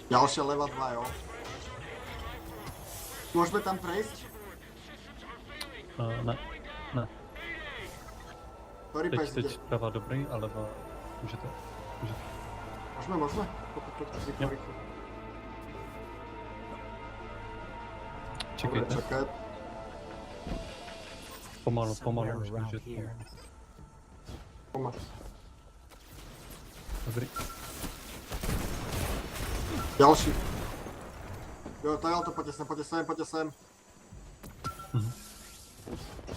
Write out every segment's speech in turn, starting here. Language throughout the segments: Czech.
Ďalšia leva 2, jo. Môžeme tam prejsť? Ne. Ktorý pes ide? Teď pravá dobrý, a leva můžete. Môžeme. Poď, rýchlo. Čekejte. Čakaj. Pomalu, už můžete. Pomalu. Dobrý. Ďalší. Jo, to je to, poďte sem.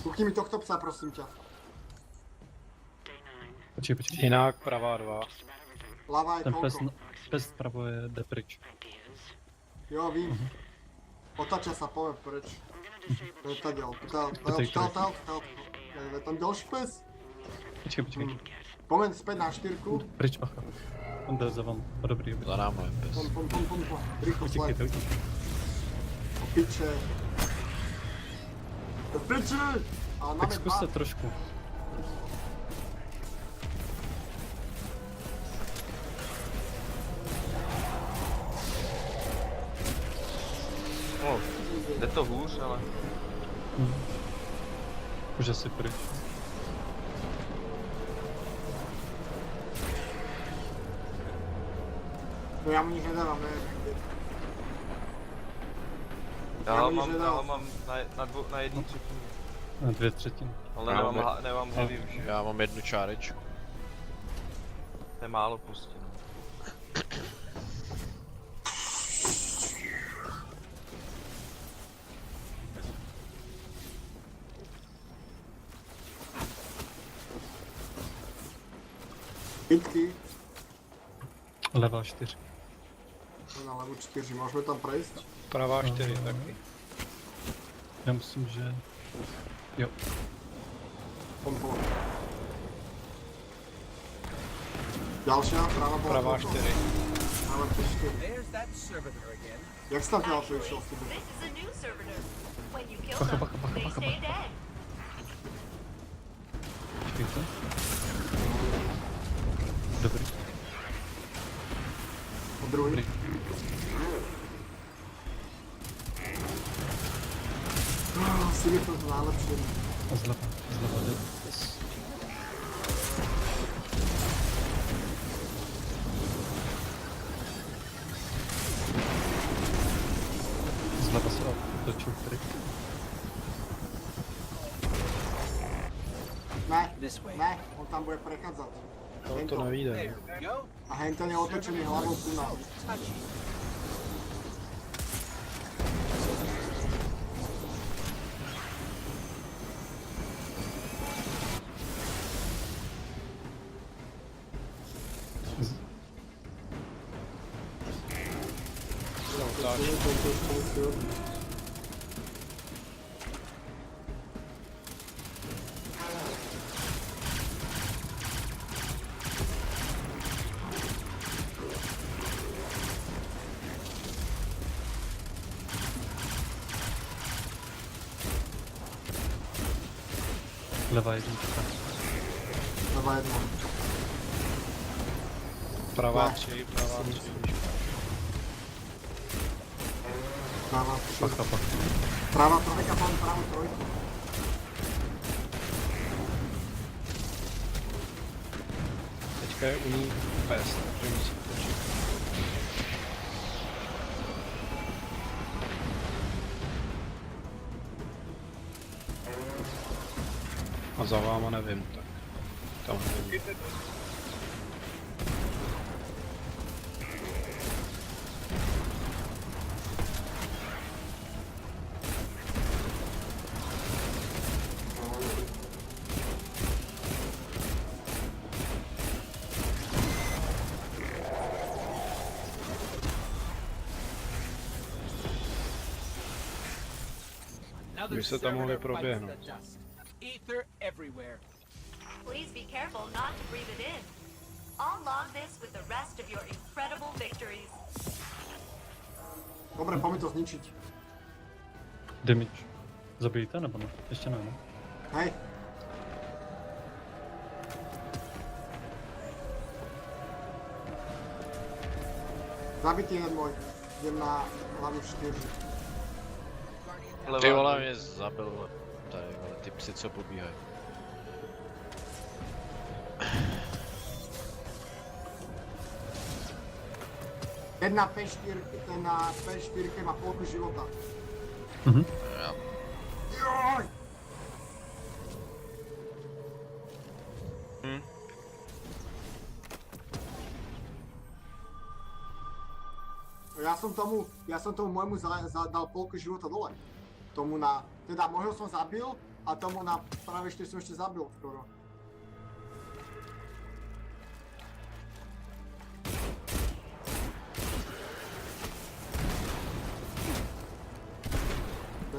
Kuchni mi tohto psa, prosím ťa. Počkej. Jinak pravá 2. Lava je Ten koľko? pes vpravo je jde pryč. Jo, vím. Otačia sa, poďme preč. To je tadiaľ. Je tam ďalší pes? Počkej. Pomeň späť na 4. Pryč, bacha. On jde za vám. Dobrý. Za námi je pes. Pom. Rýchlo sled. Utíkejte. O piče. Do piči! Ale Tak máme zkuste dva. trošku. No, jde to hůř, ale... Už asi pryč. No já mu nic nedávám, ne? Já ho mám na jednu třetinu. Na 2/3. Ale nemám heavy už. Já mám jednu čárečku. To je málo prostě. No. Pitky. Levá 4. Na levu 4, môžeme tam prejsť? Pravá 4 taky. Já myslím, že... Jo. Pom. Ďalšia, práva bola. Pravá 4. Práva 4. Jak si tam teda to išiel s tým? Bacha. Počkejte. Dobrý. Po druhý. Si mi to najlepšie. A zleva jde pes. Zleva se otočil pryč. Ne, on tam bude prechádzať. To nevíde. A henten je otočený hlavou tu na. Levá jednička. Leva 1. Pravá 3. Práva 3. Bacha. Práva 3, mám pravú 3. Teďka je u ní pes, takže musí točit. A za váma nevím, tak tam nevím. By se tam mohli proběhnout. Ether everywhere. Please be careful not to breathe it in. I'll log this with the rest of your incredible victories. Dobre, poďme to zničiť. Damage. Zabijíte nebo ne? Ještě ne, ne? Hej. Zabitý jeden můj. Jdem na hlavu 4. Ty vole, mě zabil tady, vole, ty psy, co pobíhají. Jedna P4, ten na P4 má půlku života. Mhm. Joj! Ja som tomu môjmu dal polku života dole. Tomu na, teda môjho som zabil a tomu na práve 4 som ešte zabil skoro.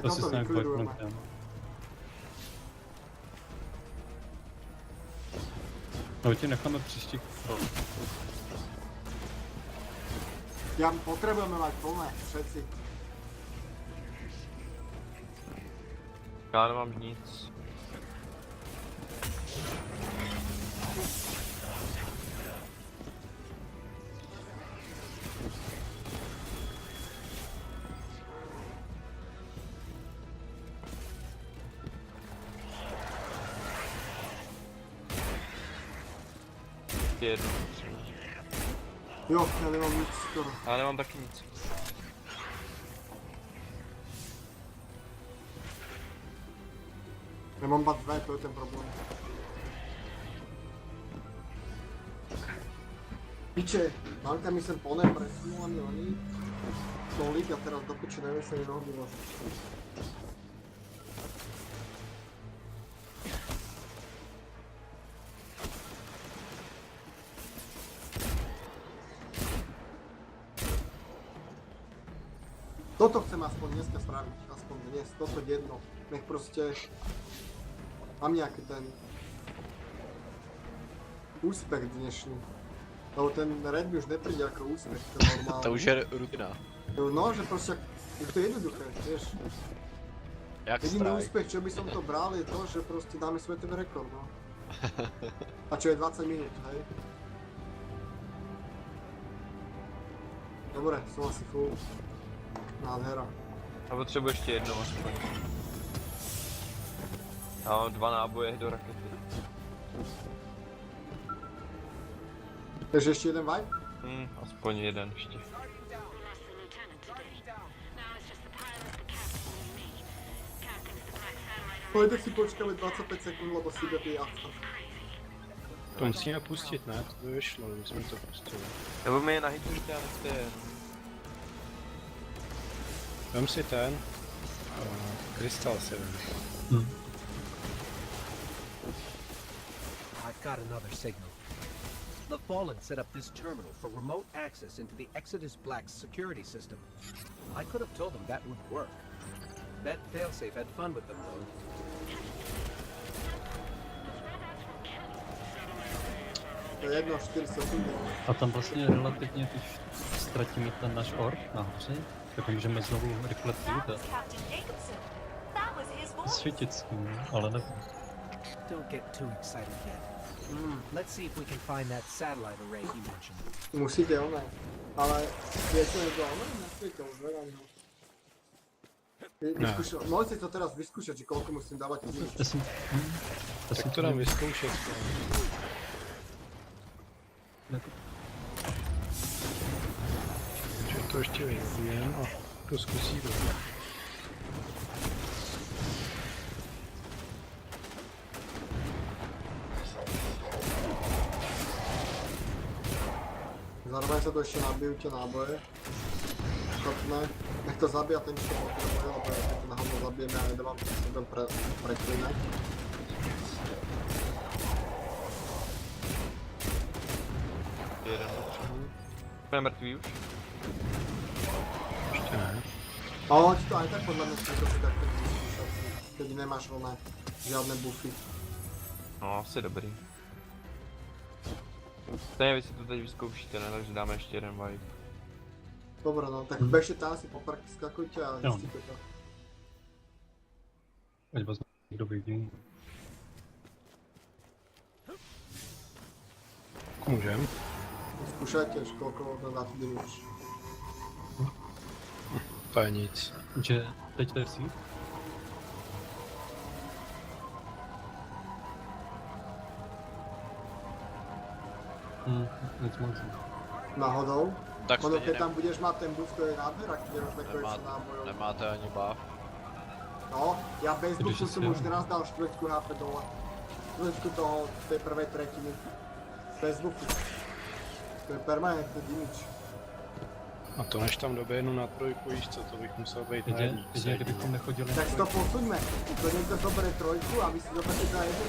To si s nějak vyklidujeme. No ti necháme příští kolo. Ja potrebujeme mať plné, všetci. Já nemám nic. Jedno. Jo, ja nemám nic skoro. Já nemám taky nic. Nemám iba 2, to je ten problém. Piče, banka mi sem plné presunula mi oni tolik a teraz do piče neviem sa jednoho vyložiť. Toto chcem aspoň dneska spraviť, aspoň dnes, toto jedno. Nech proste mám nejaký ten úspech dnešný. Lebo ten red mi už nepríde ako úspech, to normálne. To už je rutina. No, že proste, už to je jednoduché, vieš. Jak Jediný strike. úspech, čo by som to bral, je to, že proste dáme svetový rekord, no. A čo je 20 minút, hej? Dobre, som asi full. Nádhera. A potřebuji ještě jednou aspoň. Já mám 2 náboje do rakety. Takže ešte jeden vibe? Aspoň jeden ještě. No, tak si počkáme 25 sekund, lebo si bude jachta. To musíme pustit, ne? To by vyšlo, my jsme to pustili. Nebo mi je nahitujte a nechte je. Vem si ten. Krystal si vem. I've got another signal. The Fallen set up this terminal for remote access into the Exodus Black's security system. I could have told them that would work. Bet Failsafe had fun with them though. To je jedno, 4 sekundy. A tam vlastně relativně, když ztratíme ten náš orb nahoře, tak můžeme znovu rychle přijít That was Captain Jacobson. That was his a voice. svítit s tím, ale nevím. Don't get too excited yet. Let's see if we can find that satellite array he mentioned. Musíte ono. Ale viete, že to ono? Nesviete, už veľa neho. Môžete to teraz vyskúšať, že koľko musím dávať minút. Tak to dám vyzkoušet. Takže to ještě vyhodím a to zkusíme. Zároveň sa to ešte nabijú tie náboje. Škopné. Nech to zabíja ten, čo potrebuje, lebo keď to na hovno zabijeme a nedávam, to sa budem preklinať. Jeden potřebuji. Jsme mrtví už? Ještě ne. Ale on ti to aj tak podľa mňa skúša takto vyskúšať si, keď nemáš oné žiadne buffy. No, asi dobrý. Stejně vy si to teď vyzkoušíte, ne? Takže dáme ještě jeden vibe. Dobre, no, tak bežte tam si skakujte a Jo. zistíte to. Ať vás někdo vidí. Můžem. Skúšajte, koľko dáte damage. To je nic. Že teď to je síť? Nic moc. Náhodou. Tak Ono, stejně keď tam budeš mať ten buff, to je nádhera, keď nemáš nekonečne nábojov. nemáte ani buff. No, ja bez Takže buffu si som jo. už teraz dal 4 HP dole. 4 toho, tej prvej tretiny. Bez buffu. To je permanentný damage. A to než tam doběhnu na trojku, víš co, to bych musel být na jednu. Jedině, kdybychom nechodili Tak si to posuňme. To niekto zoberie trojku a vy si zoberte na jednu.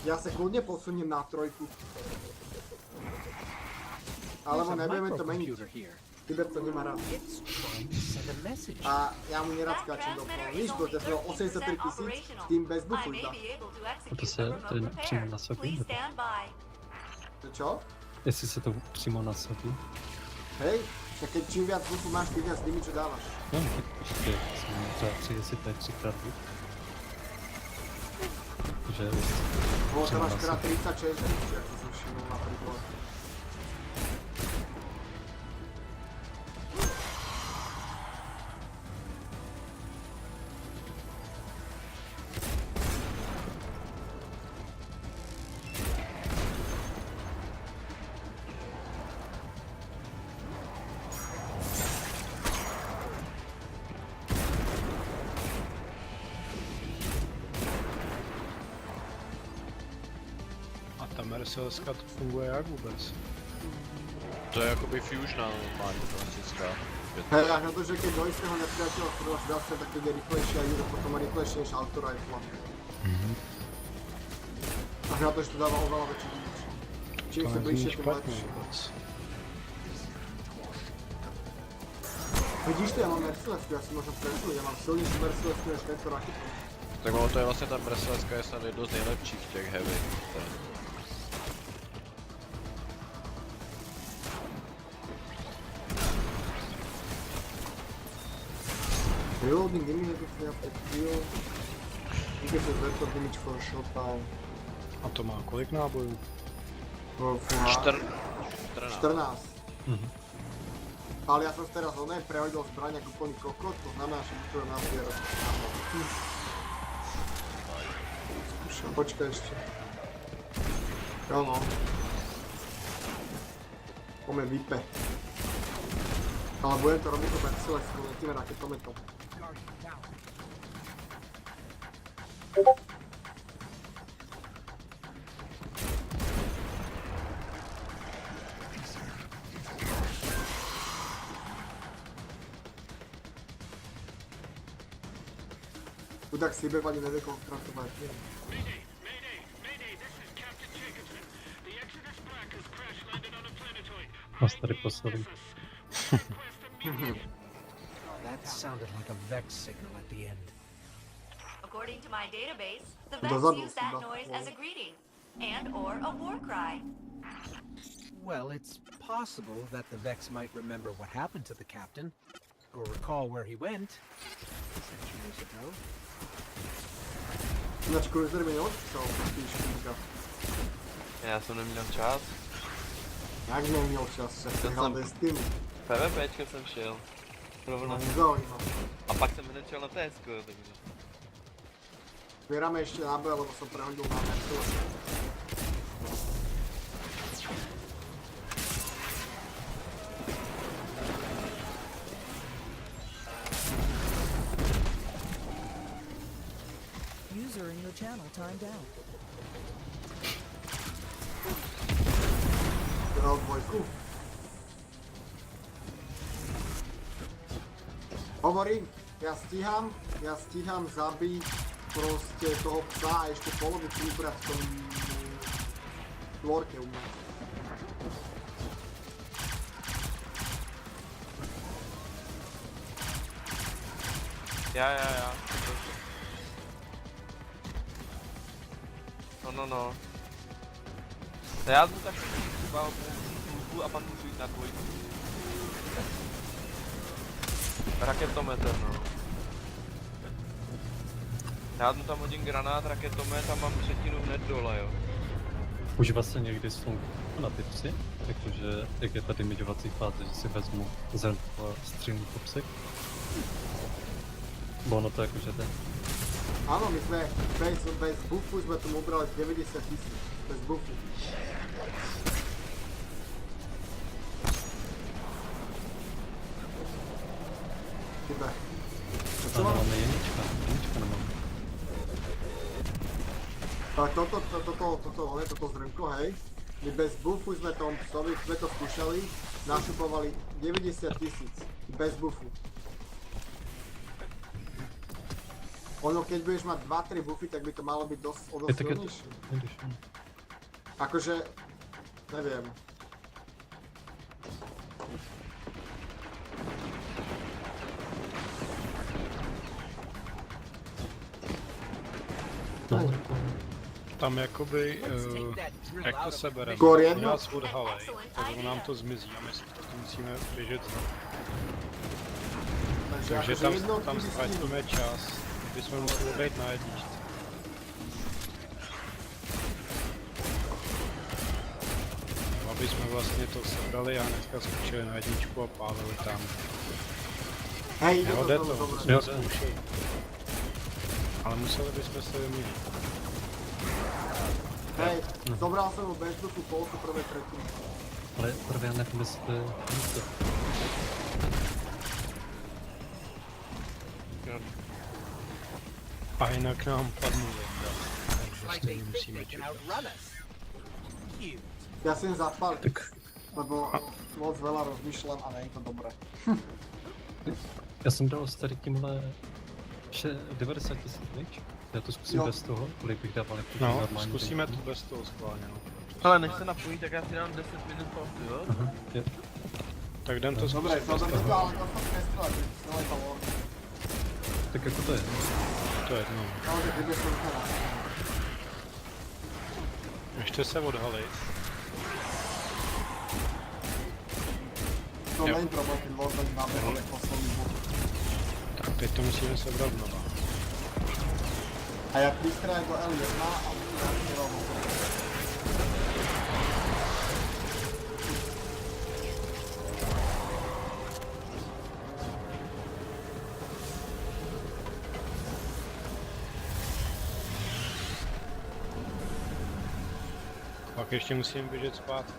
Ja sa kľudne posuniem na trojku. Alebo There's a nebudeme to meniť. microcomputer here. Tiber to nemá rád. It's trying to send a message. A ja mu nerad That skáčem do transmitter toho. is Víš, only protože jsme 800 000 operational. s tím bez I buffu may iba. be able to A execute to se the to remote přímo repair. nasadí, Please nebo? stand by. To čo? Jestli se to přímo nasadí. Hej, však keď čím viac buffu máš, tým viac damage dávaš. No, tak ještě jsem třeba 3, jestli to je 3x víc. Že Bolo to přímo máš krát nasadí. 36 damage, jak som všimol napríklad. A ta Merceleska to funguje jak vůbec? To je jakoby fusion normálně klasická. Hej, až na to, že keď do istého nepriateľa strelaš viacej, tak keď je rýchlejšie a ide potom rýchlejšie než autorifle. Až na to, že to dáva oveľa väčší damage. Čím To si nezní bližšie, tým špatně lepšie. vůbec. Vidíš to, ja mám Mercilesku, ja si môžem presúť, ja mám silnejšiu Mercilesku než tento raketu. Tak ono to je vlastně ta Merceleska je snad jedno z nejlepších těch heavy. Reloading immediately after kill. Increases vector damage for shot down. A to má kolik nábojů? No, fúha. 14. 14. Mhm. Ale ja som si teraz prehodil zbraň ako úplný kokot, to znamená, že to je nazbier. Skúšam, počkaj ešte. Jo no. Poďme vype. Ale budem to robiť to Mercilesku, ne tým raketometom. Chudák si iba ani nedekonstraktovať. Nás tady poslali. That sounded like a Vex signal at the end. According to my database, the Dozadu Vex use that si noise dá. as a greeting and or a war cry. Well, it's possible that the Vex might remember what happened to the captain, or recall where he went centuries ago. Ináč Cruiser mi neodpísal, píška. Já jsem neměl čas. Jak neměl čas, však jsem hrál Destiny. PvPčko jsem šel. Rovno. Nezaujíma. A pak jsem hned šel na TSK, takže. Zbierame ešte náboje, lebo som prehodil na Mercilesku. User in your channel timed out. Hral dvojku. Hovorím, ja stíham zabiť proste toho psa a ešte polovicu ubrať v tom lorke u mňa. Já. No. Já jdu tak třeba půlku a pak můžu jít na dvojku. Raketometer, no. Já mu tam hodím granát, raketomet a mám třetinu hned dole, jo. Už vlastně někdy slunku. jako na tipsy, jakože jak je tady midžovací fáze, že si vezmu zrnko a střílný popsek. Bo ono to jakože jde. Áno, my sme bez buffu sme tomu ubrali 90 000. Bez buffu. Chyba. A máme jenička nemáme. Tak toto zrnko, hej. My bez buffu sme to skúšali, našupovali 90 000. Bez buffu. Ono, keď budeš mať 2-3 buffy, tak by to malo byť dosť silnejšie. Akože, neviem. Tam jakoby, jak to sebereme, Kořen? nás odhalej, tak nám to zmizí a my si to musíme běžet znovu. Takže tam ztratíme čas, bychom museli být na jedničce. Aby jsme vlastně to sebrali a hnedka skočili na jedničku a pálili tam. Hej, jde to, dobré. Ale museli bychom se vymýšlet. Hej, zobral som ho bez buffu polku prvej tretiny. Ale prvě nevím, jestli to je místo. A jinak nám padnú jedna, takže stejně musíme čekat. Ja si jen zapaliť, lebo moc veľa rozmýšľam a není to dobré. Já jsem dal s tady tímhle 90 000, viď? Já to zkusím bez toho, kolik bych dával jako normální. Zkusíme to bez toho schválně, no. Hele, než se napojí, tak já si dám 10 minut pauzu, jo? Aha, je. Tak jdem to Dobre, zkusit. to to ale to som nestrelať, celé to lord. Tak jako to je. To je jedno. Ale že kdyby som to Ještě se odhalit. To není problém, keď lord ani nábehol jak posledný bod. Tak teď to musíme sebrat znova. A jak vystrelím do L1 a musím rovnou. Pak ještě musím běžet zpátky.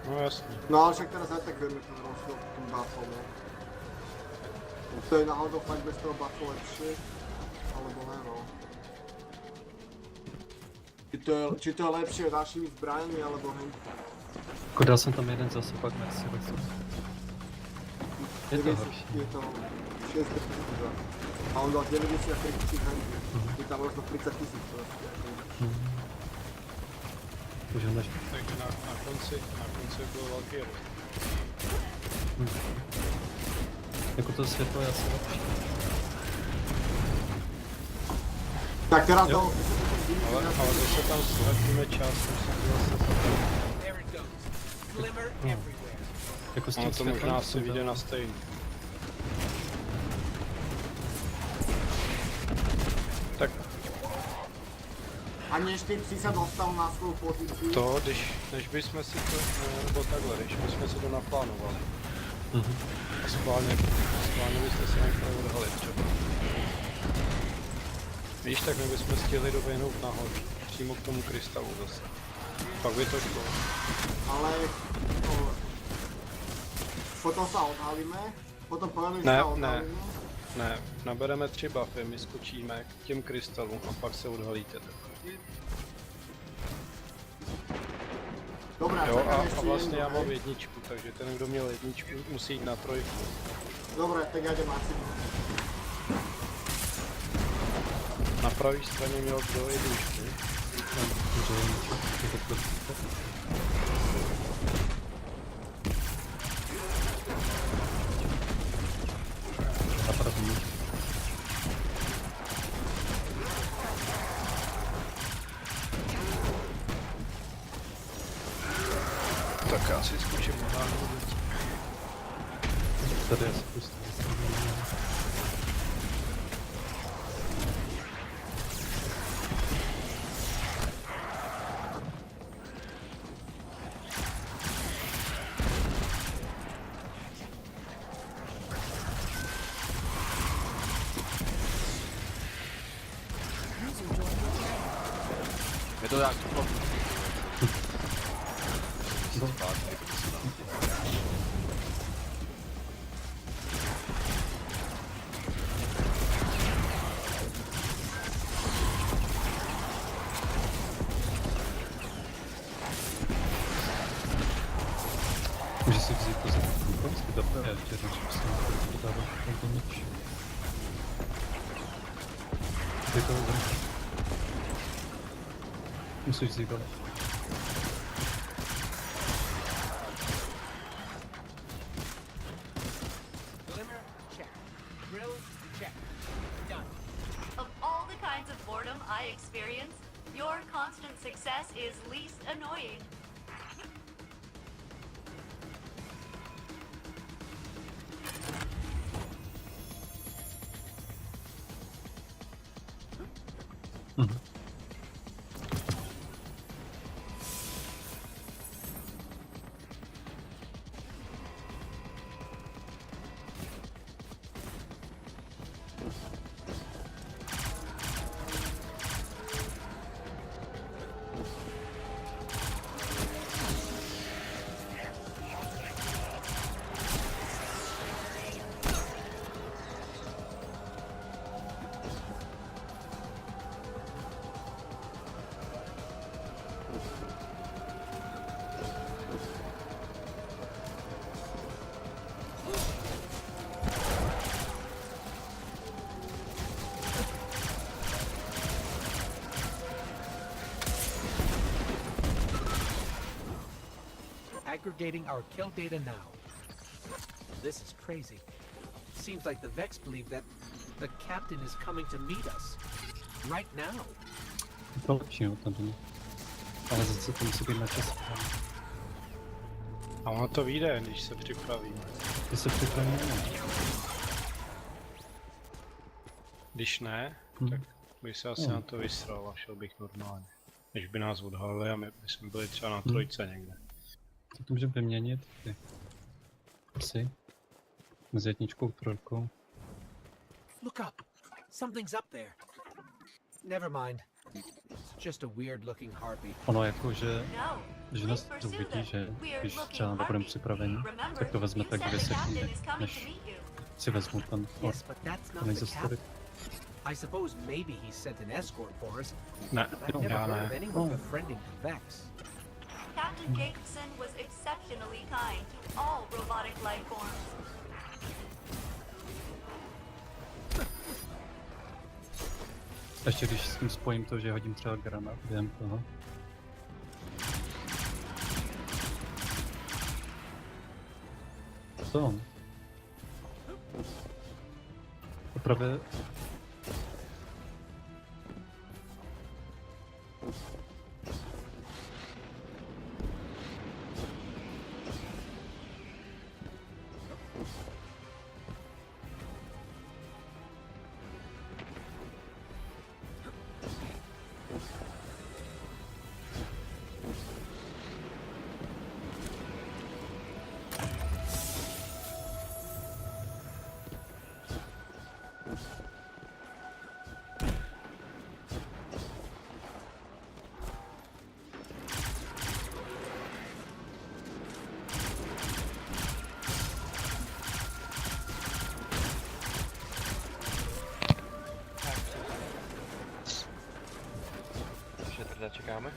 No jasně. No ale však teraz aj tak vieme ten rozdiel tým buffom, no. To je náhodou fakt bez toho buffu lepšie, alebo ne, no. Či to je lepšie našimi zbraněmi, alebo ne. Jako dal jsem tam jeden zase pak na sileci. Je to horší. Je to 6 000 a on dal 93 000 handů. Je tam možno 30 000 prostě. Takže než... Takže na konci byl velký rost. Jako to světlo je asi lepší. Tak teraz Jo. to... Ale zase tam ztratíme čas, musíme zase There it goes. Glimmer everywhere. Jako s tím to světlem možná to si vyjde dal- na stejný. Tak Ani než ty psi sa dostal na svou pozíciu. to, než bychom si to, nebo takhle, když bychom si to naplánovali. A schválně byste se nechali odhalit třeba. Víš, tak my bychom stihli doběhnout nahoru, přímo k tomu krystalu zase. Pak by to šlo. Ale... No, potom sa odhalíme, potom povieme, že Ne, sa odhalíme. Ne, nabereme 3 buffy, my skočíme k těm krystalům a pak se odhalíte. Dobré, Jo, tak a ešte vlastně já jednu, mám hej. jedničku, takže ten, kdo měl jedničku, musí jít na 3. Dobre, tak ja idem asi. Na pravé straně měl kdo jedničku. Na pravý. Tak já si skočím na náhodou. Tady je spousta. Je to nějak super. Může si vzít to za konci, dobré, já ještě jednou zkusím to dávat tento míč. Je to dobré. Musíš zíbat. Glimmer, check. Drill, check. Done. Of all the kinds of boredom I experience, your constant success is least annoying. Mhm. Aggregating our kill data now. This is crazy. Seems like the Vex believe that the captain is coming to meet us. Right now. To lepší, no, tam bylo. Ale zase to musí být na čas. A ono to vyjde, když se připravíme. Ty se připravíme. Když ne, tak bych se asi na to vysral a šel bych normálně. Než by nás odhalili a my jsme byli třeba na trojce někde. To můžeme vyměnit. Ty. Asi. Mezi jedničkou a trojkou. Look up. Something's up there. Never mind. It's just a weird looking harpy. Ono jako, že No, nás to vidí, že když třeba nebudeme připraveni, tak to vezme tak 2 sekundy, než si vezmu ten Yes, but that's not the nejzastavit. captain. I suppose maybe he sent an escort for us. Ne, I've never já heard of ne. anyone befriending the Vex. Captain Jacobson was exceptionally kind to all robotic life forms. Ještě když s tím spojím to, že hodím třeba granát během toho. To. To právě... Takže teda čekáme.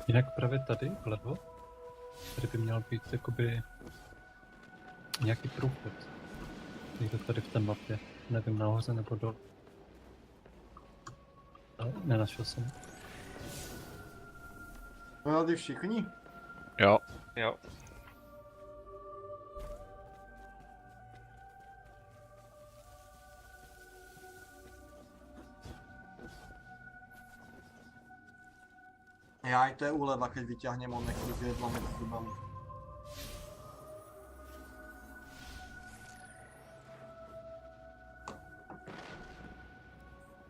Jinak právě tady vlevo, tady by měl být jakoby nějaký průchod. Někde tady v té mapě, nevím, nahoře nebo dole. Ale nenašel jsem. Vlády všichni? Jo. Jo. Já i to je úleva, keď vyťahnem on nekdy s jedlom s zubami.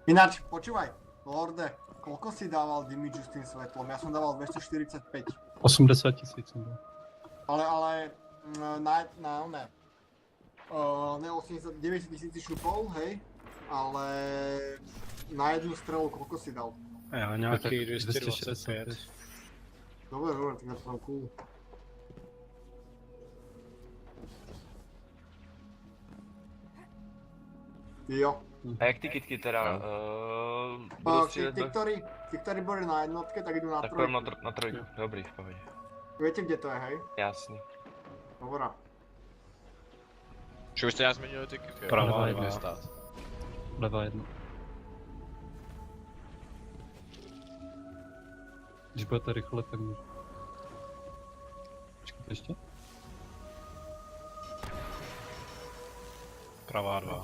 Ináč, počúvaj, Lorde, koľko si dával damage s tým svetlom? Ja som dával 245. 80 000 som dal. Ale, ne 80, 90 000 šupov, hej? Ale na jednu strelu koľko si dal? Já nějaký 225. Dobre, tak na to cool. Jo. A jak ty kitky teda? Tí, ktorí boli na jednotke, tak idú na Tak trojku. půjdem na trojku. Dobrý, v pohodě. Viete, kde to je, hej? Jasný. Dobrá. Že už jste nějak změnili ty kitky, Pravá jak jedna. stát. Levá jedna. Když budete rychle, tak můžu. Počkejte ještě. Pravá 2.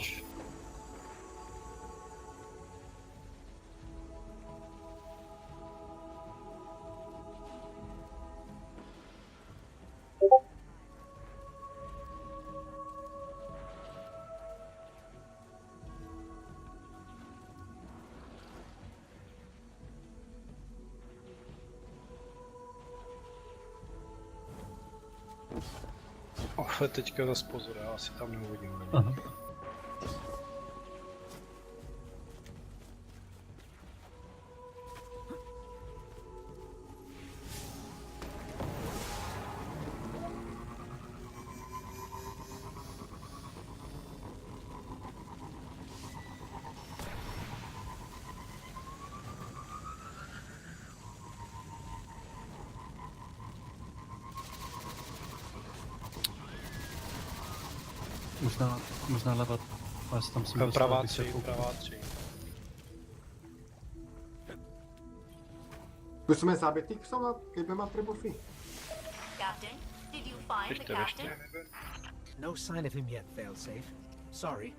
Ale teďka zase pozor, já asi tam neuvidím. Aha. Možná leva, ale tam jsem dostal, Pravá abych se 3, koukal. pravá 3. Tu sme zabití, keď má trebuchy. Captain, did you find the Ještě, ještě. captain? No sign of him yet, failsafe. Sorry.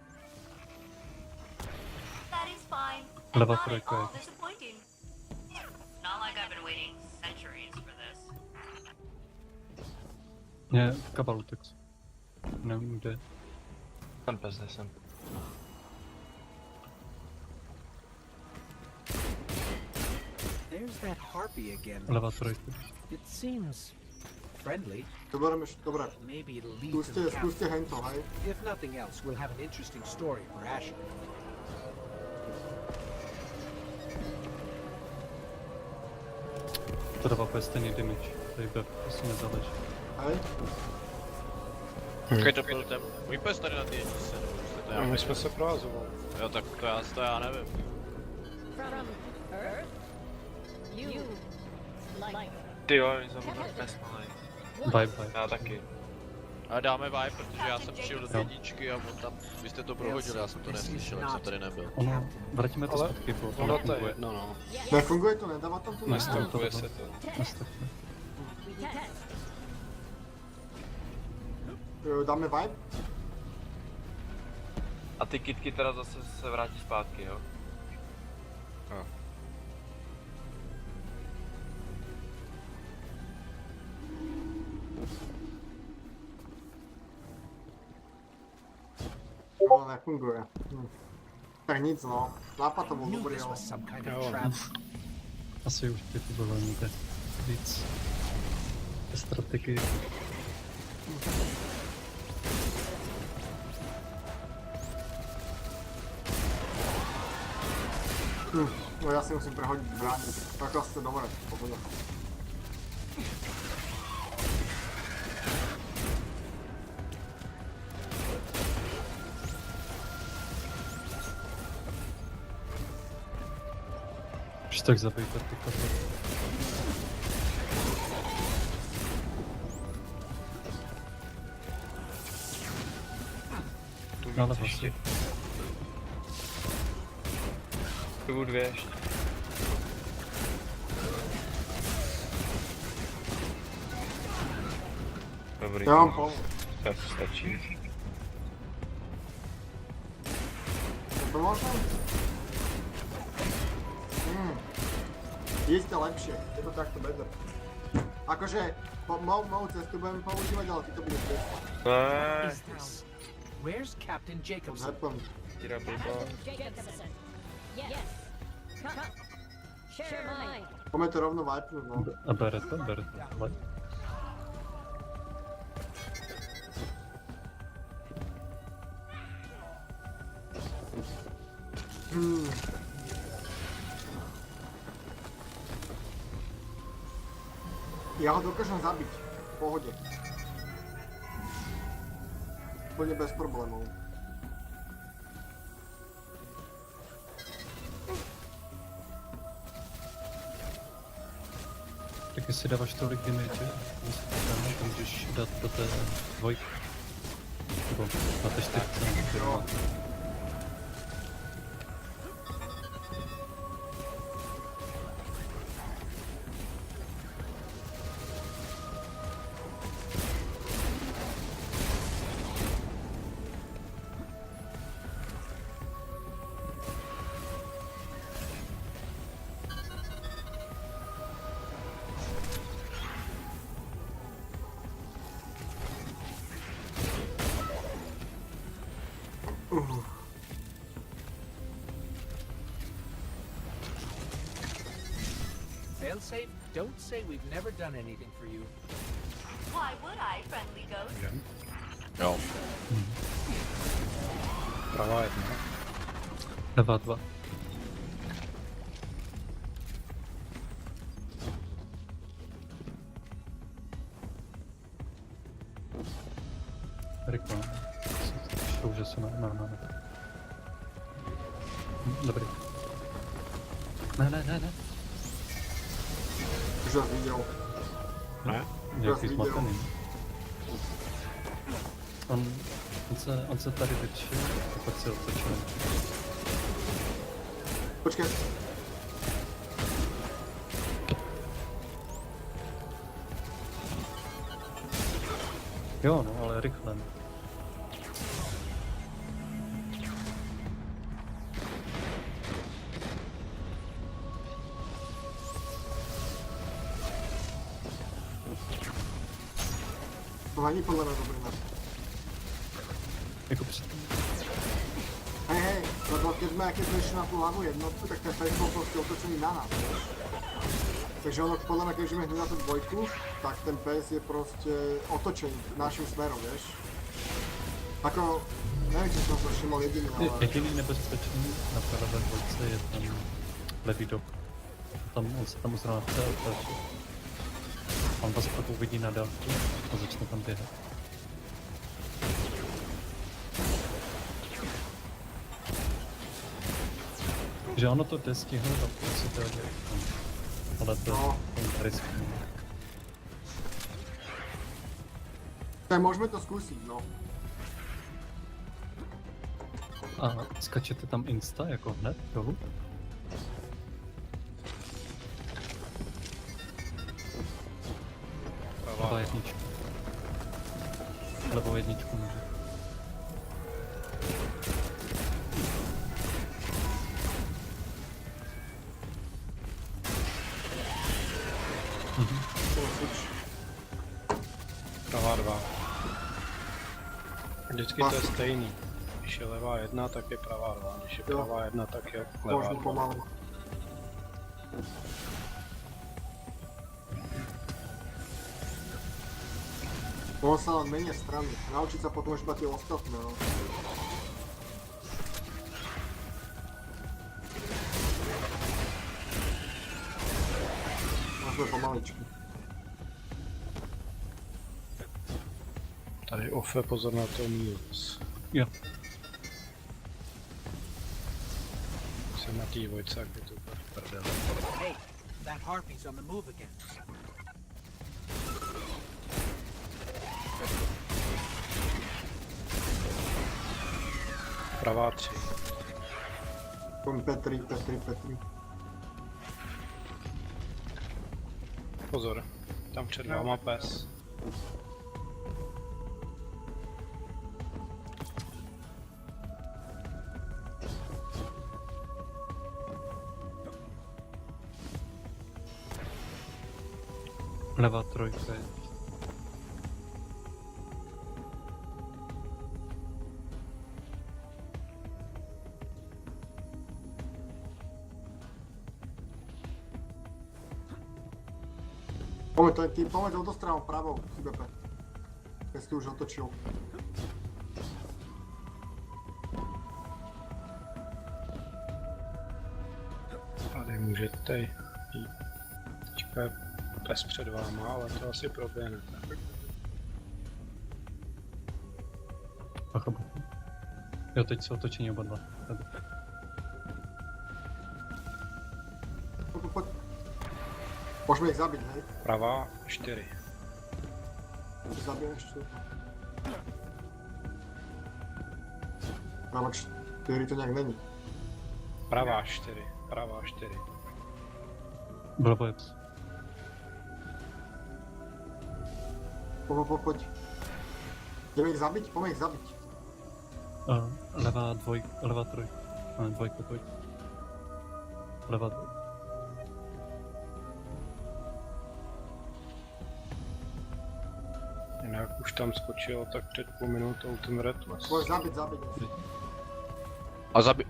That is fine. Leva And not at trojka all je. disappointing. Not like I've been waiting centuries for this. Ne, kabalutex. Nevím kde. Ten pes nesem. There's that harpy again. Levá trojka. It seems friendly. Dobre, Maybe it'll lead to the skúste captain. hento, hej? If nothing else, we'll have an interesting story for Asher. To dává úplně stejný damage. Tady bude asi nezáleží. Hej? Počkej, to byl ten můj pes tady na té jedničce, nebo už jste to A nějak... my jsme se prohazovali. Jo, tak to já nevím. From Earth? You like Ty jo, oni jsou tak pes malej. Bye. Já taky. Ale dáme vibe, protože já jsem přišel do té jedničky a on tam, vy jste to prohodili, já jsem to neslyšel, jak jsem tady nebyl. Ono, vrátíme to Ale zpátky, bo to ono to je nefunguje. jedno, no. Nefunguje to, nedáva tam tu Nestankuje to se to. Nestačí. Dáme vibe? A ty kitky teda zase se vrátí zpátky, jo? No, nefunguje. Tak nic, no. Nápad to bol Knew dobrý, this ale... was some kind Jo. of trap. Asi už by to bylo někde víc strategii. No ja si musím prehodiť zbraň. Tak asi dobre, pohoda. Už tak zabijte ty kapely. Ale vlastně. Tu dvě ještě. Dobrý. Ja mám pomoc. Tak stačí. Pomôžem? Jeste lepšie, je to takto better. Akože, moju cestu budem používať, ale ty to budeš bez. What is this? Where's Captain Jacobson? Zhepem. Tira blbá. Yes. Come. Share mine. Pojďme to rovno vipnout, no. A bere to. Ale Já ho dokážem zabít. V pohodě. Úplně bez problémů. tak jestli dáváš tolik damage, to můžeš dát do té dvojky. Nebo na té 4. Jo. Failsafe, don't say we've never done anything for you. Why would I, friendly ghost? Jo. Pravá jedna. Levá 2. Rychle. Šou, že se no. Dobrý. Ne. Už ho viděl. Ne? Nějaký viděl. zmatený. On se tady vyčil a pak se otočil. Počkej. Jo, no, ale rychle. To není podle mě dobrý nás. Jako předtím. Hej, lebo keď jsme išli na tu hlavnou jednotku, tak ten face bol prostě otočený na nás. Takže ono, podle mě, když jdeme hned na tu dvojku, tak ten pes je prostě otočený naším směrem, víš? Ako, nevím, či jsem to všiml jediný, ale... Jediný nebezpečný na pravé dvojce je ten levý dok. On se tam zrovna chce otočit. On vás pak uvidí na dálku a začne tam běhat. Že ono to jde stihnout a prostě to je ale to je riskný. Tak můžeme to zkusit, no. A skačete tam insta jako hned dolů? Pravá jedničku. Levou jedničku může. Pravá 2. Vždycky to je stejný. Když je levá 1, tak je pravá 2. Když je pravá 1, tak je levá Možná 2. pomalu. On sa len menia strany. Naučiť sa potom už iba tie ostatné, no. Máš pomaličky. Tady ofe, pozor na to minus. Jo. Jsem na té dvojce, jak je to prdel. Hey, that harpy's on the move again. Pravá 3. Petri. Pozor, tam před váma pes. Levá trojka je. Pomeď odostranou pravou, IBP. Keď si už otočil. Tady můžete jít. Teďka je pes před váma, ale to asi proběhnete. Chápu. Jo, teď se otočení oba dva. Tady. Pojď. Môžeme ich zabiť, hej? Pravá 4. Zabijem ešte. Pravá 4 to nejak není. Pravá 4. Pravá 4. Blbojec. Poď. Ideme ich zabiť? Poďme ich zabiť. Levá trojka. Dvojka, pojď. Levá dvojka. Jinak už tam skočil tak před půl minutou ten Redless. Pojď zabiť. A zabi...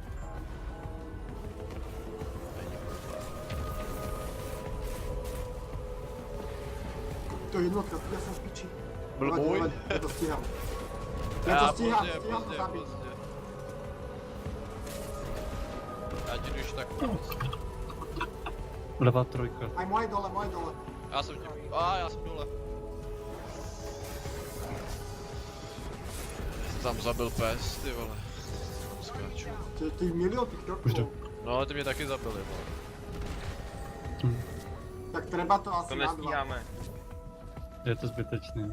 To je jednotka, ja som v piči. Blboj. Ja to stíham. Stíham to zabiť. Já ti když tak pomoc. Levá trojka. Aj moje dole. Já jsem dole. Tam zabil pes, ty vole. Skáču. Ty milión tých krokov. No ale ty mě taky zabili, vole. Tak treba to asi To na dva. nestíháme. Je to zbytečný.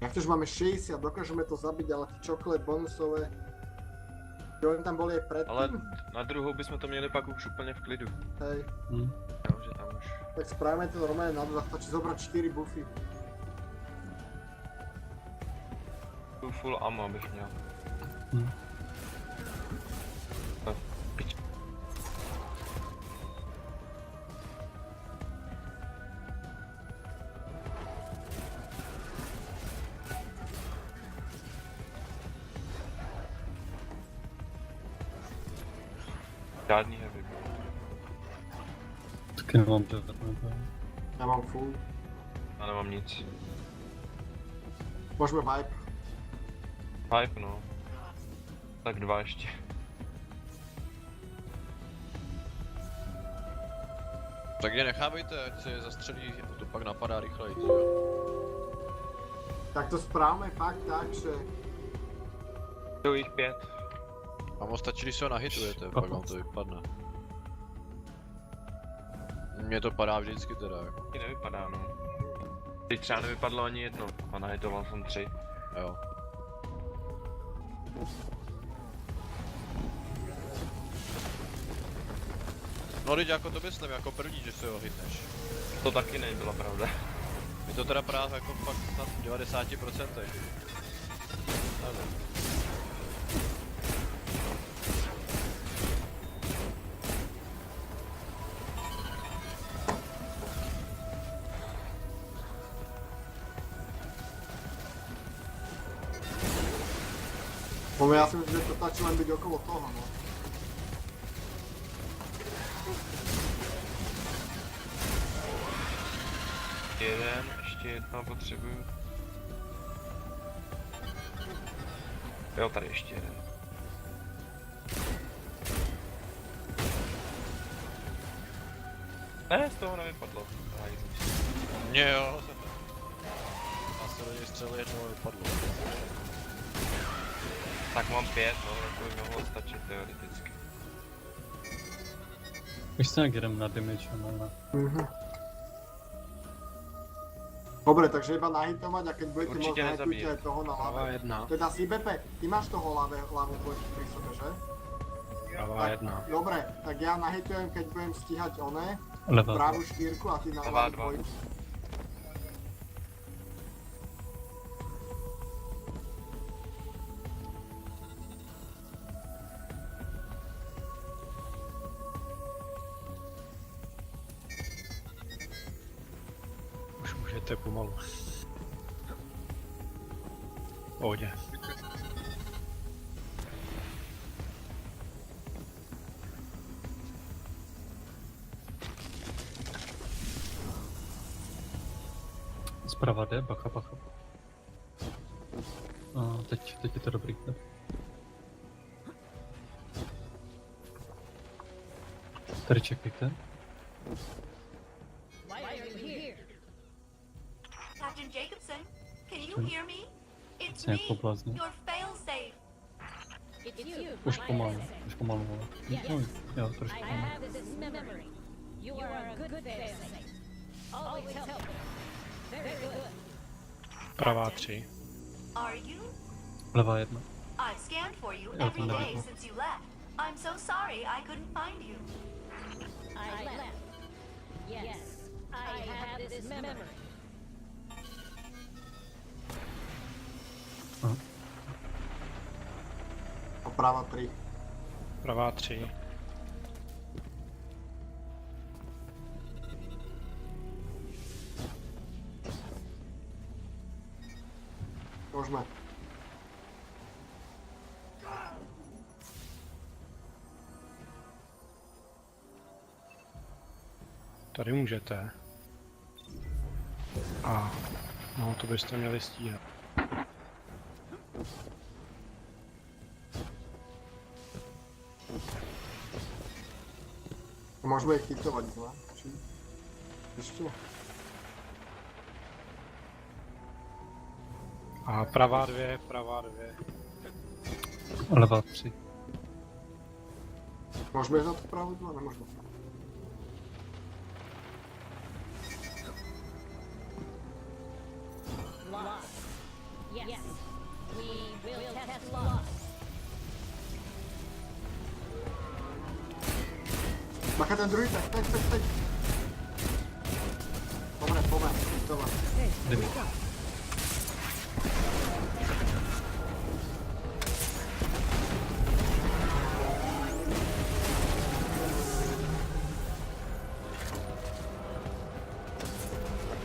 Jak to, že máme 60, dokážeme to zabiť, ale ty čokolád bonusové... Jo, oni tam boli aj predtým. Ale na druhou bychom to měli pak už úplně v klidu. Hej, Jo, že tam už... tak spravíme to normálne na dva, stačí zobrať 4 buffy. Full ammo bych měl. Pič. Žádný heavy. Taky nemám žádné. Ja mám full. Já nemám nic. Môžeme vibe. Hype no. Tak 2 ještě. Tak je nechávejte, ať se je zastřelí, to pak napadá rychleji. Tak to správame fakt tak, že... Jsou jich 5. Vám stačí, když se ho nahitujete, pak vám to vypadne. Mně to padá vždycky teda jako. Ti nevypadá no. Teď třeba nevypadlo ani jedno a nahitoval jsem 3. Jo. No teď jako to myslím, jako první, že se ho hitneš. To taky nebyla pravda. Je to teda právě jako fakt na 90%. Nevím. Ja si myslím, že to stačí len byť okolo toho, no. Jeden, ještě jedno potřebuju. Jo, tady ještě jeden. Ne, z toho nevypadlo. Mně jo. Já se do něj střelil, jednou vypadlo. Tak mám 5, no, to by mohlo stačit teoreticky. Ještě nějak jdem na damage, no. Dobre, takže iba nahitovať a keď budete môcť Určite nahitujte nezabije. aj toho na Pravá ľave. 1. Teda si BP, ty máš toho ľavú dvojku pri sebe, že? Pravá 1. Dobre, tak ja nahitujem, keď budem stíhať oné, Levá. pravú štyrku a ty na Levá ľavú dva. dvojku. Už můžete pomalu. Pohodě. Zprava jde, bacha. A teď je to dobrý. Tady čekejte. Why are you here? Captain Jacobson, can you hear me? It's Nějak me, poblázně. your failsafe. It's you. Už my pomalu, assistant. už pomalu. Jo, trošku I pomalu. have this memory. You are a good failsafe. Always helpful. Very good. Pravá 3. Are you? Levá 1. I've scanned for you Yeah, every no, day no. since you left. I'm so sorry I couldn't find you. I left. Yes, I have this memory. Oprava 3. Pravá 3. Môžeme. Tady můžete. A no, to byste měli stíhat. Môžeme ich hitovať, ne? Či? Ešte? A pravá 2, pravá 2. Levá 3. Môžeme ísť na tú pravú 2? Nemôžeme. Lost. Yes, we will test loss. Bacha, ten druhý, teď. Pomer, hitovat. Jdeme.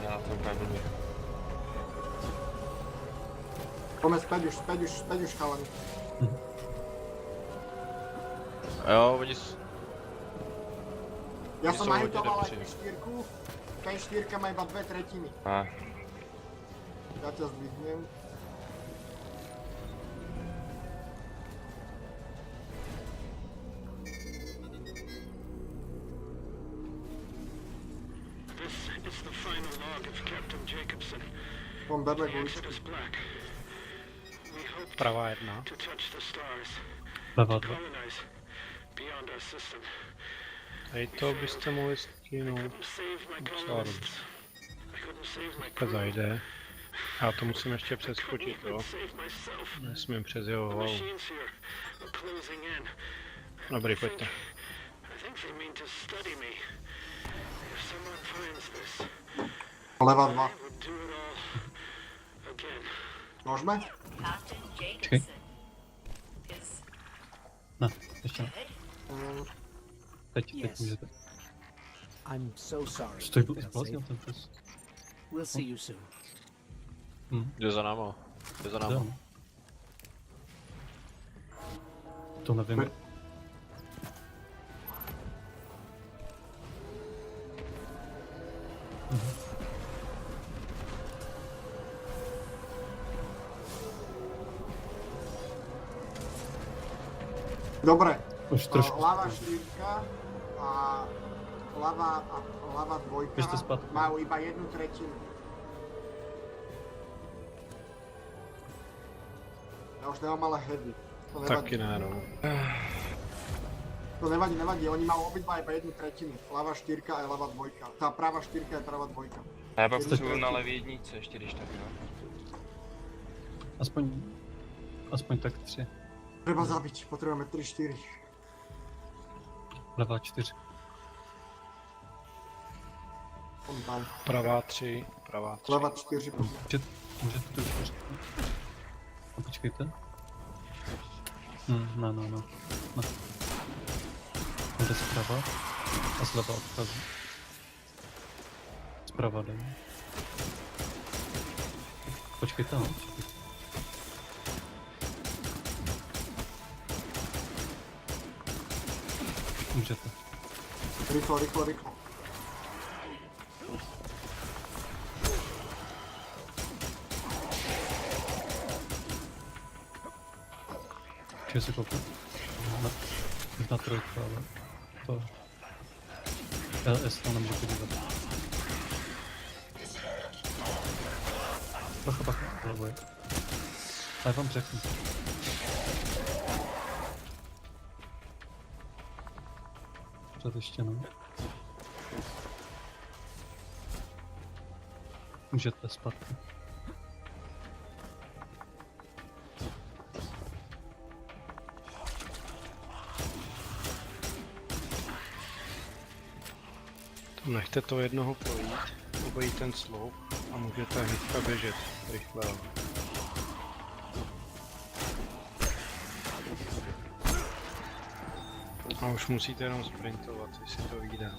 Já to úplně blbě. Pomer späť už, chalani. Jo, Ja Oni som sú hodne nahitoval aj nepríjemní. P4, P4 má iba 2/3. Ja ťa zdvihnem. This is the final log of Captain Jacobson. Pom berme The guličku. exit is black. We hope Pravá 1. to touch the stars, Levá to 2. colonize beyond our system. Tady to byste mohli skinout. Couldn't save my Docela colonists. I couldn't save my To crew. zajde. Já to musím ještě Couldn't přeskočit, even jo. save myself. Nesmím přes jeho The hlavu. machines here are closing in. Dobrý, pojďte. I think they mean to study me. If someone finds this, Leva I 2. would do it all again. Môžeme? Captain Jacobson is Ne, ještě ne. good. Teď Yes. můžete. I'm so sorry. Stoj, failsafe. zbláznil ten pes. We'll see you soon. Jde za náma. Jde za náma. Jdem. To nevím. Dobre. Už trošku. Lava 4 a lava 2 Běžte zpátky. majú iba 1/3. Ja už nemám ale heavy. To nevadí. Taky ne, no. To nevadí, oni majú obidva iba 1/3. Lava 4 a lava 2. Tá prava 4 je prava 2. A já pak Jestli potřebuji to- na levé jedničce ještě, když tak, no. Aspoň tak 3. Treba zabiť, potrebujeme 3-4. Levá 4. On tam. Pravá 3, pravá 3. Leva 4. Můžete to už říct. A počkejte. Ne. Jde zprava a zleva odchází. Zprava jdem. Počkejte, no. Můžete. Rýchlo. Počkej si koupit. Možná trojka, ale to... LS to nemůžu podívat. Bacha, hlavuje. A já vám řeknu. Pořád ještě no. Můžete zpátky. Nechte to jednoho projít, obejít ten sloup a můžete hnedka běžet rychle. A už musíte jenom sprintovat, jestli to vyjde.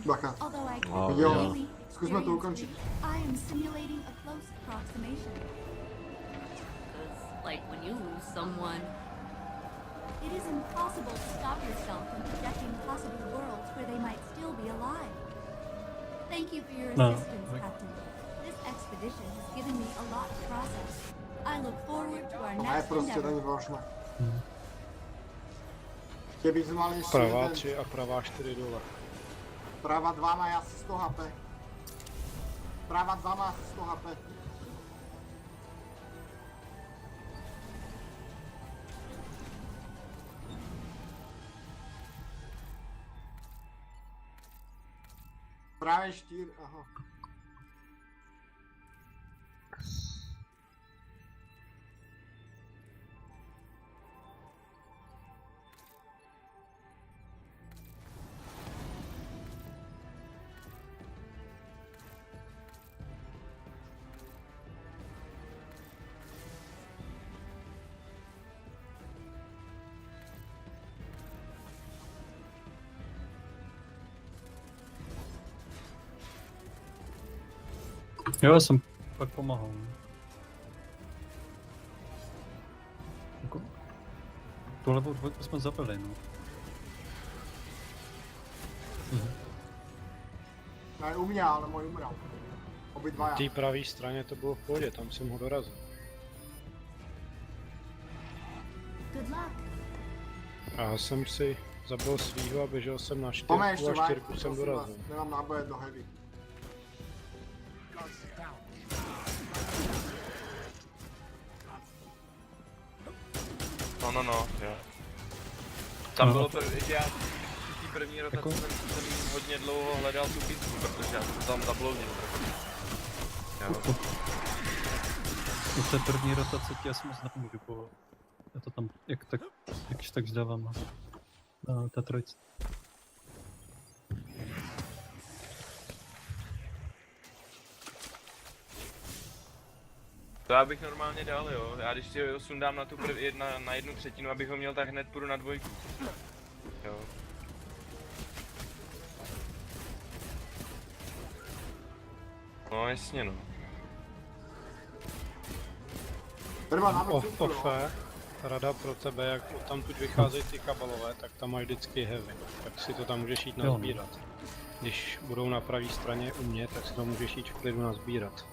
Bacha. Jo, zkusme to ukončit. Like when you lose someone, it is impossible to stop yourself from projecting possible worlds where they might still be alive. Thank you for your assistance, Captain. This expedition has given me a lot to process. I look forward to our next endeavor. Kdyby jsme mali ještě Pravá jeden. 3 a pravá 4 dole. Práva 2 má asi 100 HP. Práva 2 má asi 100 HP. Právě 4, aha. Jo, já jsem pak pomáhal. Jako... Tu levou dvojku jsme zabili, no. Ne, u mě, ale můj umřel. Obidva já. Na té pravé straně to bylo v pohodě, tam jsem ho dorazil. A já jsem si zabil svýho a běžel jsem na 4 a 4 jsem dorazil. Nemám náboje do heavy. No, jo. Tam bylo že já v té první rotaci jsem hodně dlouho hledal tu bitku, protože já jsem to tam zabloudnil. U té první rotace ti asi moc nepomůžu, bo já to tam jakž tak vzdávám na té trojce. To já bych normálně dal, jo. Já když si ho sundám na tu na 1/3, abych ho měl, tak hned půjdu na 2. Jo. No jasně no. Ofe, rada pro tebe, jak tam tu vycházejí ty kabalové, tak tam mají vždycky heavy. Tak si to tam můžeš jít nazbírat. Když budou na pravé straně u mě, tak si to můžeš jít v klidu nazbírat.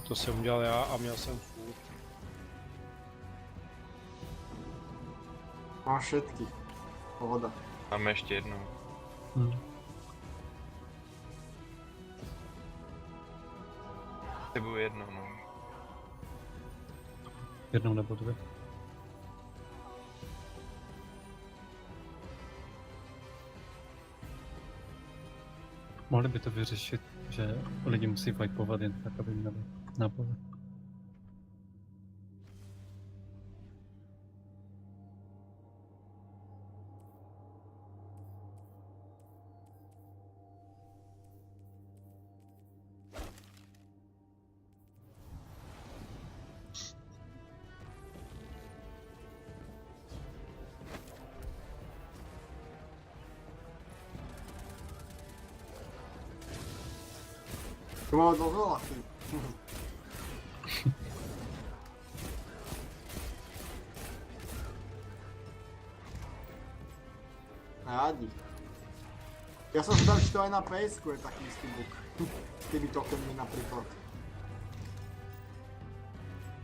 To jsem udělal já a měl jsem furt. Má všetky. Pohoda. Máme ještě jednou. Potřebuji jedno, no. Jednou nebo 2. Mohli by to vyřešit, že lidi musí vajpovat jen tak, aby měli náboje. To máme dlouho asi. Rádi. Ja som zvedal, či to aj na PS-ku je taký istý bug. S tými tokenmi napríklad.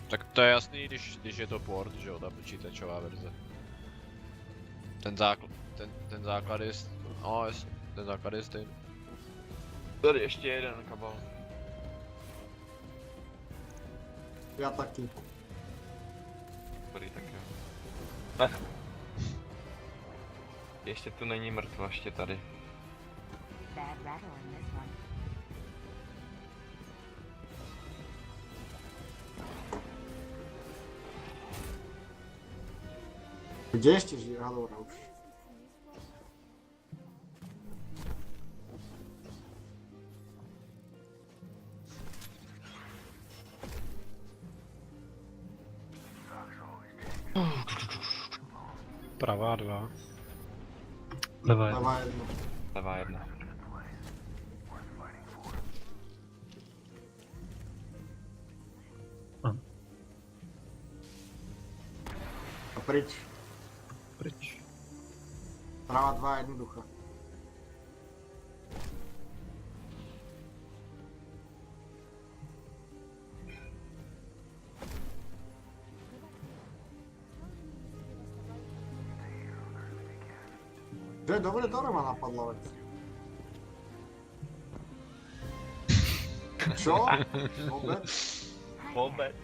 Tak to je jasný, když je to port, že jo, ta počítačová verze. Ten základ je, no jasně, ten základ je stejný. Tady ještě jeden kabel. Ja taky. Dobrý, tak jo. Ještě tu není mrtva, ještě tady. Bad rattle in this one. Kde ešte žije? Aha, dobrá, už. Pravá 2. Levá je. Levá jedno. Levá jedna. A pryč. Pryč. Pravá 2 jednoduchá. To je dobre, to ma napadla vec. Čo? Vôbec? Vůbec.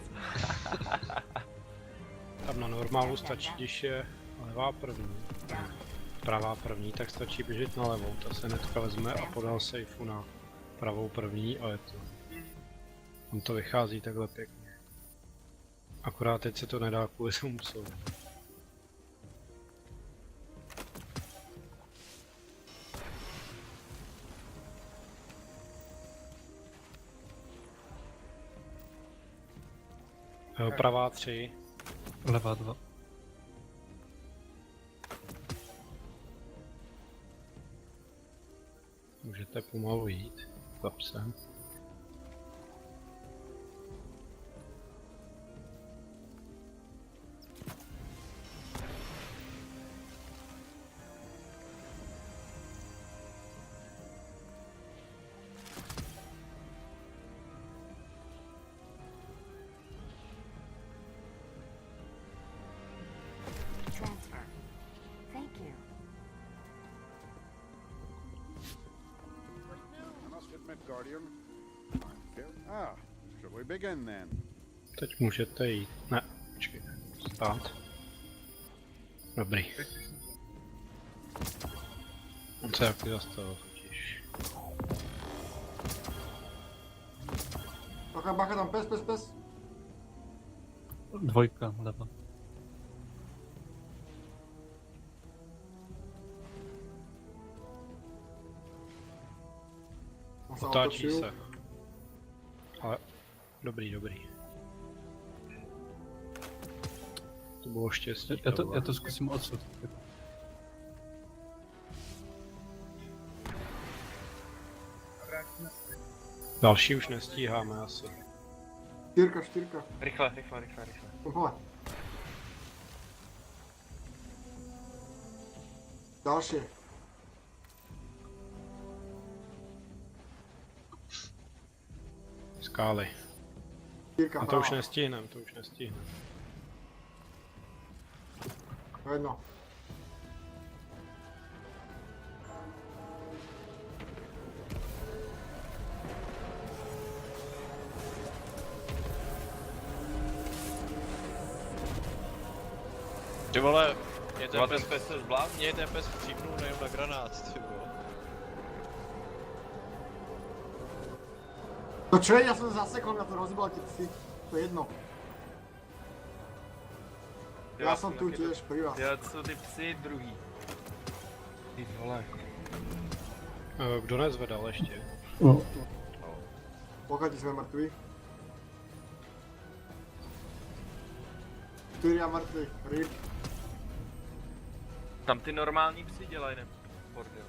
Tam na normálu stačí, když je levá první, pravá první, tak stačí běžet na levou, ta se hnedka vezme a podal safeu na pravou první a je to. Tam to vychází takhle pěkně. Akorát teď se to nedá kvůli tomu psou. Pravá 3. Levá 2. Můžete pomalu jít za psem. Transfer. Thank you. I must admit, Guardian. Ah, shall we begin then? Teď můžete jít. Ne, počkej. Stát. Dobrý. On se jaký zastavil totiž. Bacha, bacha, tam pes. Dvojka, leva. Otáčí se. Ale dobrý. To bylo štěstí. Já to zkusím odsud. Další už nestíháme asi. 4. Rychle. Hele. Další. Skály. 4 A to už nestihneme, Jedno. Ty vole, mě ten Ten pes, pes se zbláznil. mě ten pes připnul nejenom na granát, ty vole. To čo je? Ja som zasekol, na to rozbila tie psy. To je jedno. Ja som tu tiež pri vás. Jo, to jsou ty psy druhý. Ty vole. Kdo nezvedal ještě? Pokiaľ sme mŕtvi. 4 mŕtvi. RIP. Tam ty normální psy dělají, ne? Bordel.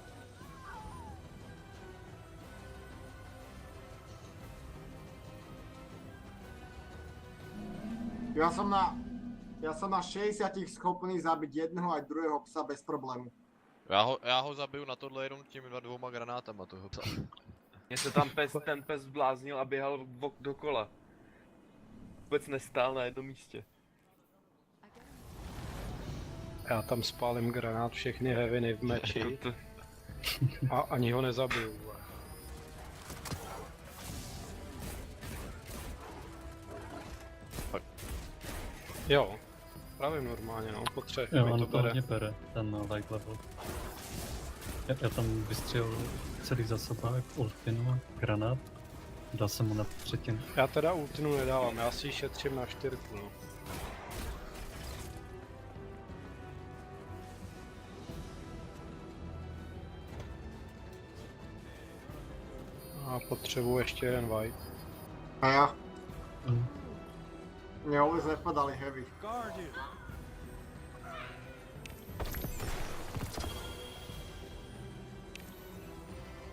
Ja som na 60 schopný zabiť jedného aj druhého psa bez problému. Já ho zabiju na tohle jenom těmi 2 granátama tohoto. Mně se tam ten pes zbláznil a běhal dokola. Vůbec nestál na jednom místě. Já tam spálím granát všechny heaviny v meči a ani ho nezabiju. Jo, právě normálně, no, po 3 Jo, mi on to to bere. hodně bere, ten light level. Já tam vystřelil celý zásobák ultinu, granát, dal jsem mu na třetinu. Já teda ultinu nedávám, já si ji šetřím na 4, no. A potřebuji ještě jeden white. A já. Mně vůbec nepadali heavy.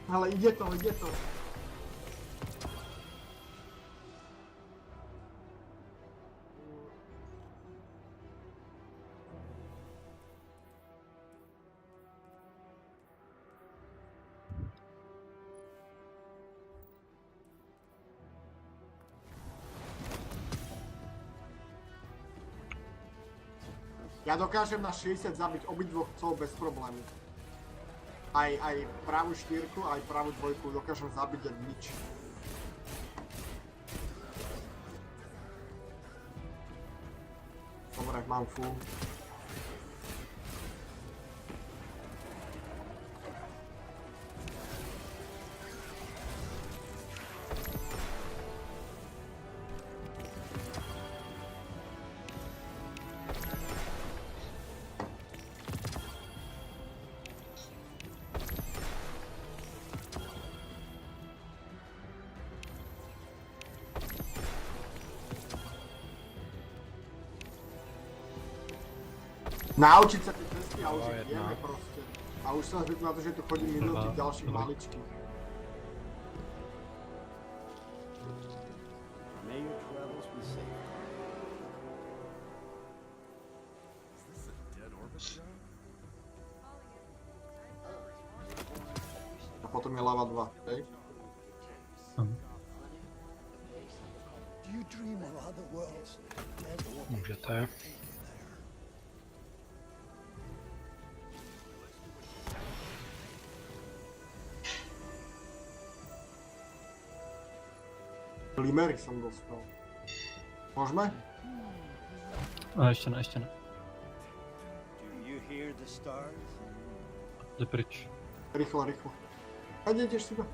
Ale ide to, ide to. Ja dokážem na 60 zabiť obidvoch psov bez problému. Aj pravú štyrku, aj pravú dvojku dokážem zabiť jak nič. Dobre, mám full. Naučiť sa tie cesty a už ich vieme proste. A už som zvyknul na to, že tu chodím minul tých ďalších maličkých. May your travels be safe. Is this a dead orbit, John? A potom je lava 2, hej? Do you dream of other worlds? Dead orbit. Můžete. Limery som dostal. Môžeme? A ještě ne, ještě ne. Do you hear the stars? Jde pryč. Rýchlo, rýchlo. A ideš si to.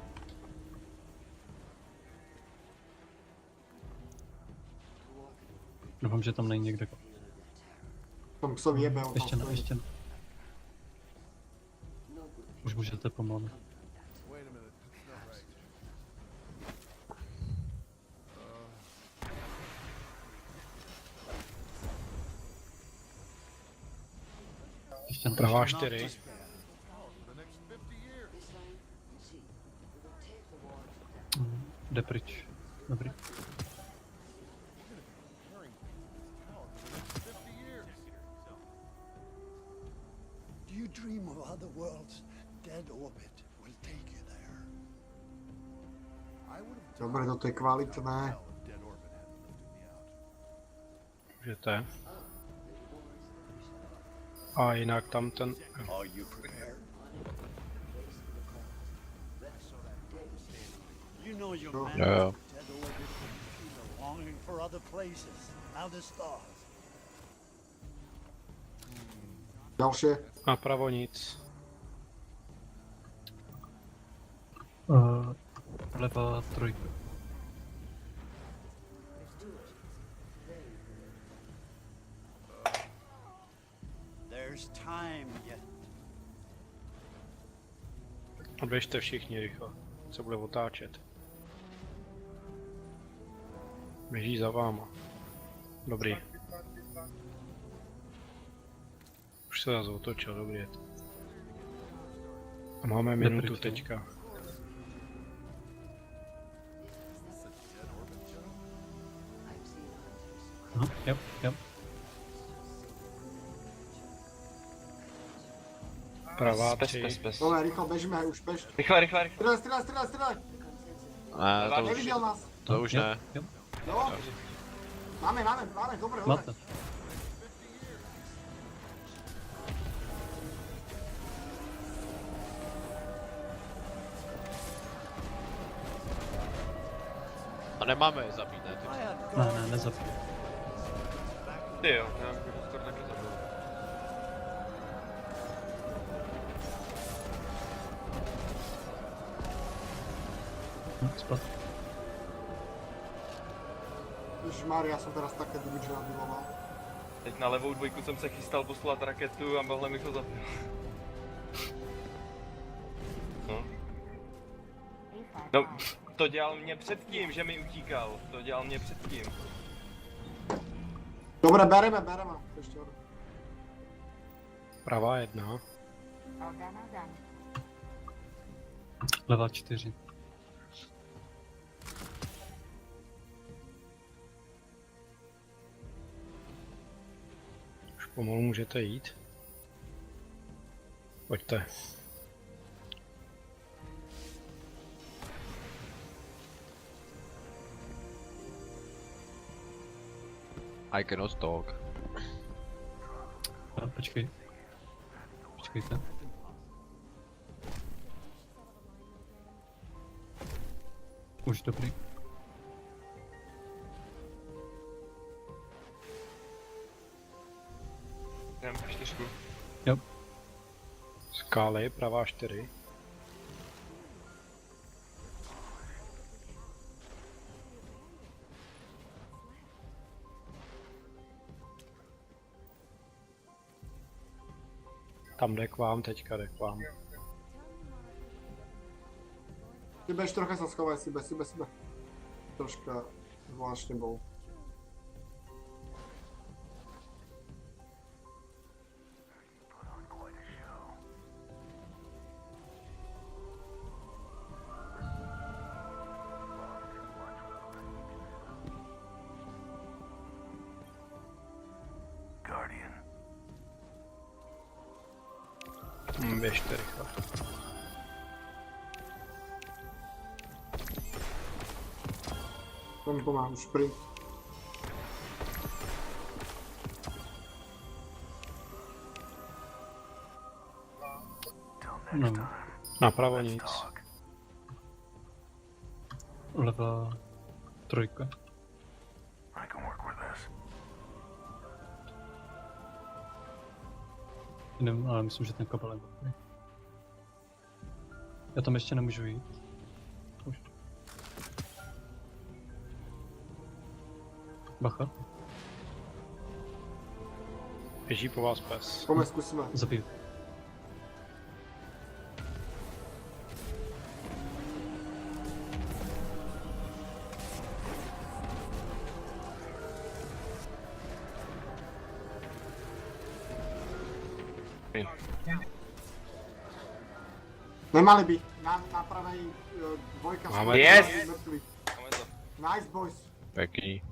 Doufám, že tam není někde. Tom psovi jebe, on Ještě tam ne, stojí. ještě ne. Už můžete pomalu. Ještě ne. Pravá 4. Jde pryč. Dobrý. Do you dream of other worlds? Dead orbit will take you there. I would have Dobre, toto je kvalitné. dead orbit hadn't lifted me out. Můžete. A jinak tam ten... Are you prepared? You know your man Yeah. dead orbit, longing for other places, other stars. Ďalšie. Napravo nic. Levá 3. There's time yet. Běžte všichni rychle. Se bude otáčet. Běží za váma. Dobrý. Už se zase otočil, dobrý. A máme minutu teďka. Aha, jo, jo. Pravá Spes, 3. spes, spes. Dole, rýchlo, bežíme, už bež. Rychle, rychle, rychle. Střílej! Ne, to už, Neviděl nás. to už ne. Jo, Jo? Máme, dobré. máte. A nemáme je zabít, ne? Ne, nezabij. Ty jo, já bych to taky zabil. Spad. Ježišmarja, já jsem teraz také damage nabiloval. Teď na levou dvojku jsem se chystal poslat raketu a mohle bych to zabil. No. No, to dělal mě předtím, že mi utíkal. To dělal mě předtím. Dobré, bereme. Ještě jedno. Pravá 1. Levá 4. Už pomalu můžete jít. Pojďte. I cannot talk. Počkej. Počkejte. Už dobrý. Jdem, 4. Jo. Skály, pravá 4. Tam jde k vám, teďka jde k vám. Ty bež trocha sa schovaj, si be. Troška zvláštne bol. Běžte rychle. To mi pomáhá, už sprint. No. Napravo nic. Levá 3. Nevím, ale myslím, že ten kabel je dobrý. Já tam ještě nemůžu jít. Už. Bacha. Běží po vás pes. Pojďme, zkusíme. Zabij. Nemali by. Na pravej dvojka. Máme Yes! Mrtvý. Máme to. Nice boys. Pěkný.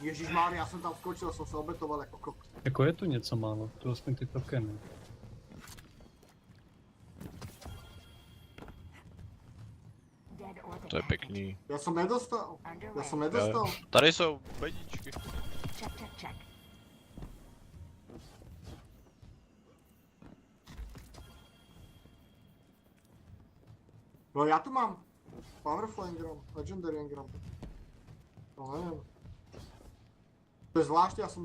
Ježišmarja, já jsem tam skočil, jsem se obětoval jako kok. Jako je tu něco málo, tu aspoň ty tokeny. To je pěkný. Já jsem nedostal. Tady jsou bedíčky. No já tu mám. Powerful engram, legendary engram. No nevím. To je zvláštní, já jsem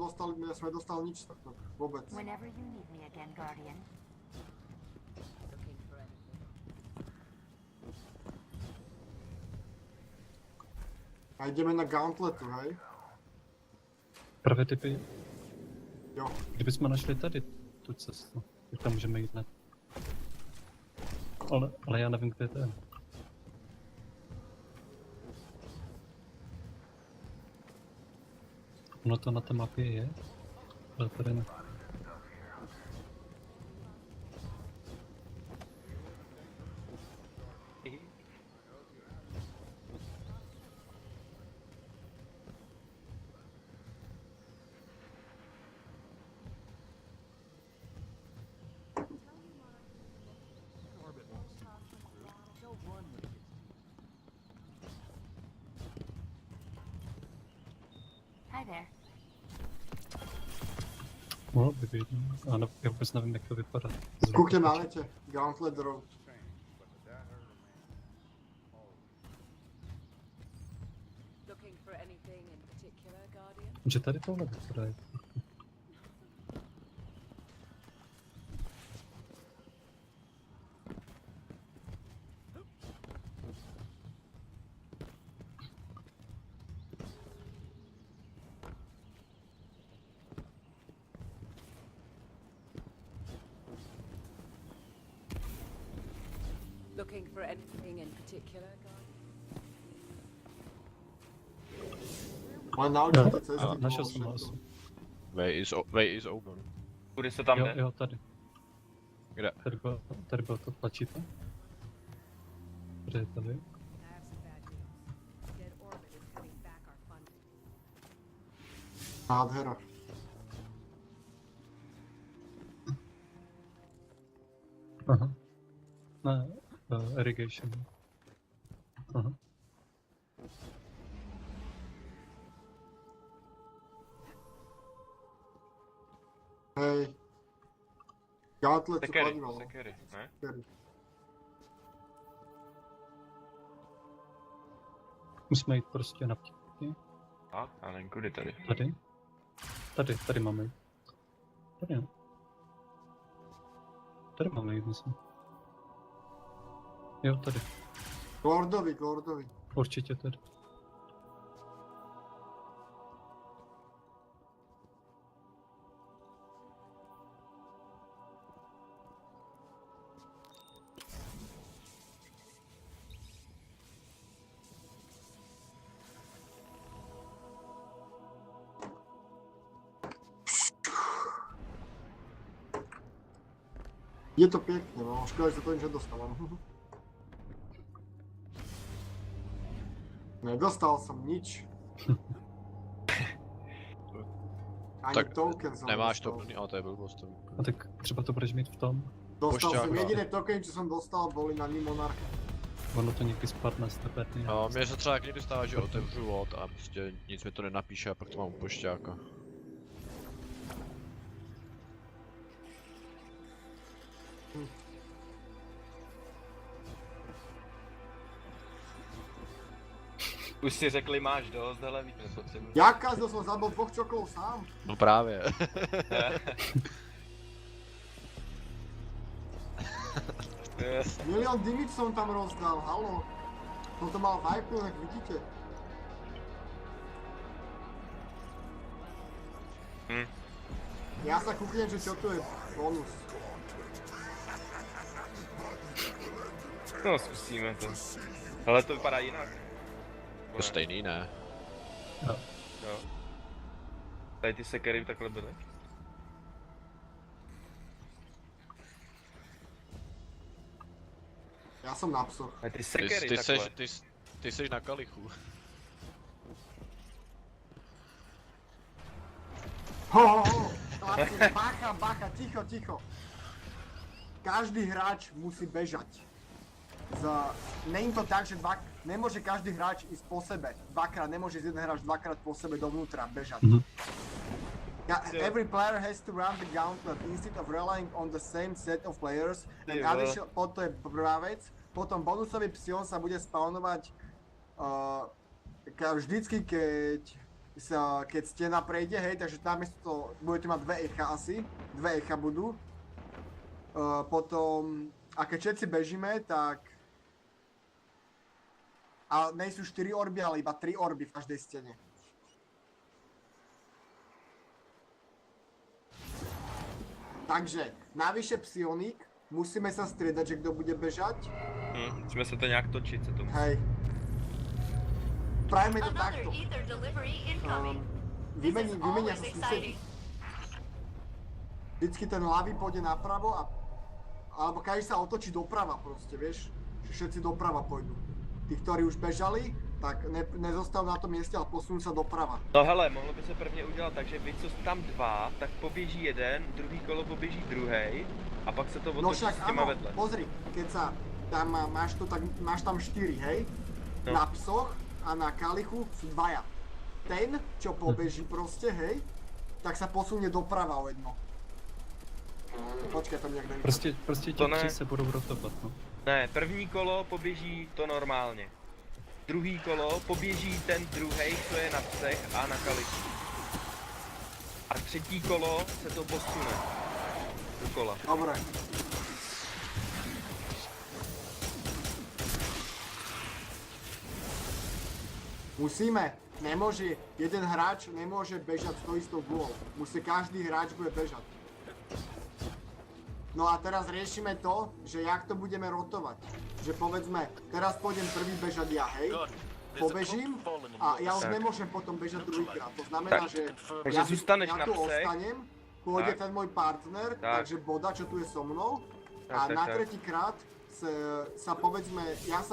nedostal nič takto, vůbec. A jdeme na Gauntletu, hej? Pravé typy. Jo. Kdybychom našli tady tu cestu, tak tam můžeme jít ne. Ale já nevím, kde to je. Ono to na té mapě je, ale tady ne. Hi there. Mohlo by být, ano, já vůbec nevím, jak to vypadá. Koukně na nete, Gauntlet Road. Looking for anything in particular, Guardian? Že tady tohle vypadá. Looking for anything in particular, Guardian? Ale naučil ty cesty. Našel jsem ho asi. Way is open. Kudy se tam jde? Jo, tady. Kde? Tady bylo to tlačítko. Kde je tady? I have some bad news. Dead Orbit is cutting back our funding. Nádhera. Aha. Ne, irrigation. Aha. Hej. Gauntlet se podíval. Sekery, ne? Musíme jít prostě na vtipky. A nevím, kudy tady. Tady máme jít. Tady ne. Tady máme jít, myslím. Jo, tady. K Lordovi. Určitě tady. Je to pěkně, no, škoda, že se to nič nedostalo. Nedostal jsem nič. Ani Tak token jsem nemáš to, nedostal. ale to je blbost. A tak třeba to budeš mít v tom. Dostal jsem Pošťáka. jediné tokeny, co jsem dostal, boli na ní monarcha. Ono to někdy spadne z tebe. No, mě se třeba někdy stává, že otevřu vod a prostě nic mi to nenapíše a pak to mám u pošťáka. Už si řekli, máš dost, hele, víc nepotřebuji. Jaká, že jsem zabil 2 čoklov sám? No právě. Milion damage som tam rozdal, halo. Som to mal hype, jak vidíte. Ja sa kúknem, že čo tu je bonus. No, zkusíme to. Ale to vypadá jinak. To stejný, ne? Jo. Tady ty sekery takhle byly. Ja som na psoch. A ty sekery Ty takhle. seš na kalichu. Ho, chlapci, bacha, ticho. Každý hráč musí bežať. Není to tak, že nemôže každý hráč ísť po sebe. Dvakrát, nemôže ísť jeden hráč dvakrát po sebe dovnútra bežať. Every player has to run the gauntlet instead of relying on the same set of players. To je prvá vec. Potom bonusový psion sa bude spawnovať vždycky, keď stena prejde, hej, takže tam budete mať 2 echa asi. 2 echa budú. Potom, a keď všetci bežíme, tak... A nejsú 4 orby, ale iba 3 orby v každej stene. Takže, navyše psionik, musíme sa striedať, že kto bude bežať. Musíme sa to nejak točiť, sa to musí. Hej. Spravíme to takto. Vymenia sa susedy. Vždycky ten ľavý pôjde napravo alebo každý sa otočí doprava proste, vieš? Že všetci doprava pôjdu. Tí, ktorí už bežali, tak nezostav na tom mieste, ale posunú sa doprava. No hele, mohlo by se prvně udělat tak, že vy, co tam 2, tak poběží jeden, druhý kolo poběží druhej a pak se to otočí s těma vedle. Pozri, keď sa tam máš tam 4, hej? No. Na psoch a na kalichu sú 2. Ten, čo pobeží proste, hej, tak sa posunie doprava o 1. Počkej, to nějak nevím. Prostě To ti ne. 3 se budou rotovat, no. Ne, první kolo poběží to normálně. Druhý kolo poběží ten druhej, co je na psech a na kalichu. A třetí kolo se to posune. Do kola. Dobre. Musíme. Jeden hráč nemôže bežať s tou istou gulou. Každý hráč bude bežať. No a teraz riešime to, že jak to budeme rotovať. Že povedzme, teraz pôjdem prvý bežať ja, hej? Pobežím a ja už nemôžem potom bežať druhýkrát. To znamená, že ja tu ostanem, pôjde ten môj partner, takže Boda, čo tu je so mnou, a na tretíkrát sa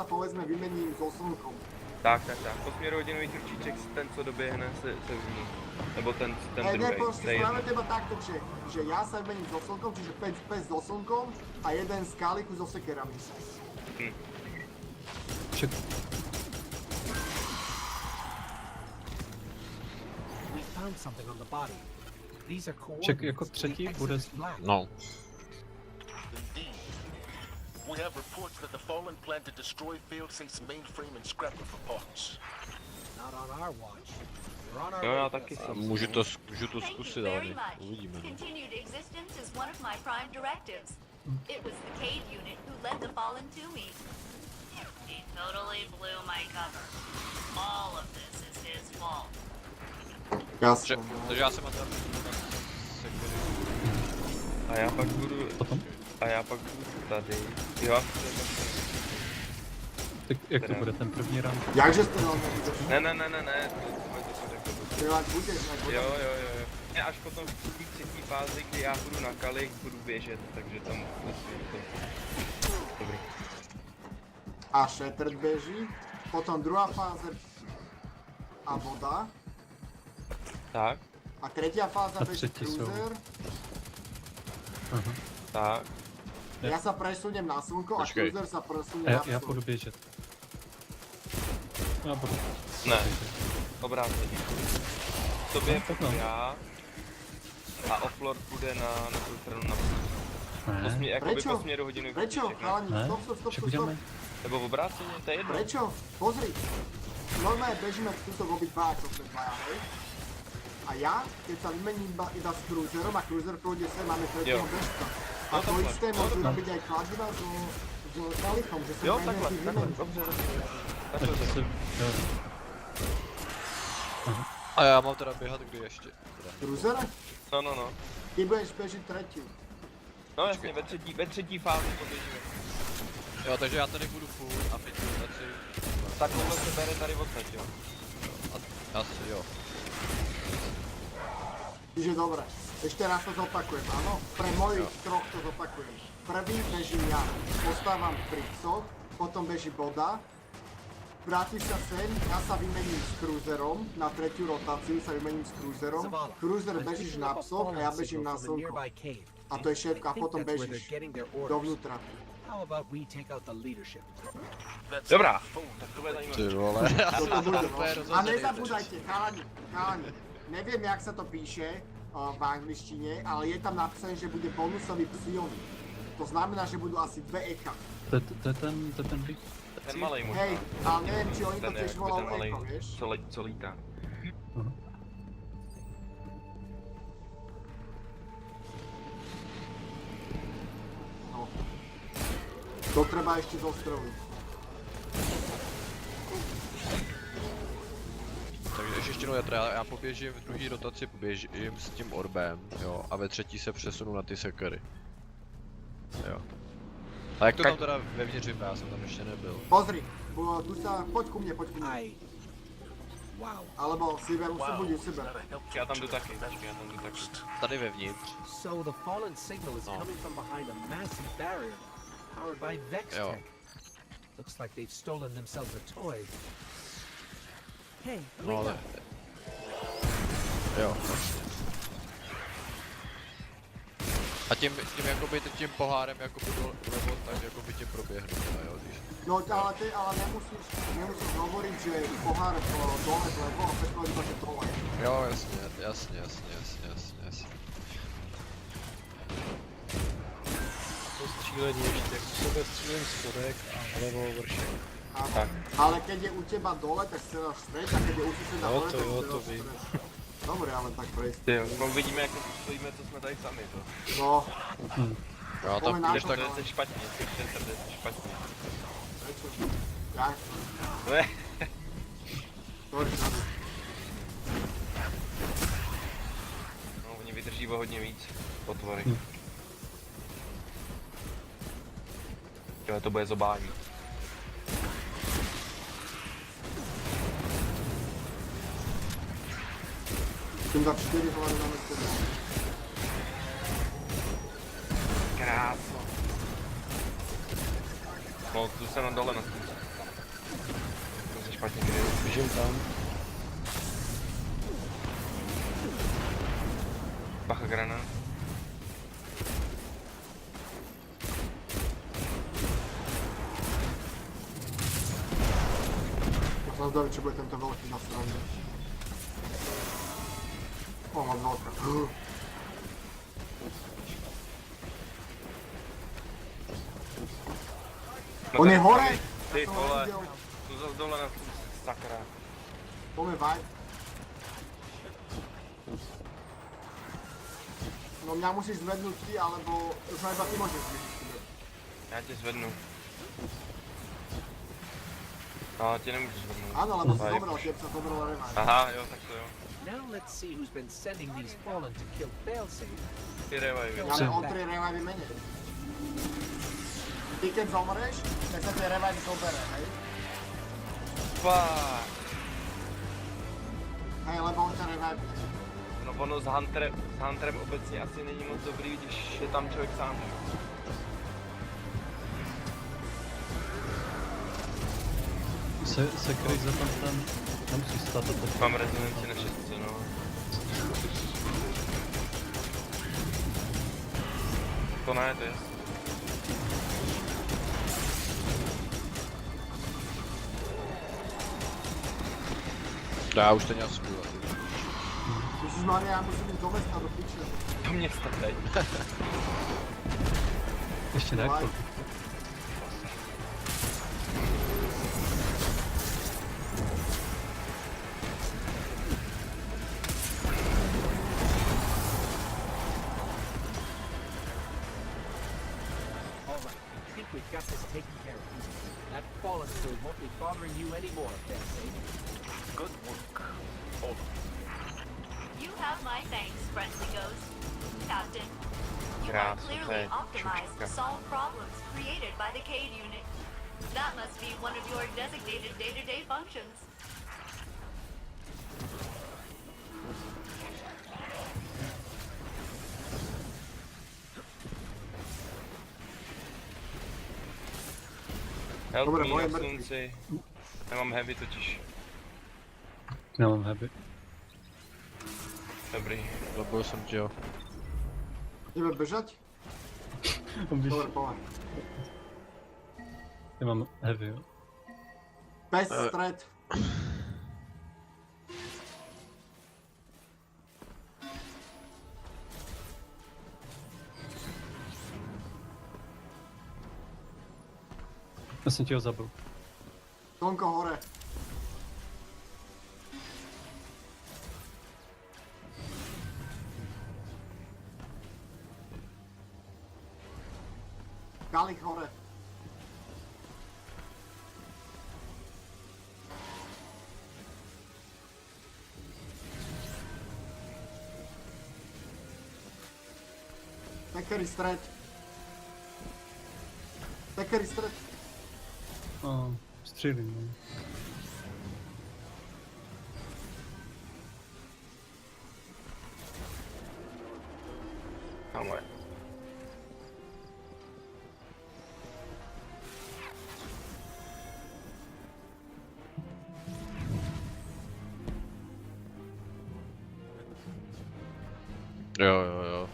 povedzme vymením so Slnkom. Tak. 8-hodinový ručíček, ten co doběhne se vymění. Nebo ten druhý. Ne, proste spravíme teba takto, že ja sa vymením so Slnkom, čiže 5 so Slnkom a jeden z Kalichu so sekerami. Ček jako třetí bude... No. We have reports that the Fallen plan to destroy Failsafe's mainframe and scrap it for parts. Not on our watch. We're on our Jo, já way. taky jsem. Můžu to zkusit, ale uvidíme. No. Continued existence is one of my prime directives. It was the Cade unit who led the Fallen to me. He totally blew my cover. All of this is his fault. Takže já jsem na A já pak budu... tady. Jo, Tak jak to bude ten první round? Jakže jste dal Ne, Jo. Ne, až potom v té třetí fázi, kdy já budu na kalich, budu běžet, takže tam dobrý. A Shattered beží, potom druhá fáze a Voda. Tak. A tretia fáza beží Cruiser. Tak. Ja sa presuniem na Slnko a Cruiser sa presunie na Já budu běžet. Já budu. Ne, obráceně. Tobě budu já a offload bude na tu stranu na jakoby po směru hodinu. Prečo? Chalani, stop. Nebo v obráceně, to je jedno. Prečo? Pozri. Normálne bežíme tuto v obidva, ako sme dvaja, hej? A ja, keď sa vymením iba s Cruiserom a Cruiser pôjde sem, máme tretieho bežca. A to isté môžu robiť aj kladiva s Kalichom, že sa takhle, dobře. A já mám teda běhat kdy ještě? Cruiser? No. Ty budeš bežiť tretiu. No jasně, ve třetí fázi poběžíme. Jo, takže já tady budu full a fit rotaci. Tak tohle se bere tady odsaď, jo? Asi jo. Čiže dobre, ešte raz to zopakujem, áno? Pre mojich troch to zopakujem. Prvý bežím ja, postávam pri psoch, potom beží Boda, vrátiš sa sem, ja sa vymením s Cruiserom, na tretiu rotáciu sa vymením s Cruiserom, Cruiser bežíš na psoch a ja bežím na Slnko. A to je všetko, a potom bežíš dovnútra. Dobrá, tak to bude zajímavé. Ty vole, A nezabúdajte, chalani, neviem, jak sa to píše v angličtine, ale je tam napísané, že bude bonusový psionik. To znamená, že budú asi 2 echa. To je ten lík. Ten malej možná. Hej, ale neviem, či oni to tiež volajú echo, vieš? Co lítá. No. To treba ešte zostroviť. Takže ještě jednou já poběžím v druhé rotaci, poběžím s tím orbem, jo, a ve třetí se přesunu na ty sekery. Jo. A jak to tam teda vevnitř vypadá, já jsem tam ještě nebyl. Pozri, tu sa, poď ku mne. Alebo si buď u sebe. Já tam jdu taky. Tady vevnitř. So the fallen signal is coming from behind a massive barrier powered by Vextech. Looks like they've stolen themselves a toy. Hey, wait up. Jo. A tím jakoby tím pohárem jakoby dolevo, tak jakoby tím proběhnu, jo. No ale nemusíš hovoriť, že pohár dole vlevo a peklo iba že dole. Jo, jasně. To střílení ještě, jak u sebe střílím spodek a vlevo vršek. Tak. Ale keď je u teba dole, tak strieľaš späť a keď je u suseda hore, tak to strieľaš vím. späť. Dobre, ale tak prejsť. No vidíme, jak stojíme, co jsme tady sami, to. No. Jo, tam jdeš tak... To je špatně, to je špatně. Prečo? Jak? Ne. Sorry. No, oni vydrží o hodně víc, potvory. Jo, to bude zobání. Tím za 4 hlavy na městě. Krásno. No, tu se na dole na tom. To se špatně kryje. Běžím tam. Bacha granát. Ja som zvedavý, čo bude tento veľký na strane. Mám veľká. On je hore! Ty vole, tu zase dole na sakra. Poďme vibe. No mňa musíš zvednúť ty, alebo už iba ty môžeš zvednúť. Já tě zvednu. No, tě nemůžu zvednout. Áno, lebo si zobral, keď sa zobral revive. Aha, jo, tak to jo. Now let's see who's been sending these fallen to kill failsafe. Ty revive. Ale on 3 revive menej. Ty keď zomreš, tak sa tie revive zobere, hej? Fuck. Hej, lebo on ťa revive. No ono s Hunterem obecně asi není moc dobrý, když je tam člověk sám. Se kryj za tam nemusíš stát a teď. Mám rezonanci na 6, no. To ne, to je. Já už to nějak skůle. Ježišmarja, ja musím ísť do mesta, do piče. Do města teď. Ještě ne, Like. I think we've got this taken care of. That fallen food won't be bothering you anymore, failsafe. Good work. Over. You have my thanks, friendly ghost. Captain, you Yeah, are clearly okay. optimized to solve problems created by the Cade unit. That must be one of your designated day-to-day functions. Help Dobre, me moje na mrtvý. slunci. Nemám heavy totiž. Já mám heavy. Dobrý, zabil jsem tě, jo. Ideme bežať? Víš, Dobre, poď. já mám heavy, jo. Pes stred. Já jsem ti ho zabil. Slnko hore. Kalich hore. Tekery stred. Tekery stred. Střílím, no. Ale. Jo.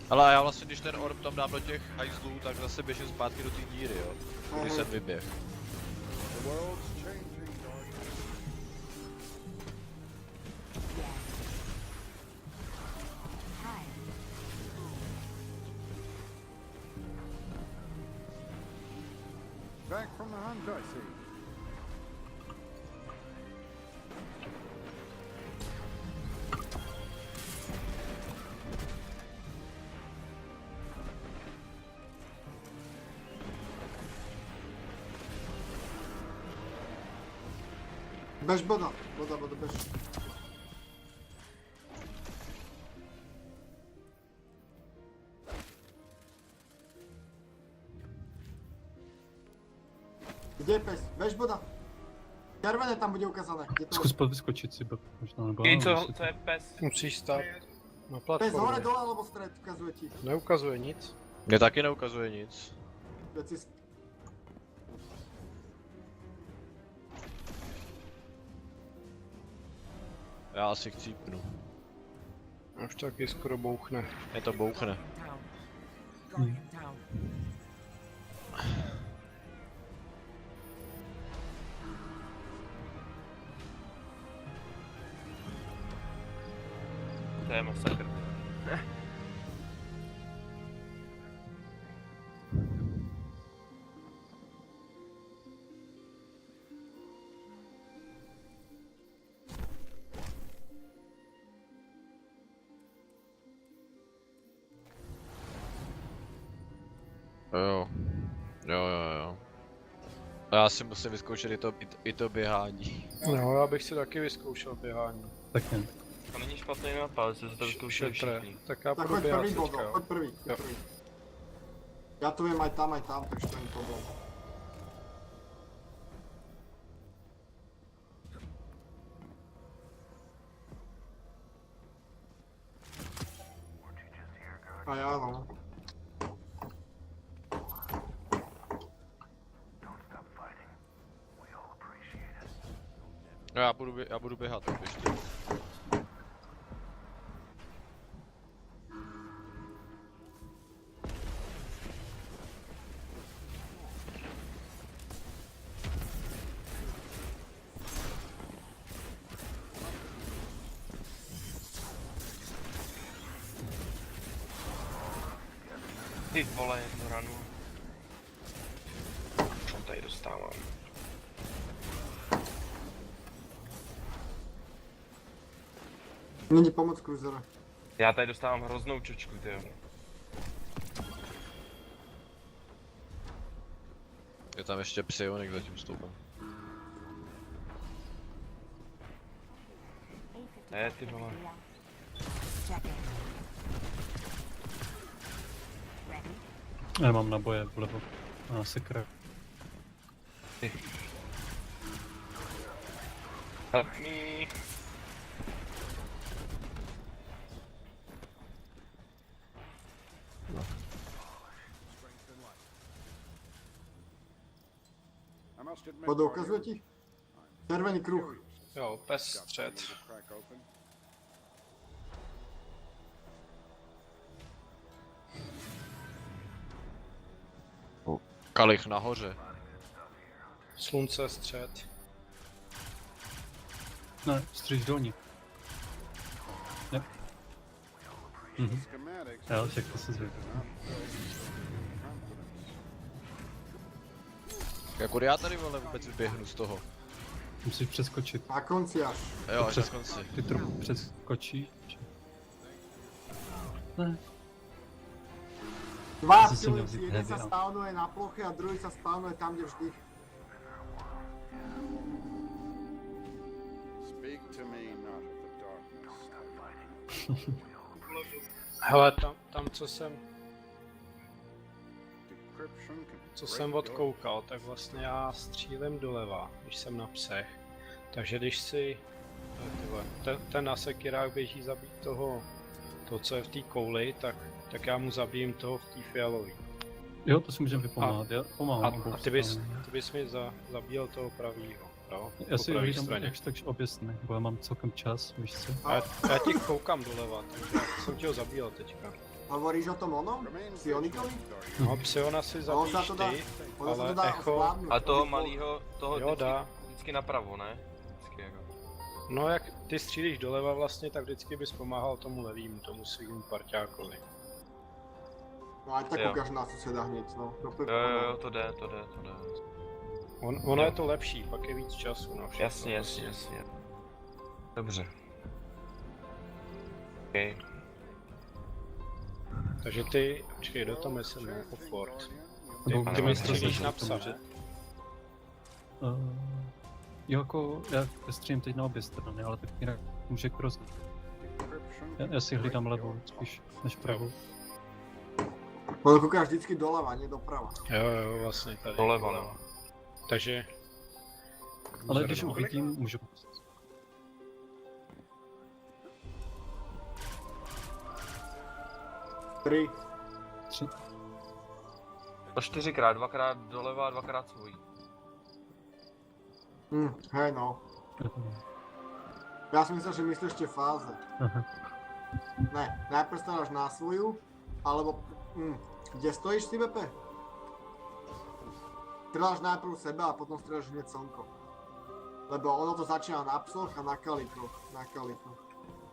Ale já vlastně, když ten orb tam dám do těch hajzlů, tak zase běžím zpátky do té díry, jo. Když jsem vyběh. The world's changing, Guardian. Back from the hunt, I see. Bež boda, bež. Kde je pes? Bež boda. Červené tam bude ukázané. Kde to Zkus vyskočit si, možná nebo... Co je pes? Musíš stát na pes hore, platformě. dole alebo stred, ukazuje ti. Neukazuje nic. Mně taky neukazuje nic. Věci... Já asi chcípnu. Už taky skoro bouchne. Mě to bouchne. To je masakr. Jo. A já si musím vyzkoušet i to běhání. No, já bych si taky vyzkoušel běhání. Tak jen. To není špatný nápad, že se to vyzkoušeli všichni. Tak já Tak půjdu hoď běhat prvý teďka, bodo, jo. hoď prvý. Já to vím aj tam, takže to není problém. A já no. No, já budu běhat, tak ještě. Ty vole, jednu ranu. Co tady dostávám? Není pomoc cruisera. Já tady dostávám hroznou čočku, tyjo. Je tam ještě psionik zatím stoupám. Ne, ty vole. Já mám naboje vlevo. A sekra. Help me. I must admit, Bodo, Guardian, ukazuje ti? Červený kruh. Jo, pes střed. crack open. Kalich nahoře. Slunce střed. Ne, stříž dolní. Ne. Mhm. Schematics. Jo, však to se zvěděl. Jako já tady vole vůbec vyběhnu z toho. Musíš přeskočit. Na konci až. Jo, až na konci. Ty trochu přeskočíš. Ne. Dva Zase jsem měl aktuálně, být jeden sa heavy, spawnuje na ploche a druhý sa spawnuje tam, kde vždy. Speak to me, not of the darkness. Hele, tam Decryption can co break jsem your odkoukal, tak vlastně já střílím doleva, když jsem na psech. Takže když si ten na sekirách běží zabít toho, co je v té kouli, tak já mu zabijím toho v té fialové. Jo, to si můžeme vypomáhat, já pomáhám. A ty bys mi zabíjel toho pravýho, jo? Já si po pravý uvidím, straně. jakž takže objasni, bo já mám celkem čas, víš co. Já ti koukám doleva, takže já jsem tě ho zabíjel teďka. Hovoríš o tom onom? Psionikovi? No, Psiona si On sa zabíš to dá, ty, ono sa ale to dá Echo... zvládnuť. A toho malýho, toho Jo, dá. vždycky napravo, ne? Vždycky jako. No jak ty střílíš doleva vlastně, tak vždycky bys pomáhal tomu levýmu, tomu svýmu parťákovi. No aj tak Jo. ukáž na suseda hneď, no. Jo, to jde. Ono je to lepší, pak je víc času na všechno. Jasně. Dobře. Okay. Takže ty, počkej, do toho jsem měl o Ford. Nebo Ty mi můžeme střílíš to na psa, může. ne? Jo, jako já střílím teď na obě strany, ale tak jinak může cross. Já si hlídám levou spíš než pravou. Ono koukáš vždycky doleva, nie doprava. Jo, vlastně tady. Doleva, no. Takže... Ale když uvidím, můžu... Tři. To 4x, 2x doleva a 2x svůj. Hej no. Ja som myslel, že myslíš tie fáze. Aha. Ne, najprv strieľaš na svoju, alebo... kde stojíš si, Bepe? Strieľaš najprv seba a potom strieľaš hneď slnko. Lebo ono to začína na psoch a na kalikoch.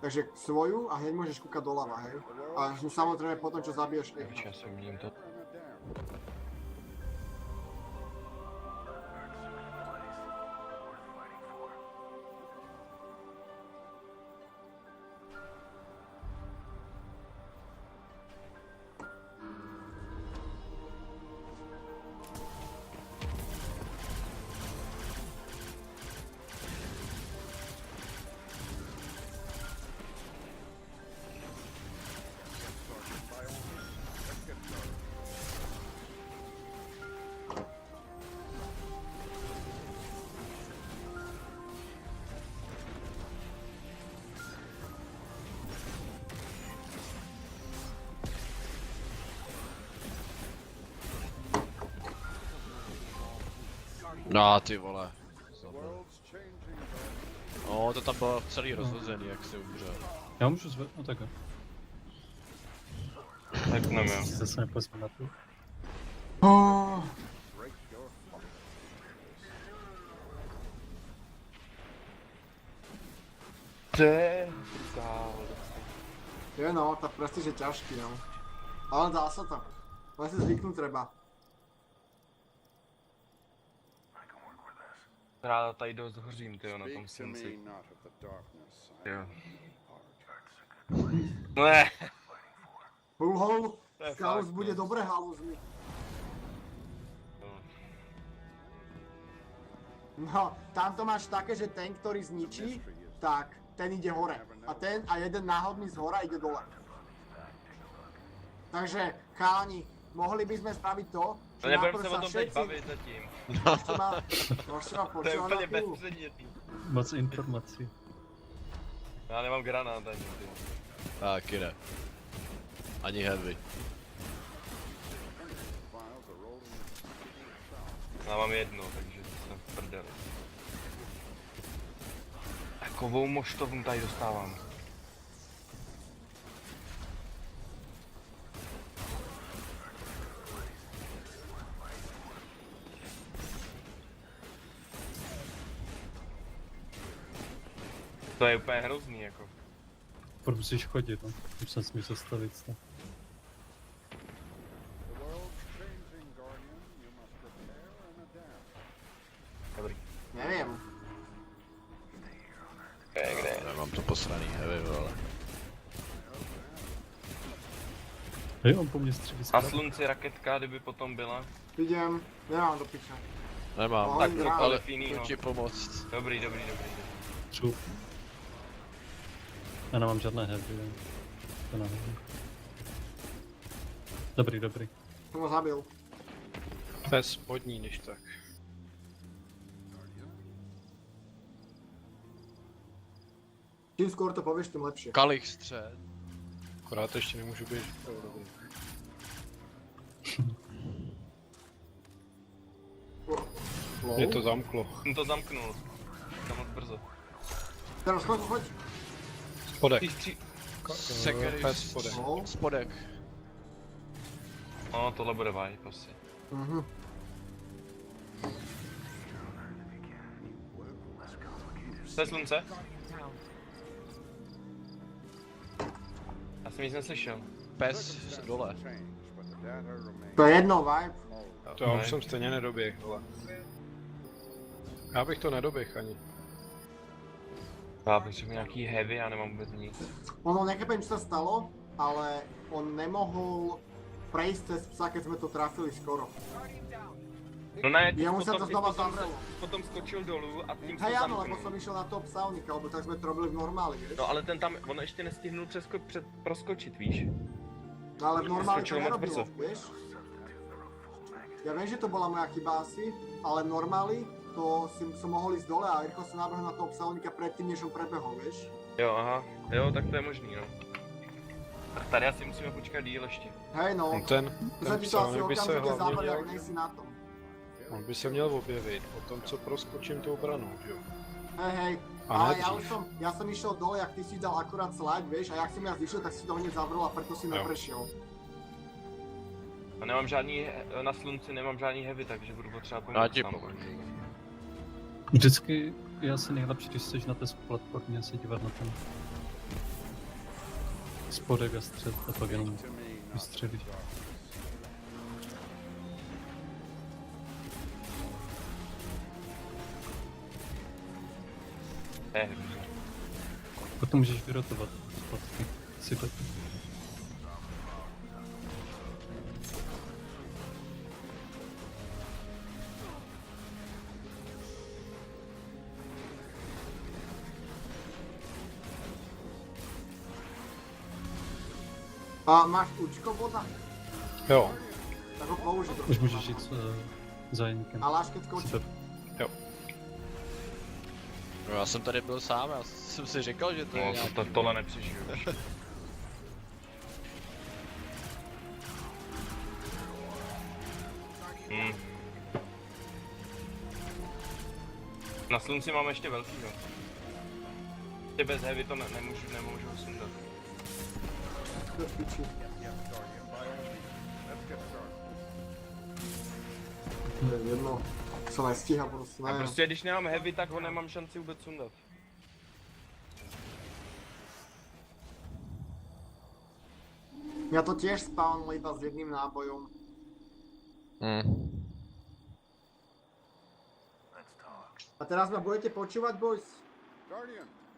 Takže svoju a hneď môžeš kúkať doľava, hej? A samozrejme potom, čo zabiješ Echo. Já si vidím to. No ty vole. No to tam bylo celý rozhozený, jak se umřel. Já můžu zvednout, no tak jo. Tak nevím. Zase nepozvu na to. To je brutál. Je no, tá prestíž je ťažký, no. Ale dá sa to. Len si zvyknúť treba. Ráda tady dost hořím, tyjo, na tom slunci. Jo. Ne. Hou, Skalus bude dobre halúzny. No, tamto máš také, že ten, ktorý zničí, tak ten ide hore. A ten a jeden náhodný z hora ide dole. Takže, chalani, mohli by sme spraviť to, No nebudem se o tom teď bavit zatím. Môžete ma To je počúvať úplně na chvíľu. bezpředmětný. Moc informací. Já nemám granát ani, ty. Taky ne. Ani heavy. Já mám jedno, takže jsem v prdeli. Takovou moštovnu tady dostávám. To je úplně hrozný, jako. Furt musíš chodit, no. Už se smíš zastavit, no. Dobrý. Neviem. Kde? Nemám to posraný heavy, vole. Jo, on po mně střílí A slunci raketka, kdyby potom byla. Idem, nemám do piče. Nemám, Tak, ale finýho. chci ti pomoct. Dobrý. Čup. Já nemám žádné heavy, to nehodí. Dobrý. Som ho zabil. To je spodní, když tak. Čím skôr to povieš, tým lepšie. Kalich střed. Akorát ještě nemůžu běžet. Jo, dobrý. Mě to zamklo. Jsem to zamknul. Tam moc brzo. Teraz choď. Spodek. Sekery Pes spodek. spodek. No, tohle bude vibe asi. Mhm. To je slunce? Já jsem nic neslyšel. Pes dole. To je jedno vibe. To já už jsem stejně nedoběh, vole. Já bych to nedoběh ani. Já potřebuji nějaký heavy, já nemám vůbec nic. Ono, nechápem, čo sa stalo, ale on nemohol prejsť cez psa, keď sme to trafili skoro. No ne, Jemu sa to znova potom, zavrelo. potom skočil dolů a tím Hej, se áno, lebo zamknul. som išiel na toho psálnika, lebo tak sme to robili v normáli, vieš? No ale ten tam, on ještě nestihnul proskočit, víš? No, ale v normáli to skočil moc nerobilo, brzo. vieš? Ja viem, že to bola moja chyba asi, ale v normáli to som mohol ísť dole a rýchlo sa nabrhnul na toho psálnika predtým, než on prebehol, vieš? Jo, aha, jo, tak to je možný, no. Tak tady asi musíme počkat díl ještě. Hej, no. Ten Sa ti to asi psálnik by se okamžite hlavně zavrel, měl, ak nejsi na tom. on by se měl objevit po tom, co proskočím tou branou, že jo? Hej, A ale ne dřív. ja som išiel dole, jak ty si dal akurát slide, vieš, a jak som ja zišiel, tak si to hneď zavrel a preto si neprešiel. A nemám žádný, na slunci nemám žádný heavy, takže budu potřebovat Já pomoct ti tam. pomůžu. Vždycky je asi nejlepší, když jsi na té platformě se dívat na ten spodek a střed a pak jenom vystřelit. Potom můžeš vyrotovat zpátky. Si to. A máš učko voda? Jo. Tak ho použij Už trošku. můžeš jít za Jenikem. A láš keď skočí. Jo. No já jsem tady byl sám, já jsem si říkal, že to je No, nějaký... tohle nepřežiju. Na slunci mám ještě velkýho. Ještě bez heavy to nemůžu ho sundat. To je v piči. To je jedno. Co nestíhá prostě, A ne. prostě když nemám heavy, tak ho nemám šanci vůbec sundat. Ja to tiež spawnul iba s jedným nábojom. A teraz ma budete počúvať, boys?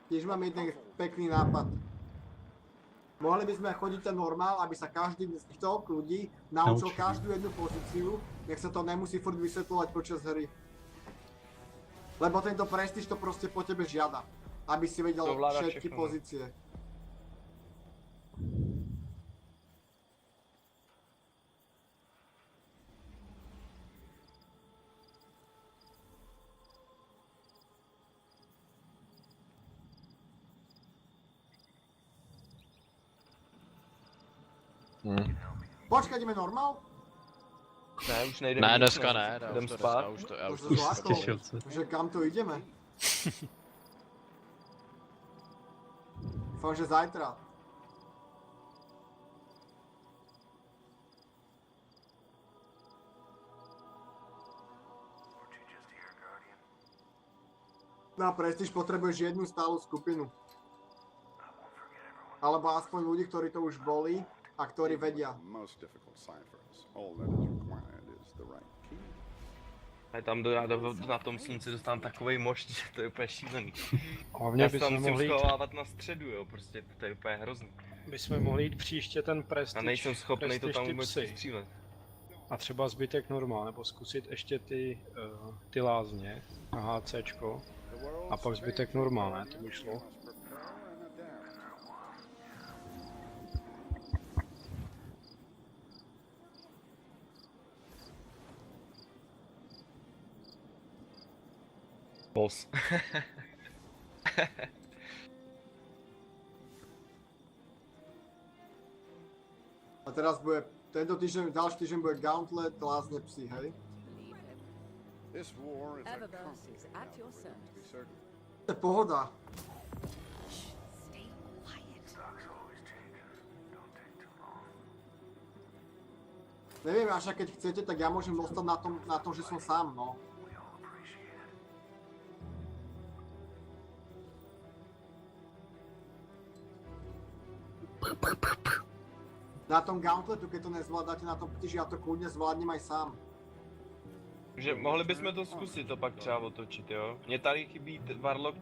Tiež mám jeden pekný nápad. Mohli by sme chodiť ten normál, aby sa každý z týchto ľudí naučil každú jednu pozíciu, nech sa to nemusí furt vysvetľovať počas hry. Lebo tento prestíž to proste po tebe žiada, aby si vedel všetky pozície. Počkaj, ideme normál? Ne, už nejdem. Ne, dneska ne, jdem spát. už to, já už Už to to Těšil se. Že kam to ideme? Dúfam, že zajtra. Na prestíž potrebuješ jednu stálu skupinu. Alebo aspoň ľudí, ktorí to už boli a ktorí vedia. Most difficult ciphers. All that is required is the right key. A tam na tom slunci dostávám takovej mošť, že to je úplně šílený. Hlavně Já se bychom tam musím mohli jít, schovávat na středu, jo, prostě to je úplně hrozný. bychom mohli jít příště ten prestiž. A nejsem schopný to prestiž tam ty vůbec psy. střílet. A třeba zbytek normál, nebo zkusit ještě ty lázně na HCčko. A pak zbytek normál, ne? To by šlo. Boss. A teraz bude, tento týždeň, ďalší týždeň bude Gauntlet, lázne psy, hej? This war is a Eververse is at your to be service. certain. To je pohoda. Stay quiet. Neviem, až keď chcete, tak ja môžem dostať na tom, že som sám, no. Na tom Gauntletu, keď to nezvládáte na tom ptiži, ja to kľudne zvládnem aj sám. Že mohli bychom to zkusit to pak třeba otočit, jo? Mně tady chybí Warlock,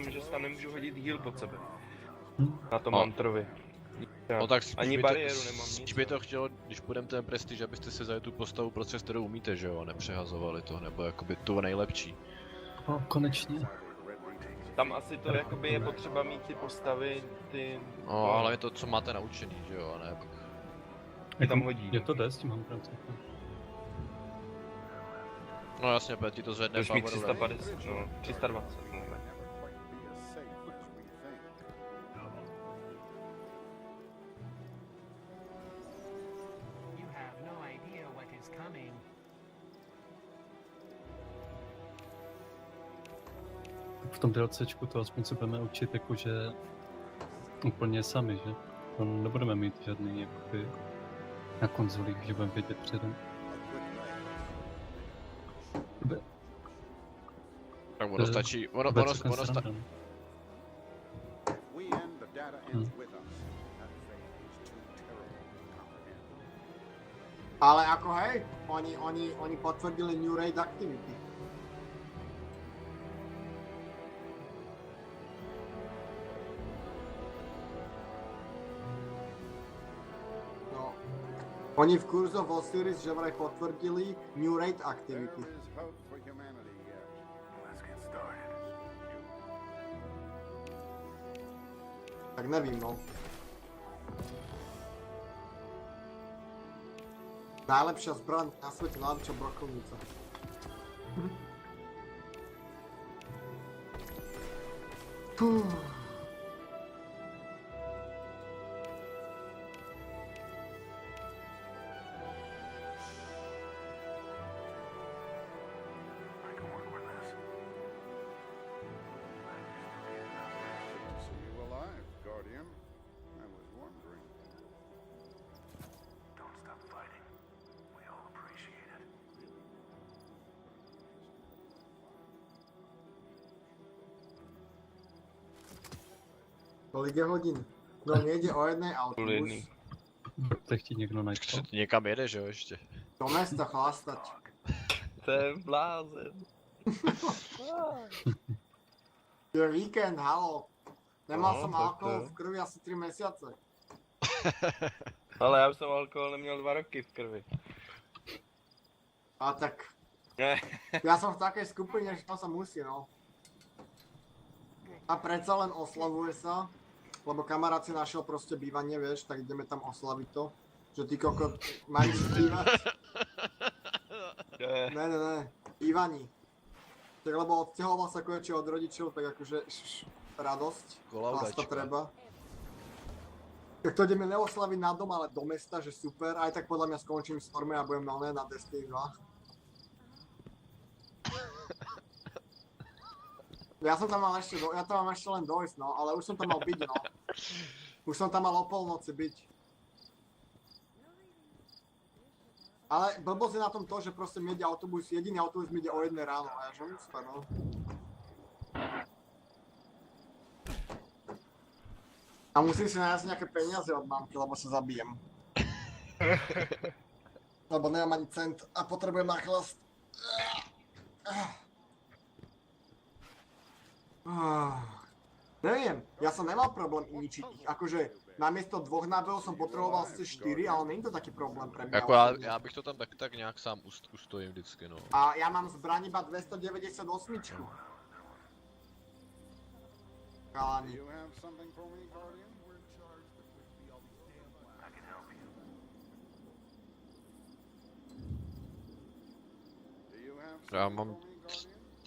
že si tam nemůžu hodit heal pod sebe. Na tom Hunterovi. No tak ani bariéru nemám nic. Spíš by to chtělo, když půjdeme ten prestiž, abyste si zajeli tu postavu proces, kterou umíte, že jo, a nepřehazovali to, nebo jakoby tu nejlepší. No, konečně. Tam asi to jakoby je potřeba mít ty postavy, ty... No, ale je to, co máte naučený, že jo, a ne... Je tam hodí. Je to jde s tím Hunterem. No jasně, ti to zvedne Budeš mít 350, no, 320. No. V tom DLCčku to aspoň se budeme učit jakože úplně sami, že? No, nebudeme mít žádný jakoby na konzolích, že budeme vědět předem. Tak ono stačí, ono stačí. Ale ako hej, oni potvrdili New Raid Activity. No. Oni v Curse of Osiris že vraj potvrdili New Raid Activity. Tak nevím, no. Najlepšia zbraň na svete, najlepšia brokovnica. Kolik je hodin? No nejde o jednej autobus. Tak ti někdo najde. Ty někam jedeš, jo, ještě. Do mesta chlastať. To je blázen. Je víkend, halo. Nemal som alkohol v krvi asi 3 mesiace. Ale já už jsem alkohol neměl 2 roky v krvi. A tak... Ja som v takej skupine, že to sa musí, no. A predsa len oslavuje sa. Lebo kamarát si našiel proste bývanie, vieš, tak ideme tam oslaviť to. Že ty kokot, majú si bývať. Ne, bývaní. Tak lebo odsťahoval sa konečne od rodičov, tak akože radosť, lasta treba. Tak to ideme neoslaviť na dom, ale do mesta, že super. Aj tak podľa mňa skončím v Storme a budem na Destiny 2. Ja tam mám ešte len dojsť, no, ale už som tam mal byť, no. Už som tam mal o polnoci byť. Ale blbosť je na tom to, že proste mi ide autobus, jediný autobus mi ide o 1 ráno a ja že super, no. A musím si nájsť nejaké peniaze od mamky, lebo sa zabijem. Lebo nemám ani cent a potrebujem na chlast. Neviem, ja som nemal problém ničiť ich, akože namiesto 2 nábojov som potreboval asi 4, ale není to taký problém pre mňa. Jako já bych to tam tak nějak sám ustojím vždycky, no. A ja mám zbraň iba 298. Kalani.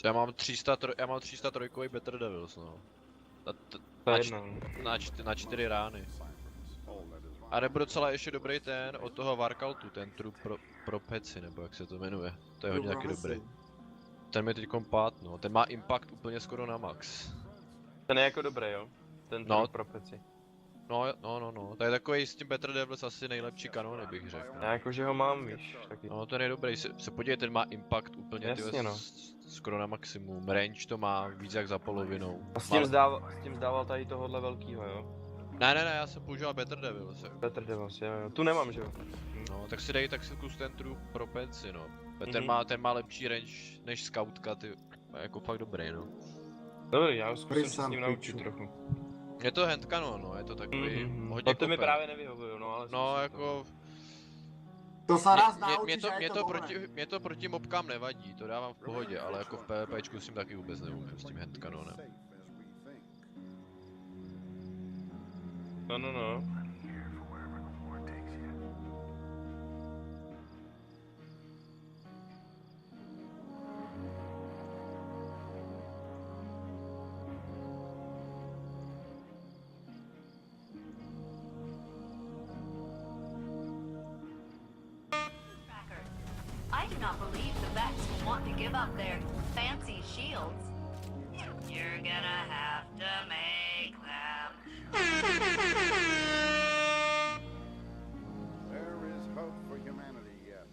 Já mám 303 Better Devils, no. Na 4 rány. A nebo docela ještě dobrý ten od toho Warcoutu, ten True Prophecy, nebo jak se to jmenuje. To je hodně taky dobrý. Ten mi teďkom pád, no. Ten má impact úplně skoro na max. Ten je jako dobrý, jo? Ten True Prophecy. No. To je takový s tím Better Devils asi nejlepší kanony, bych řekl. Já jakože ho mám, víš, taky. No, ten je dobrý, se podívej, ten má impact úplně Jasně, no. skoro na maximum. Range to má víc jak za polovinou. A s tím zdával tady tohohle velkýho, jo? Ne, já jsem používal Better Devils. Better Devils, jo. Tu nemám, že jo? No, tak si dej kus ten true pro penci, no. Ten má lepší range než Scoutka, ty, jako fakt dobrý, no. Dobrý, já zkusím se s tím naučit trochu. Je to hand cannon, no, je to takový hodně No to mi koper. právě nevyhovuje, no ale... No, jako... To se raz naučíš a je to mě to proti mobkám nevadí, to dávám v pohodě, ale jako v PvPčku s tím taky vůbec neumím, s tím hand cannonem. No. I do not believe the Vex will want to give up their fancy shields. You're gonna have to make them. There is hope for humanity yet.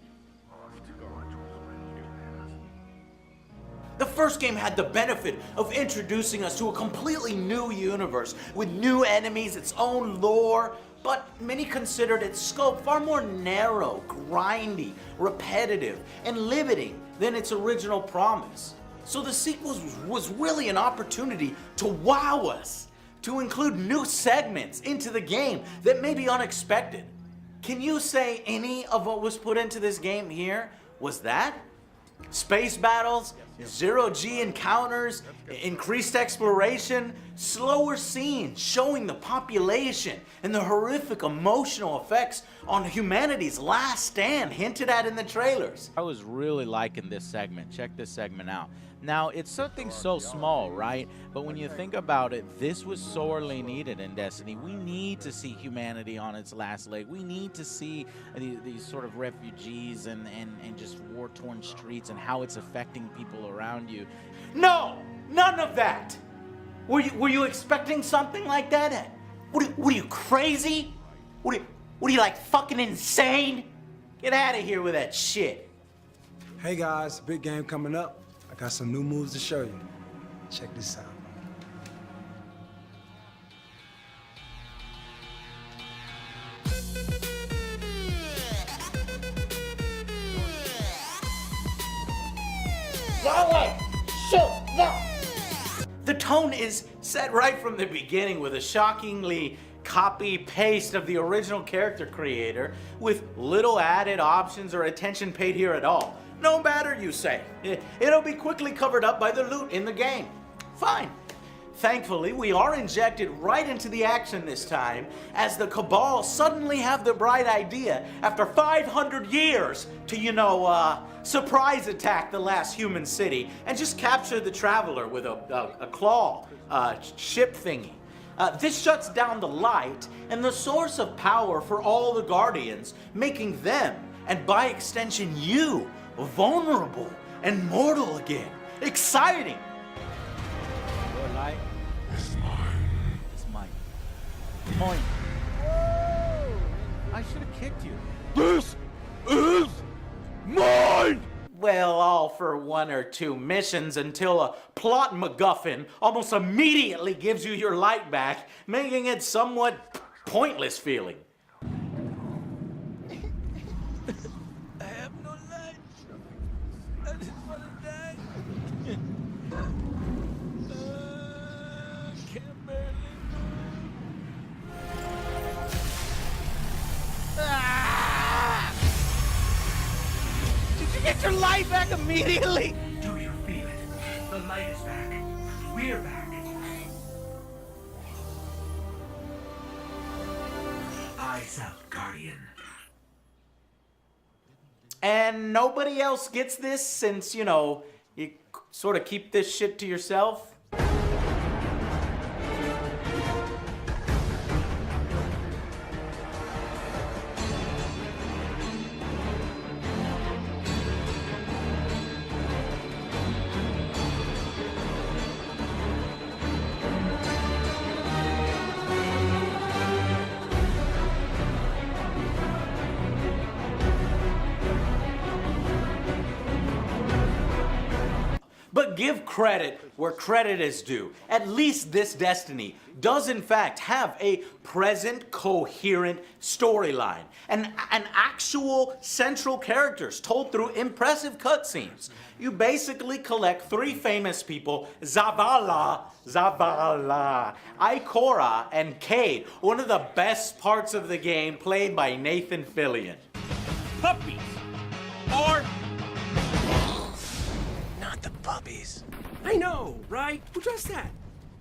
The first game had the benefit of introducing us to a completely new universe with new enemies, its own lore, but many considered its scope far more narrow, grindy, repetitive, and limiting than its original promise. So the sequel was really an opportunity to wow us, to include new segments into the game that may be unexpected. Can you say any of what was put into this game here was that? Space battles, zero-G encounters, increased exploration, slower scenes showing the population and the horrific emotional effects on humanity's last stand hinted at in the trailers. I was really liking this segment. Check this segment out. Now, it's something so small, right? But when you think about it, this was sorely needed in Destiny. We need to see humanity on its last leg. We need to see these sort of refugees and just war-torn streets and how it's affecting people around you. No! None of that! Were you expecting something like that? What are you crazy? What are you like fucking insane? Get out of here with that shit. Hey guys, big game coming up. I got some new moves to show you. Check this out. The tone is set right from the beginning with a shockingly copy-paste of the original character creator with little added options or attention paid here at all. No matter, you say. It'll be quickly covered up by the loot in the game. Fine. Thankfully, we are injected right into the action this time, as the Cabal suddenly have the bright idea, after 500 years, to, surprise attack the last human city and just capture the Traveler with a claw ship thingy. This shuts down the light and the source of power for all the Guardians, making them, and by extension you, vulnerable and mortal again. Exciting! Your light is mine. Point. I should have kicked you. This is mine! Well, all for 1 or 2 missions until a plot MacGuffin almost immediately gives you your light back, making it somewhat pointless feeling. I have no light. I just want to die. Can't barely Did you get your light back immediately? Do you feel it? The light is back. We're back. Eyes out, Guardian. And nobody else gets this since, you sort of keep this shit to yourself? But give credit where credit is due. At least this Destiny does in fact have a present, coherent storyline. And actual central characters told through impressive cutscenes. You basically collect 3 famous people, Zavala, Ikora, and Cade. One of the best parts of the game, played by Nathan Fillion. Puppies! Or... Not the puppies. I know, right? Who does that?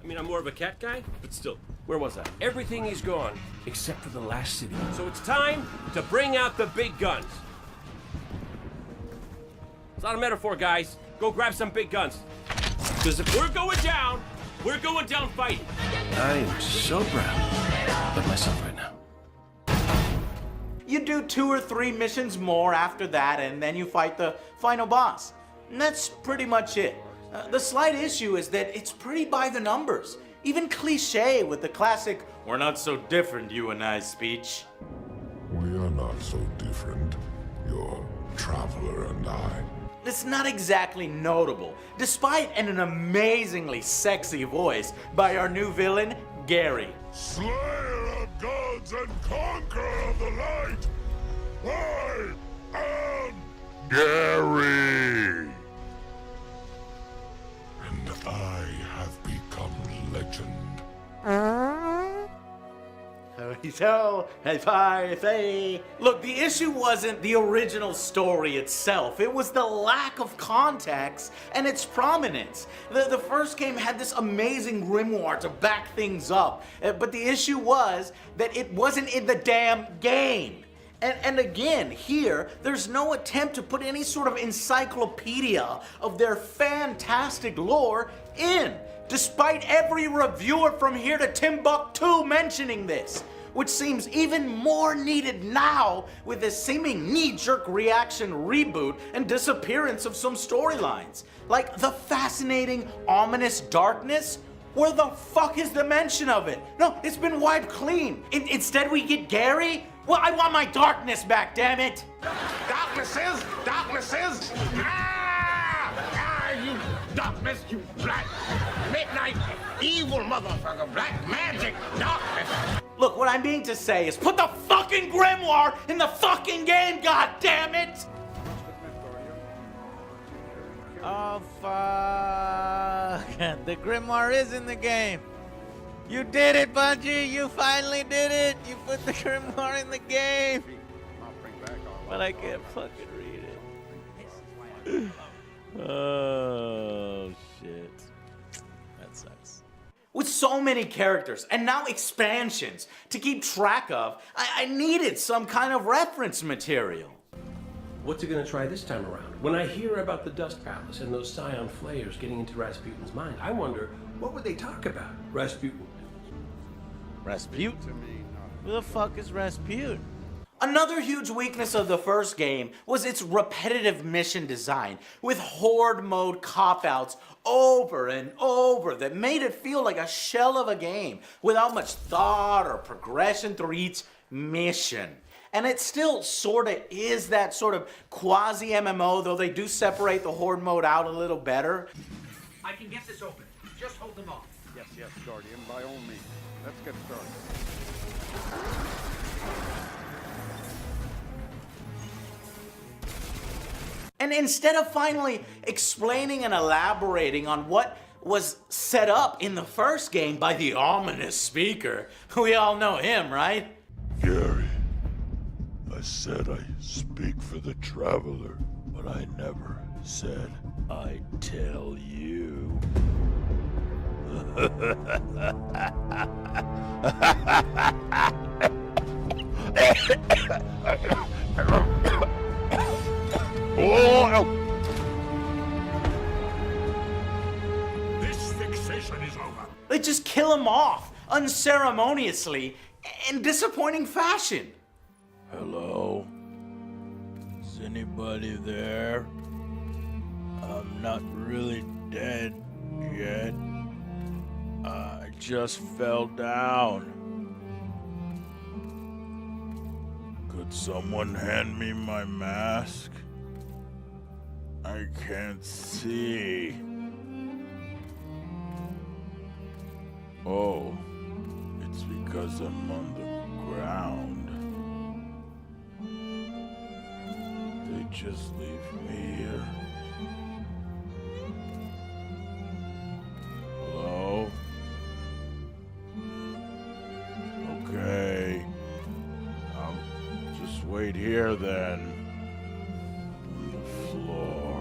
I mean, I'm more of a cat guy, but still. Where was I? Everything is gone, except for the last city. So it's time to bring out the big guns. It's not a metaphor, guys. Go grab some big guns. Because if we're going down fighting. I am so proud of myself right now. You do 2 or 3 missions more after that, and then you fight the final boss. And that's pretty much it. The slight issue is that it's pretty by the numbers. Even cliche with the classic, "We're not so different, you and I" speech. We are not so different, your traveler and I. It's not exactly notable, despite an amazingly sexy voice by our new villain, Gary. Slayer of gods and conqueror of the light, I am Gary. And I have become legend. So, if I say... Look, the issue wasn't the original story itself. It was the lack of context and its prominence. The first game had this amazing grimoire to back things up. But the issue was that it wasn't in the damn game. And again, here, there's no attempt to put any sort of encyclopedia of their fantastic lore in, despite every reviewer from here to Timbuktu mentioning this, which seems even more needed now with the seeming knee-jerk reaction reboot and disappearance of some storylines. Like the fascinating, ominous darkness. Where the fuck is the mention of it? No, it's been wiped clean. Instead we get Gary? Well, I want my darkness back, damn it! Darkness is! You darkness, you black midnight evil motherfucker, black magic darkness. Look, what I mean to say is put the fucking grimoire in the fucking game, god damn it! Oh fuck! The grimoire is in the game. You did it, Bungie! You finally did it! You put the grimoire in the game! But I can't fucking read it. Oh, shit. That sucks. With so many characters, and now expansions, to keep track of, I needed some kind of reference material. What's it gonna try this time around? When I hear about the Dust Palace and those Scion flayers getting into Rasputin's mind, I wonder, what would they talk about? Rasputin. Rasputin? Who the fuck is Rasputin? Another huge weakness of the first game was its repetitive mission design, with horde mode cop-outs over and over that made it feel like a shell of a game without much thought or progression through each mission. And it still sorta is that sort of quasi-MMO, though they do separate the horde mode out a little better. I can get this open. Just hold them off. Yes, Guardian, by all means. Let's get started. And instead of finally explaining and elaborating on what was set up in the first game by the ominous speaker, we all know him, right? Gary, I said I speak for the traveler, but I never said I tell you. This fixation is over. They just kill him off unceremoniously in disappointing fashion. Hello? Is anybody there? I'm not really dead yet. I just fell down. Could someone hand me my mask? I can't see. Oh, it's because I'm on the ground. They just leave me here. Hello? Okay. Just wait here then. On the floor.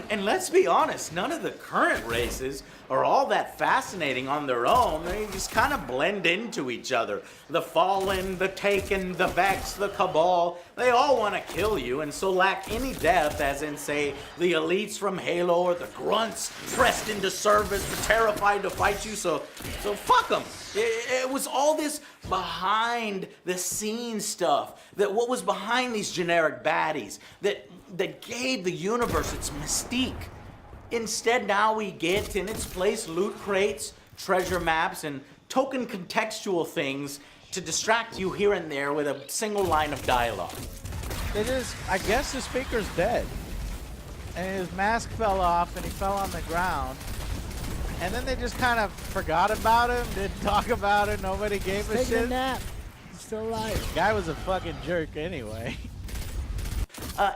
And let's be honest, none of the current races are all that fascinating on their own. They just kind of blend into each other. The Fallen, the Taken, the Vex, the Cabal, they all want to kill you and so lack any depth, as in, say, the elites from Halo or the grunts pressed into service but terrified to fight you, so fuck them. It was all this behind the scenes stuff, that what was behind these generic baddies, that gave the universe its mystique. Instead, now we get in its place loot crates, treasure maps, and token contextual things to distract you here and there with a single line of dialogue. I guess the speaker's dead. And his mask fell off and he fell on the ground. And then they just kind of forgot about him, didn't talk about it, nobody gave a shit. Taking a nap. He's still alive. The guy was a fucking jerk anyway.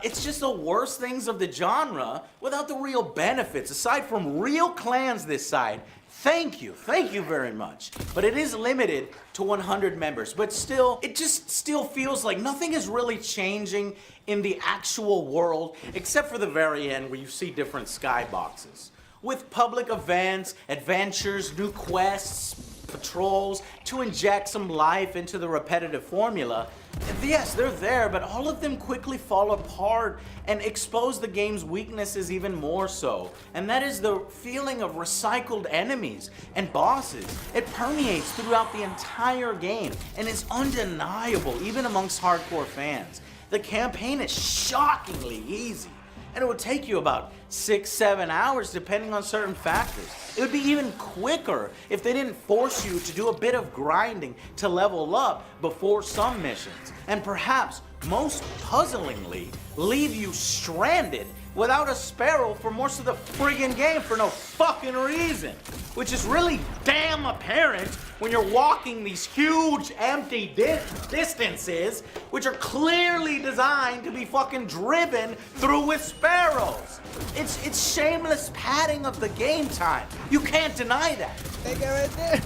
It's just the worst things of the genre without the real benefits, aside from real clans this side. Thank you very much. But it is limited to 100 members. But still, it just still feels like nothing is really changing in the actual world, except for the very end where you see different skyboxes. With public events, adventures, new quests, patrols, to inject some life into the repetitive formula. And yes, they're there, but all of them quickly fall apart and expose the game's weaknesses even more so. And that is the feeling of recycled enemies and bosses. It permeates throughout the entire game and is undeniable even amongst hardcore fans. The campaign is shockingly easy, and it would take you about 6-7 hours depending on certain factors. It would be even quicker if they didn't force you to do a bit of grinding to level up before some missions, and perhaps most puzzlingly, leave you stranded without a sparrow for most of the friggin' game for no fucking reason. Which is really damn apparent when you're walking these huge empty distances, which are clearly designed to be fucking driven through with sparrows. It's shameless padding of the game time. You can't deny that. They go right there.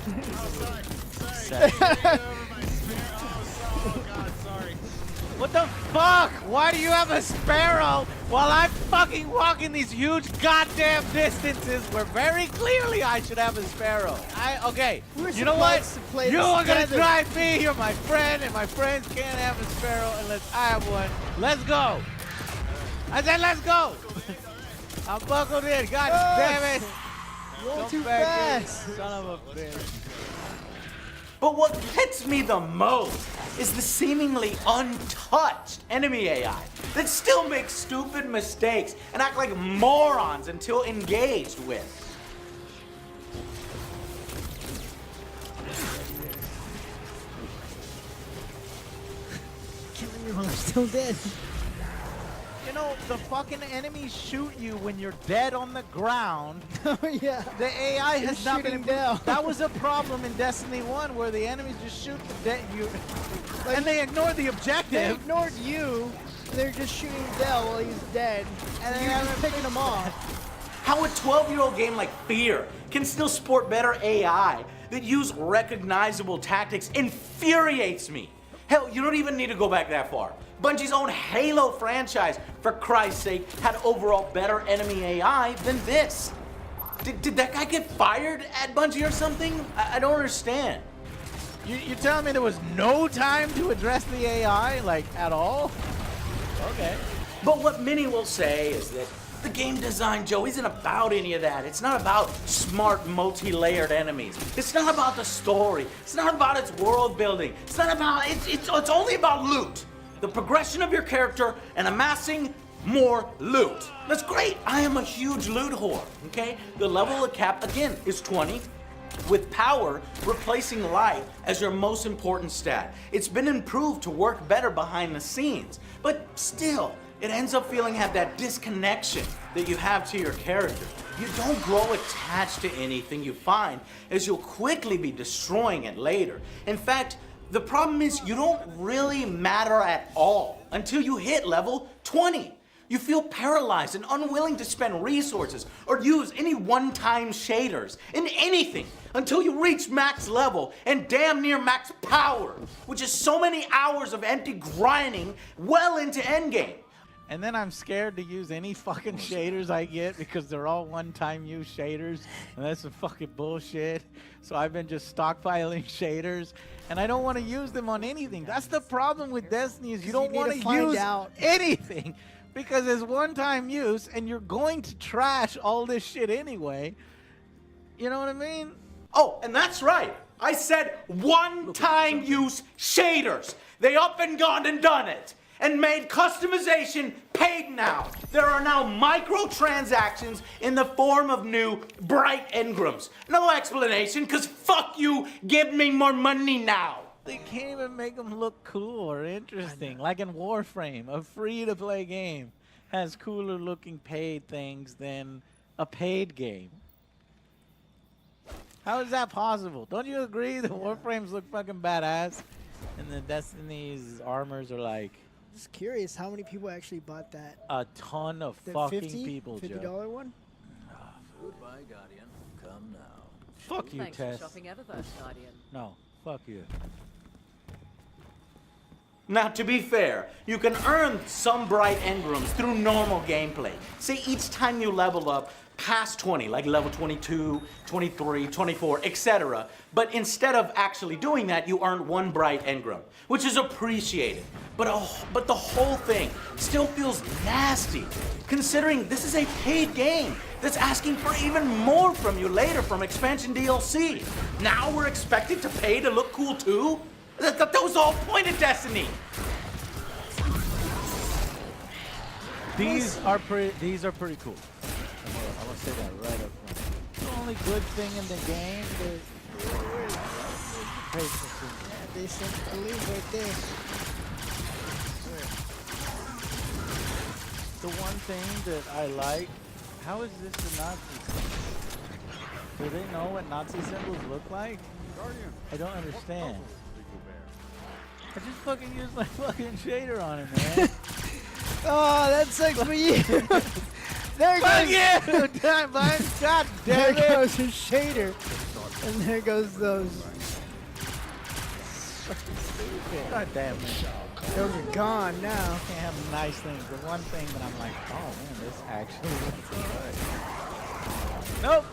What the fuck? Why do you have a sparrow while I'm fucking walking these huge goddamn distances where very clearly I should have a sparrow? Okay, you know what? You are gonna drive me, you're my friend, and my friends can't have a sparrow unless I have one. Let's go. I said let's go. I'm buckled in, god damn it. Roll too fast. Son of a bitch. But what gets me the most is the seemingly untouched enemy AI that still makes stupid mistakes and act like morons until engaged with. Killing you while I'm still dead. You know, the fucking enemies shoot you when you're dead on the ground. Oh yeah. The AI has Just not been shooting down. That was a problem in Destiny 1 where the enemies just shoot the dead you and they ignored the objective. They ignored you. They're just shooting Dell while he's dead. And you're just picking him off. How a 12-year-old game like Fear can still sport better AI that use recognizable tactics infuriates me. Hell, you don't even need to go back that far. Bungie's own Halo franchise, for Christ's sake, had overall better enemy AI than this. Did that guy get fired at Bungie or something? I don't understand. You're telling me there was no time to address the AI, like, at all? Okay. But what many will say is that the game design, Joe, isn't about any of that. It's not about smart, multi-layered enemies. It's not about the story. It's not about its world building. It's not about, it's only about loot. The progression of your character and amassing more loot. That's great. I am a huge loot whore, okay? The level of cap, again, is 20, with power replacing life as your most important stat. It's been improved to work better behind the scenes, but still, it ends up feeling have that disconnection that you have to your character. You don't grow attached to anything you find, as you'll quickly be destroying it later. In fact, the problem is you don't really matter at all until you hit level 20. You feel paralyzed and unwilling to spend resources or use any one-time shaders in anything until you reach max level and damn near max power, which is so many hours of empty grinding well into endgame. And then I'm scared to use any fucking shaders I get because they're all one-time use shaders, and that's some fucking bullshit. So I've been just stockpiling shaders, and I don't want to use them on anything. That's the problem with Destiny, is you don't want to use anything because it's one-time use, and you're going to trash all this shit anyway. You know what I mean? Oh, and that's right. I said one-time use shaders. They up and gone and done it. And made customization paid now. There are now microtransactions in the form of new bright engrams. No explanation, cause fuck you, give me more money now. They can't even make them look cool or interesting. Like in Warframe, a free-to-play game has cooler looking paid things than a paid game. How is that possible? Don't you agree that Warframes look fucking badass and the Destiny's armors are like... Just curious, how many people actually bought that? A ton of The fucking 50, people, $50 Joe. one? Goodbye, Guardian. Come now. Fuck you, Thanks Tess. for shopping Eververse, Guardian. No, fuck you. Now, to be fair, you can earn some bright engrams through normal gameplay. Say each time you level up past 20, like level 22, 23, 24, etc. But instead of actually doing that, you earn one bright engram, which is appreciated. But the whole thing still feels nasty, considering this is a paid game that's asking for even more from you later from expansion DLC. Now we're expected to pay to look cool too? That was the whole point of Destiny. These are pretty cool. I'm gonna say that right up front. The only good thing in the game is They said believe right there. the one thing that I like. How is this the Nazi symbol? Do they know what Nazi symbols look like? I don't understand. I just fucking used my fucking shader on it, man. Oh, that sucks for you. There goes you! God damn there it! goes your shader. And there goes those. God damn it. Those are gone now. Can't have nice things. The one thing that I'm like, oh man, this actually looks good. Nope.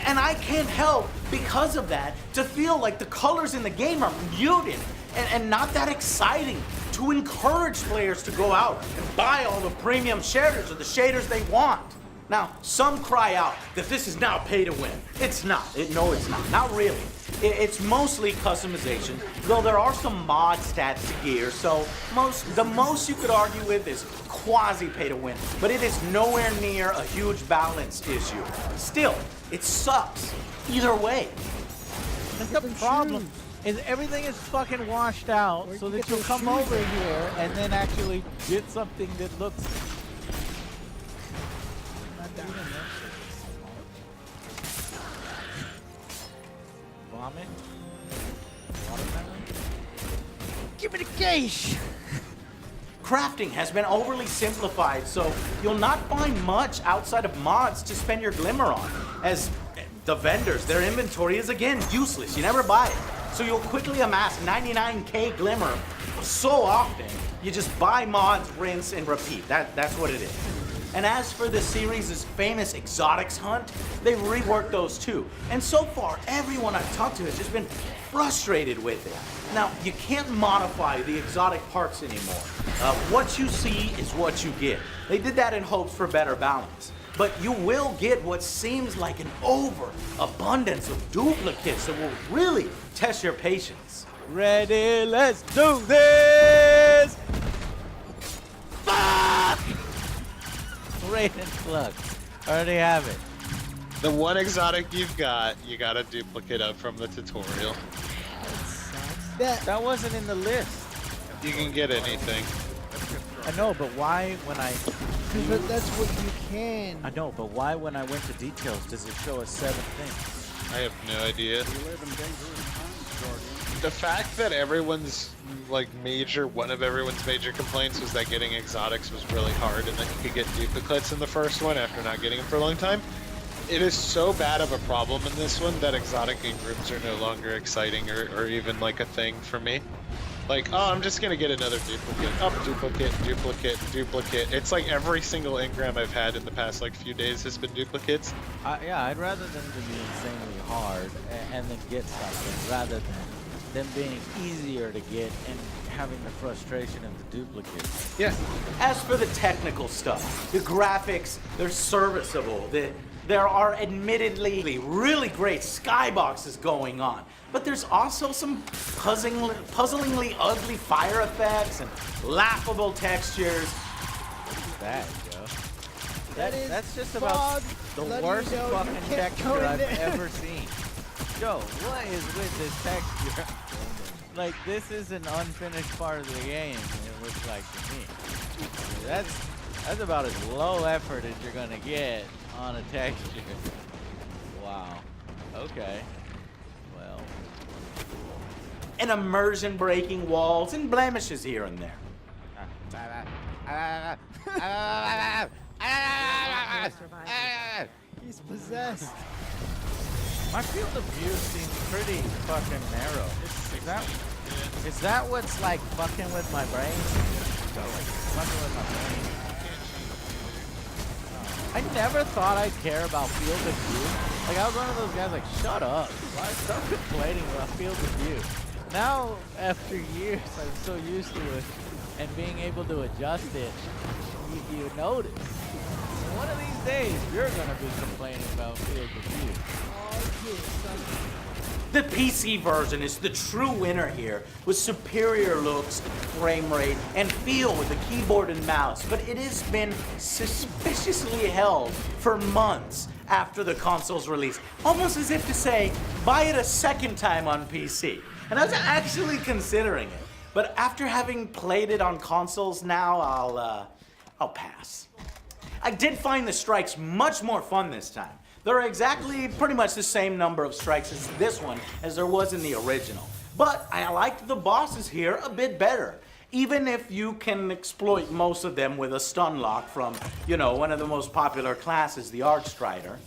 And I can't help, because of that, to feel like the colors in the game are muted and not that exciting to encourage players to go out and buy all the premium shaders or the shaders they want. Now, some cry out that this is now pay to win. It's not. No, it's not. Not really. It's mostly customization, though there are some mod stats to gear, so the most you could argue with is quasi pay to win, but it is nowhere near a huge balance issue. Still, it sucks either way. That's the problem. Is everything is fucking washed out so that you'll come over here and then actually get something that looks... Vomit? Watermelon? Give me the cash! Crafting has been overly simplified, so you'll not find much outside of mods to spend your glimmer on. As the vendors, their inventory is again useless. You never buy it. So you'll quickly amass 99k glimmer so often, you just buy mods, rinse, and repeat. That's what it is. And as for the series' famous exotics hunt, they've reworked those too. And so far, everyone I've talked to has just been frustrated with it. Now, you can't modify the exotic parts anymore. What you see is what you get. They did that in hopes for better balance. But you will get what seems like an overabundance of duplicates that will really test your patience. Ready, let's do this! Fuck! Raiden plug. Already have it. The one exotic you've got, you got a duplicate of from the tutorial. That wasn't in the list. You can get anything. I know, but why when I... But that's what you can. I know, but why when I went to details does it show us 7 things? I have no idea. The fact that everyone's like one of everyone's major complaints was that getting exotics was really hard and that you could get duplicates in the first one after not getting them for a long time. It is so bad of a problem in this one that exotic engrams are no longer exciting or even like a thing for me. Like, oh, I'm just gonna get another duplicate. Oh, duplicate. It's like every single engram I've had in the past like few days has been duplicates. Yeah, I'd rather them to be insanely hard and then get something rather than them being easier to get and having the frustration of the duplicates. Yeah. As for the technical stuff, the graphics, they're serviceable. There are admittedly really great skyboxes going on, but there's also some puzzlingly ugly fire effects and laughable textures. What's that, Joe? That's just fog. about the Letting worst you know fucking you can't texture go in I've there. ever seen. Joe, what is with this texture? Like, this is an unfinished part of the game, it looks like to me. That's about as low effort as you're gonna get on a texture. Wow. Okay. Well. And immersion breaking walls and blemishes here and there. He's possessed. My field of view seems pretty fucking narrow. Is that what's like fucking with my brain? Fucking with my brain. I never thought I'd care about field of view. Like, I was one of those guys like, shut up. Why stop complaining about field of view? Now, after years, I'm so used to it and being able to adjust it, you notice. One of these days, you're gonna be complaining about field of view. The PC version is the true winner here, with superior looks, frame rate, and feel with the keyboard and mouse, but it has been suspiciously held for months after the console's release, almost as if to say, buy it a second time on PC. And I was actually considering it, but after having played it on consoles now, I'll pass. I did find the strikes much more fun this time. There are exactly pretty much the same number of strikes as this one as there was in the original. But I liked the bosses here a bit better, even if you can exploit most of them with a stun lock from, you know, one of the most popular classes, the Archstrider.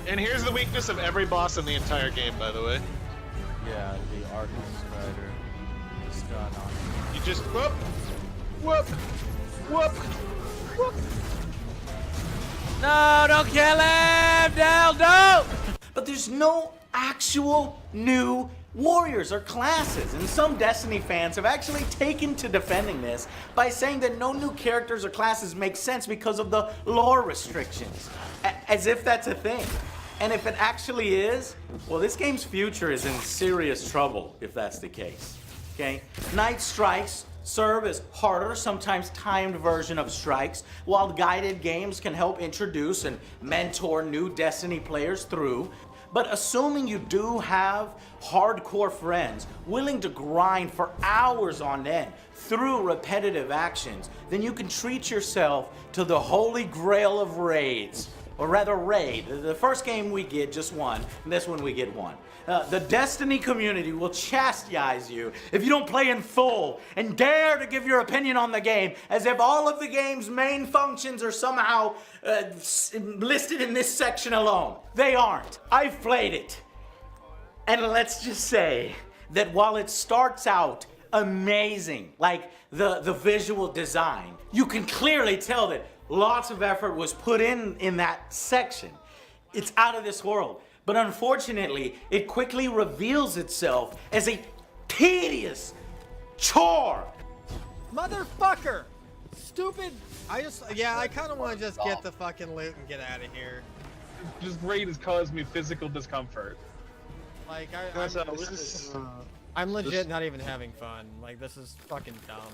And here's the weakness of every boss in the entire game, by the way. Yeah, the Archstrider. Stun on. You just whoop, whoop, whoop, whoop. No, don't kill him! Dale, don't! But there's no actual new warriors or classes, and some Destiny fans have actually taken to defending this by saying that no new characters or classes make sense because of the lore restrictions. As if that's a thing. And if it actually is, well, this game's future is in serious trouble if that's the case. Okay? Night Strikes serve as harder, sometimes timed version of strikes, while guided games can help introduce and mentor new Destiny players through. But assuming you do have hardcore friends willing to grind for hours on end through repetitive actions, then you can treat yourself to the holy grail of raids. Or rather, raid. The first game we get just one, and this one we get one. The Destiny community will chastise you if you don't play in full and dare to give your opinion on the game as if all of the game's main functions are somehow listed in this section alone. They aren't. I've played it. And let's just say that while it starts out amazing, like the visual design, you can clearly tell that lots of effort was put in that section. It's out of this world. But unfortunately, it quickly reveals itself as a tedious chore. Motherfucker! Stupid. I kind of want to just get the fucking loot and get out of here. Just raid has caused me physical discomfort. Like, I'm legit not even having fun. Like, this is fucking dumb.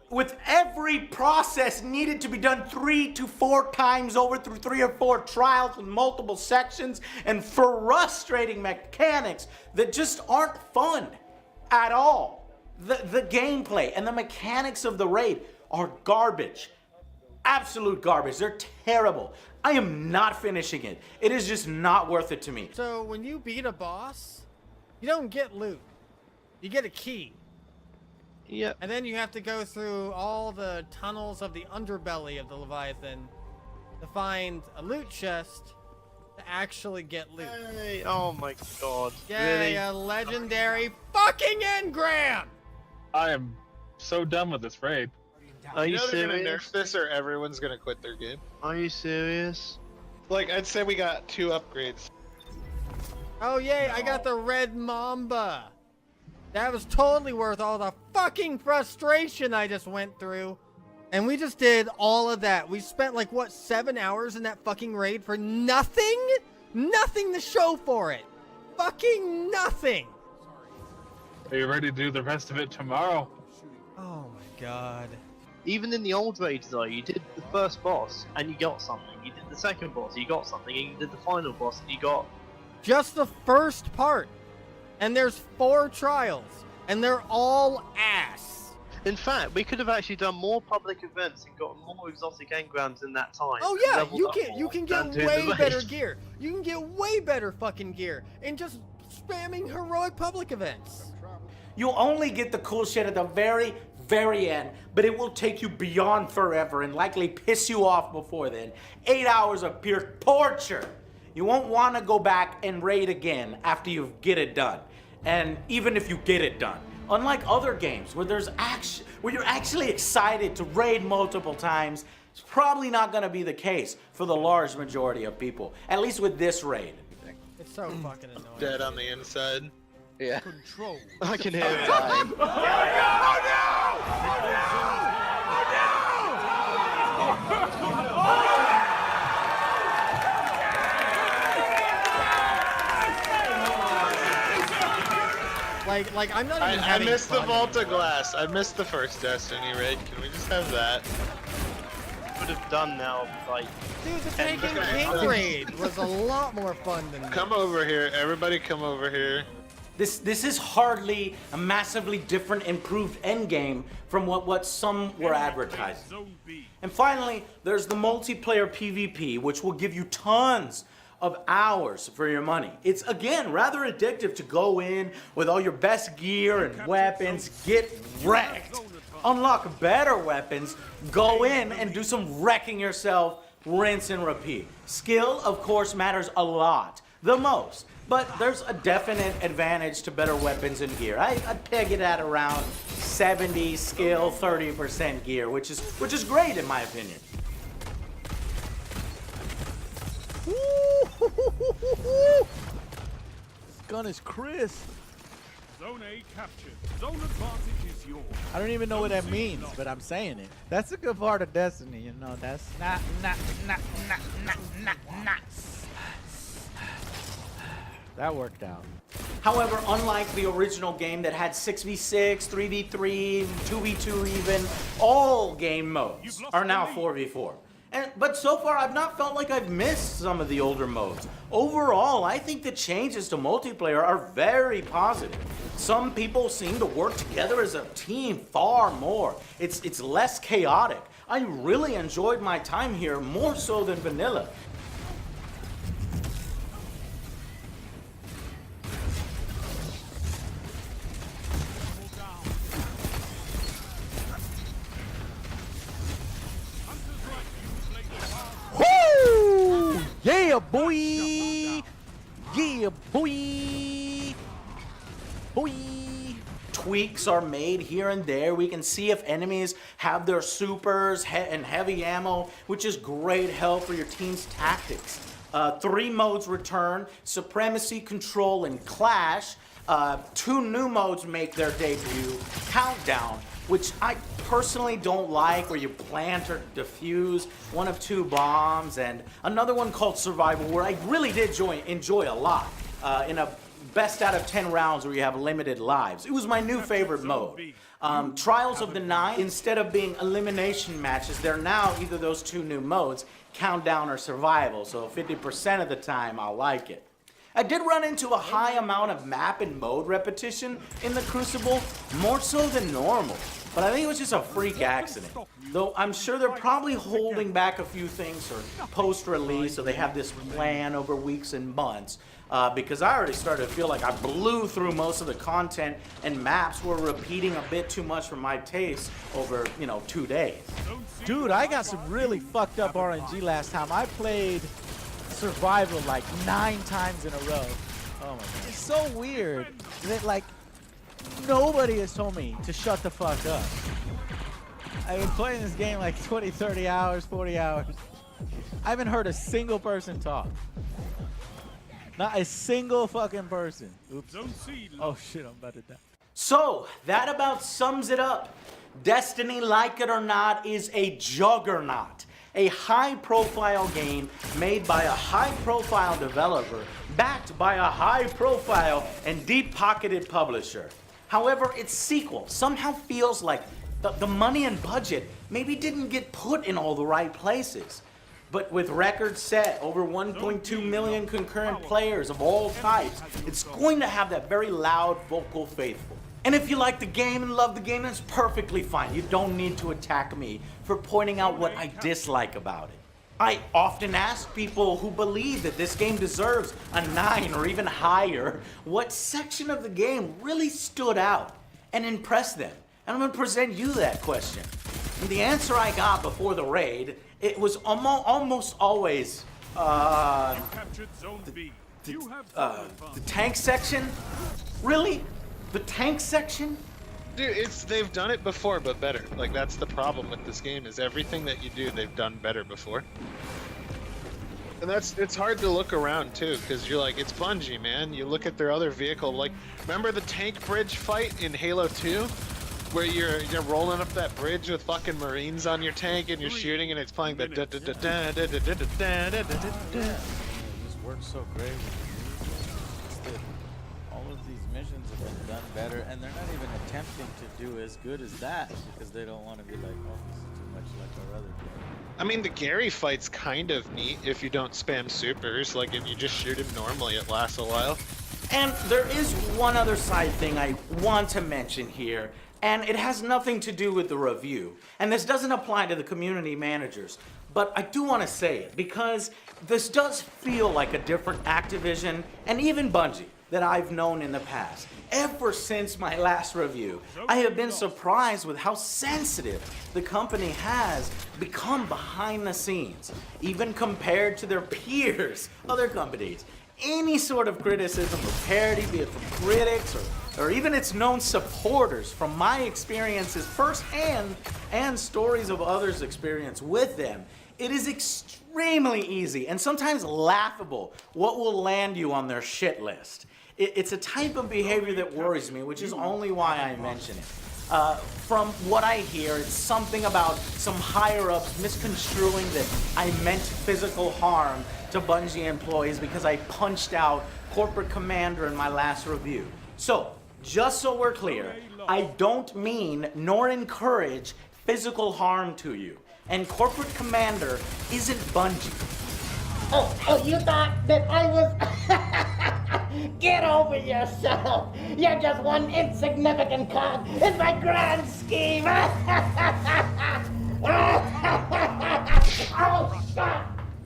With every process needed to be done 3 to 4 times over through 3 or 4 trials with multiple sections and frustrating mechanics that just aren't fun at all. The gameplay and the mechanics of the raid are garbage. Absolute garbage. They're terrible. I am not finishing it. It is just not worth it to me. So when you beat a boss, you don't get loot. You get a key. Yep. And then you have to go through all the tunnels of the underbelly of the Leviathan to find a loot chest to actually get loot. Hey, oh my god. Yay, Really? a legendary fucking engram! I am so done with this raid. Are you know they're gonna serious? nerf this or everyone's gonna quit their game. Are you serious? Like, I'd say we got 2 upgrades. Oh yay, I got the red mamba. That was totally worth all the fucking frustration I just went through. And we just did all of that. We spent like, what, 7 hours in that fucking raid for nothing? Nothing to show for it. Fucking nothing. Are you ready to do the rest of it tomorrow? Oh my god. Even in the old raids though, you did the first boss and you got something. You did the second boss, you got something, and you did the final boss and you got... Just the first part. And there's 4 trials. And they're all ass. In fact, we could have actually done more public events and got more exotic engrams in that time. Oh and yeah, leveled you up can more get than doing way the better raid. gear. You can get way better fucking gear and just spamming heroic public events. You'll only get the cool shit at the very, very end, but it will take you beyond forever and likely piss you off before then. 8 hours of pure torture. You won't want to go back and raid again after you get it done. And even if you get it done. Unlike other games where where you're actually excited to raid multiple times, it's probably not going to be the case for the large majority of people. At least with this raid. It's so fucking annoying. Dead on the inside. Yeah. Control. I can hear him dying. Like I'm not even I having missed the fun. Vault of Glass. I missed the first Destiny raid. Can we just have that? Would have done now, like... Dude, the And Taken look at King that. raid was a lot more fun than this. Come over here. Everybody come over here. This is hardly a massively different improved endgame from what some were advertising. And finally, there's the multiplayer PvP, which will give you tons of hours for your money. It's, again, rather addictive to go in with all your best gear and weapons, get wrecked, unlock better weapons, go in and do some wrecking yourself, rinse and repeat. Skill, of course, matters a lot, the most. But there's a definite advantage to better weapons and gear. I'd peg it at around 70 skill, 30% gear, which is great in my opinion. This gun is crisp. Zone A captured. Zone advantage is yours. I don't even know what that means, but I'm saying it. That's a good part of Destiny, you know. That's not. That worked out. However, unlike the original game that had 6v6, 3v3, 2v2 even, all game modes are now 4v4. But so far, I've not felt like I've missed some of the older modes. Overall, I think the changes to multiplayer are very positive. Some people seem to work together as a team far more. It's less chaotic. I really enjoyed my time here, more so than vanilla. Woo! Yeah, boy! Yeah, boy! Boy! Tweaks are made here and there. We can see if enemies have their supers and heavy ammo, which is great help for your team's tactics. 3 modes return: Supremacy, Control, and Clash. 2 new modes make their debut: Countdown, which I personally don't like, where you plant or defuse 1 of 2 bombs, and another one called Survival, where I really did enjoy a lot, in a best out of 10 rounds where you have limited lives. It was my new favorite mode. Trials of the 9, instead of being elimination matches, they're now either those 2 new modes, Countdown or Survival, so 50% of the time I'll like it. I did run into a high amount of map and mode repetition in the Crucible, more so than normal. But I think it was just a freak accident. Though I'm sure they're probably holding back a few things for post-release, so they have this plan over weeks and months. Because I already started to feel like I blew through most of the content and maps were repeating a bit too much for my taste over, 2 days. Dude, I got some really fucked up RNG last time. I played Survival like 9 times in a row. Oh my god. It's so weird that like nobody has told me to shut the fuck up. I've been playing this game like 20, 30 hours, 40 hours. I haven't heard a single person talk. Not a single fucking person. Oops. Oh shit, I'm about to die. So, that about sums it up. Destiny, like it or not, is a juggernaut. A high-profile game made by a high-profile developer, backed by a high-profile and deep-pocketed publisher. However, its sequel somehow feels like the money and budget maybe didn't get put in all the right places. But with records set, over 1.2 million concurrent players of all types, it's going to have that very loud vocal faithful. And if you like the game and love the game, that's perfectly fine. You don't need to attack me for pointing out what I dislike about it. I often ask people who believe that this game deserves a 9 or even higher, what section of the game really stood out and impressed them. And I'm gonna present you that question. And the answer I got before the raid, it was almost always, the tank section? Really? The tank section? Dude, they've done it before, but better. Like, that's the problem with this game, is everything that you do, they've done better before. And it's hard to look around, too, because you're like, it's Bungie, man. You look at their other vehicle, like, remember the tank bridge fight in Halo 2? Where you're rolling up that bridge with fucking Marines on your tank and you're shooting and it's playing the da da da da da da da da da da da. This works so great. All of these missions have been done better, and they're not even attempting to do as good as that because they don't want to be like, oh, this is too much like our other game. I mean, the Gary fight's kind of neat if you don't spam supers. Like, if you just shoot him normally, it lasts a while. And there is one other side thing I want to mention here. And it has nothing to do with the review. And this doesn't apply to the community managers. But I do want to say it because this does feel like a different Activision and even Bungie that I've known in the past. Ever since my last review, I have been surprised with how sensitive the company has become behind the scenes, even compared to their peers, other companies. Any sort of criticism or parody, be it from critics or even its known supporters, from my experiences firsthand and stories of others' experience with them, it is extremely easy and sometimes laughable what will land you on their shit list. It's a type of behavior that worries me, which is only why I mention it. From what I hear, it's something about some higher-ups misconstruing that I meant physical harm to Bungie employees because I punched out Corporate Commander in my last review. So, just so we're clear, I don't mean nor encourage physical harm to you. And Corporate Commander isn't Bungie. Oh, you thought that I was... Get over yourself! You're just one insignificant cog in my grand scheme! Oh, shit!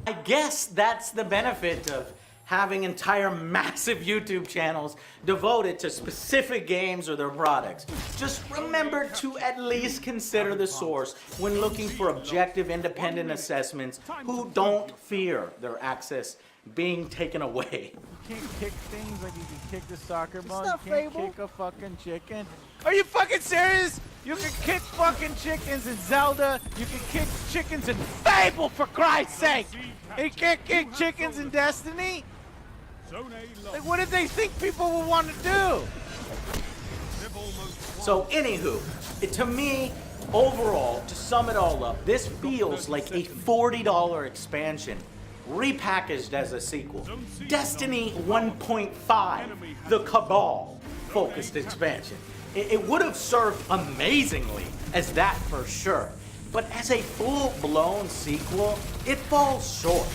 I guess that's the benefit of having entire massive YouTube channels devoted to specific games or their products. Just remember to at least consider the source when looking for objective, independent assessments who don't fear their access being taken away. You can't kick things like you can kick the soccer ball. You can't kick a fucking chicken. Are you fucking serious? You can kick fucking chickens in Zelda. You can kick chickens in Fable, for Christ's sake. You can't kick chickens in Destiny? Like, what did they think people would want to do? So, anywho, to me, overall, to sum it all up, this feels like a $40 expansion repackaged as a sequel. Destiny 1.5, the Cabal focused expansion. It would have served amazingly as that for sure, but as a full-blown sequel, it falls short.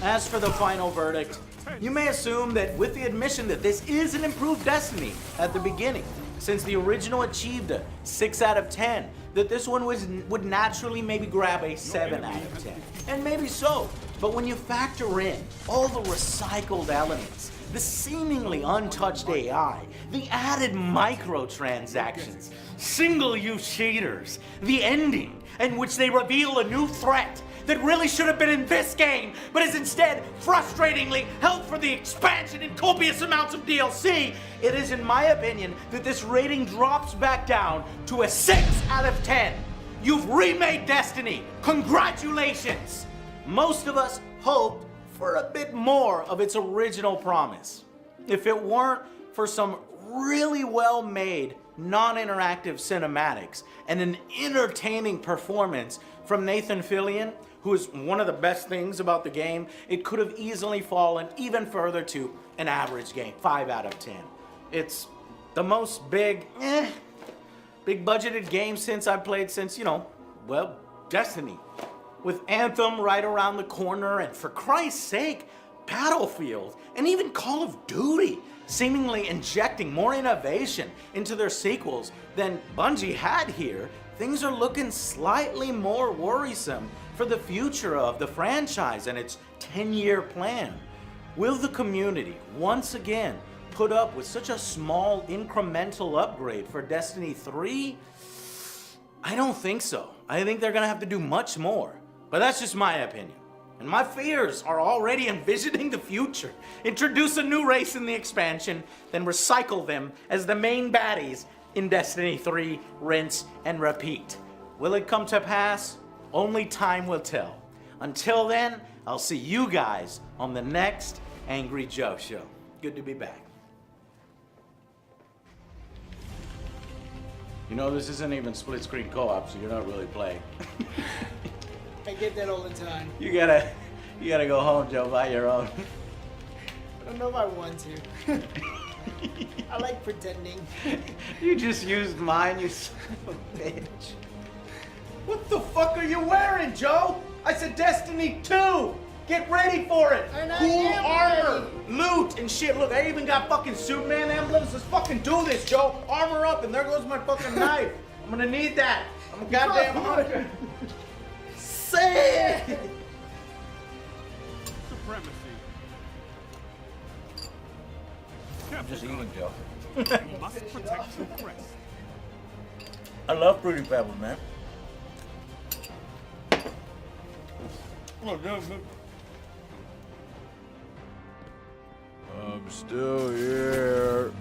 As for the final verdict, You may assume that with the admission that this is an improved Destiny at the beginning, since the original achieved a 6 out of 10, that this one would naturally maybe grab a 7 out of 10. And maybe so, but when you factor in all the recycled elements, the seemingly untouched AI, the added microtransactions, single-use cheaters, the ending in which they reveal a new threat that really should have been in this game, but is instead frustratingly held for the expansion and copious amounts of DLC, it is in my opinion that this rating drops back down to a 6 out of 10. You've remade Destiny. Congratulations! Most of us hoped for a bit more of its original promise. If it weren't for some really well-made, non-interactive cinematics and an entertaining performance from Nathan Fillion, who is one of the best things about the game, it could have easily fallen even further to an average game, 5 out of 10. It's the most big budgeted game since I've played since, Destiny. With Anthem right around the corner, and for Christ's sake, Battlefield, and even Call of Duty seemingly injecting more innovation into their sequels than Bungie had here, things are looking slightly more worrisome for the future of the franchise and its 10-year plan. Will the community once again put up with such a small incremental upgrade for Destiny 3? I don't think so. I think they're gonna have to do much more. But that's just my opinion. And my fears are already envisioning the future. Introduce a new race in the expansion, then recycle them as the main baddies in Destiny 3, rinse and repeat. Will it come to pass? Only time will tell. Until then, I'll see you guys on the next Angry Joe Show. Good to be back. You know, this isn't even split screen co-op, so you're not really playing. I get that all the time. You gotta go home, Joe, by your own. I don't know if I want to. I like pretending. You just used mine, you son of a bitch. What the fuck are you wearing, Joe? I said Destiny 2! Get ready for it! Cool armor, loot, and shit. Look, I even got fucking Superman emblems. Let's fucking do this, Joe. Armor up, and there goes my fucking knife. I'm gonna need that. I'm a goddamn hunter. Say it! Supremacy. I'm just eating, Joe. You must protect your crest. I love Fruity Pebbles, man. I'm still here.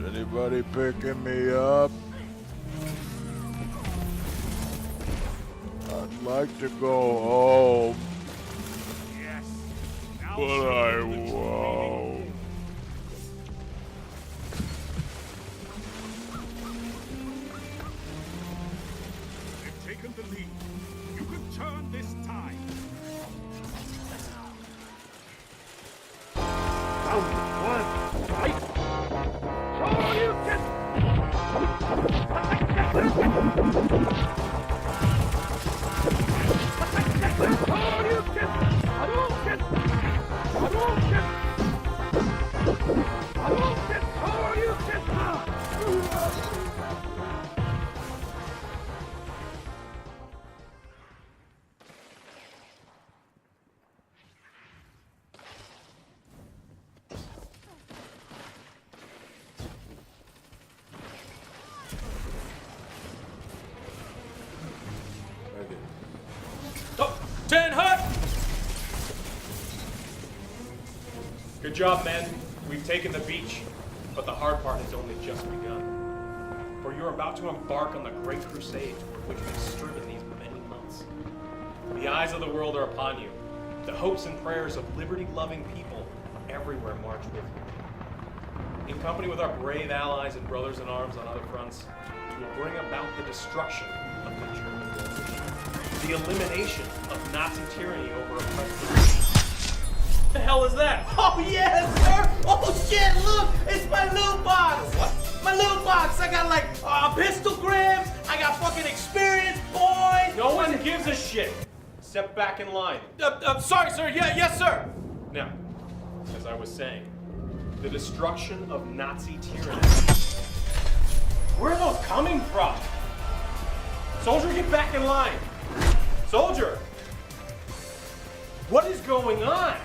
Is anybody picking me up? I'd like to go home. Yes. But I won't. They've taken the lead. You can turn this tide. Good job, men. We've taken the beach, but the hard part has only just begun. For you're about to embark on the great crusade toward which we've striven these many months. The eyes of the world are upon you. The hopes and prayers of liberty-loving people everywhere march with you. In company with our brave allies and brothers in arms on other fronts, we will bring about the destruction of the German Revolution, the elimination of Nazi tyranny over oppressed. What the hell is that? Oh yes, sir! Oh shit, look! It's my loot box! What? My loot box! I got like pistol grips, I got fucking experience points! No one gives a shit! Step back in line. I'm sorry, sir. Yeah, yes, sir. Now, as I was saying, the destruction of Nazi tyranny. Where are those coming from? Soldier, get back in line. Soldier! What is going on?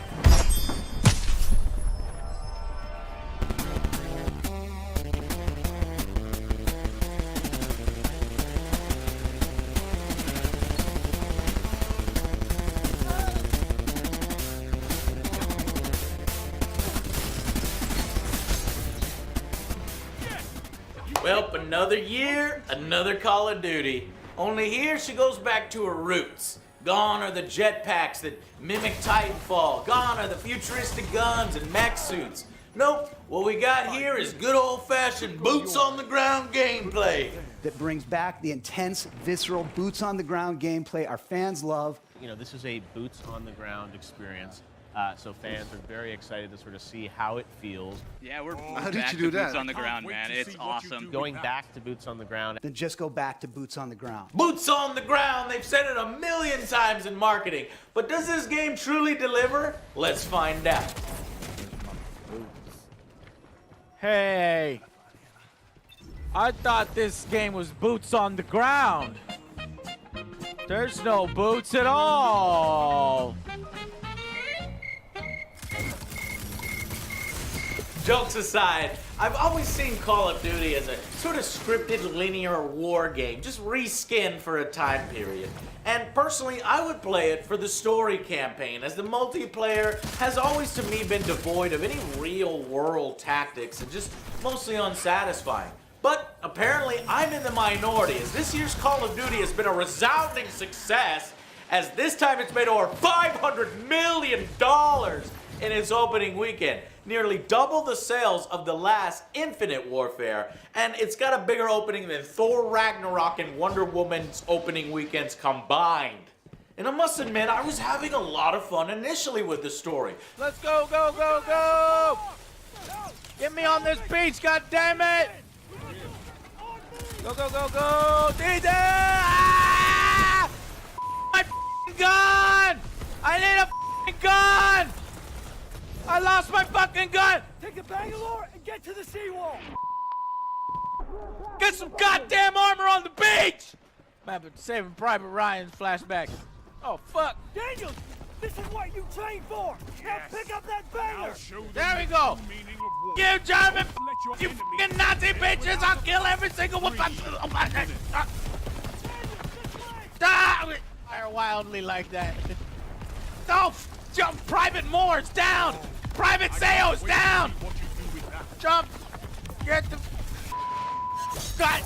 Well, another year, another Call of Duty. Only here she goes back to her roots. Gone are the jetpacks that mimic Titanfall. Gone are the futuristic guns and mech suits. Nope, what we got here is good old-fashioned boots-on-the-ground gameplay. That brings back the intense, visceral, boots-on-the-ground gameplay our fans love. You know, this is a boots-on-the-ground experience. So fans are very excited to sort of see how it feels. Yeah, we're How did back you to do boots that? on the ground, man. It's awesome. Going back to boots on the ground. Then just go back to boots on the ground. Boots on the ground, they've said it a million times in marketing. But does this game truly deliver? Let's find out. Hey, I thought this game was boots on the ground. There's no boots at all. Jokes aside, I've always seen Call of Duty as a sort of scripted linear war game, just reskinned for a time period. And personally, I would play it for the story campaign, as the multiplayer has always to me been devoid of any real world tactics and just mostly unsatisfying. But apparently I'm in the minority, as this year's Call of Duty has been a resounding success, as this time it's made over $500 million in its opening weekend. Nearly double the sales of the last Infinite Warfare, and it's got a bigger opening than Thor Ragnarok and Wonder Woman's opening weekends combined. And I must admit, I was having a lot of fun initially with the story. Let's go, go, go, go! Get me on this beach, goddammit! Go, go, go, go! DJ! Ah! My gun! I need a gun! I lost my fucking gun! Take a Bangalore and get to the seawall! Get some goddamn armor on the beach! Man, but Saving Private Ryan's flashback. Oh, fuck. Daniel, this is what you trained for! Now pick up that banger! There we go! You German! You fucking Nazi bitches! I'll kill every single one! Fire wildly like that. Oh, jump! Private Moore's down! Private Sayo's down! Jump! Get the... God!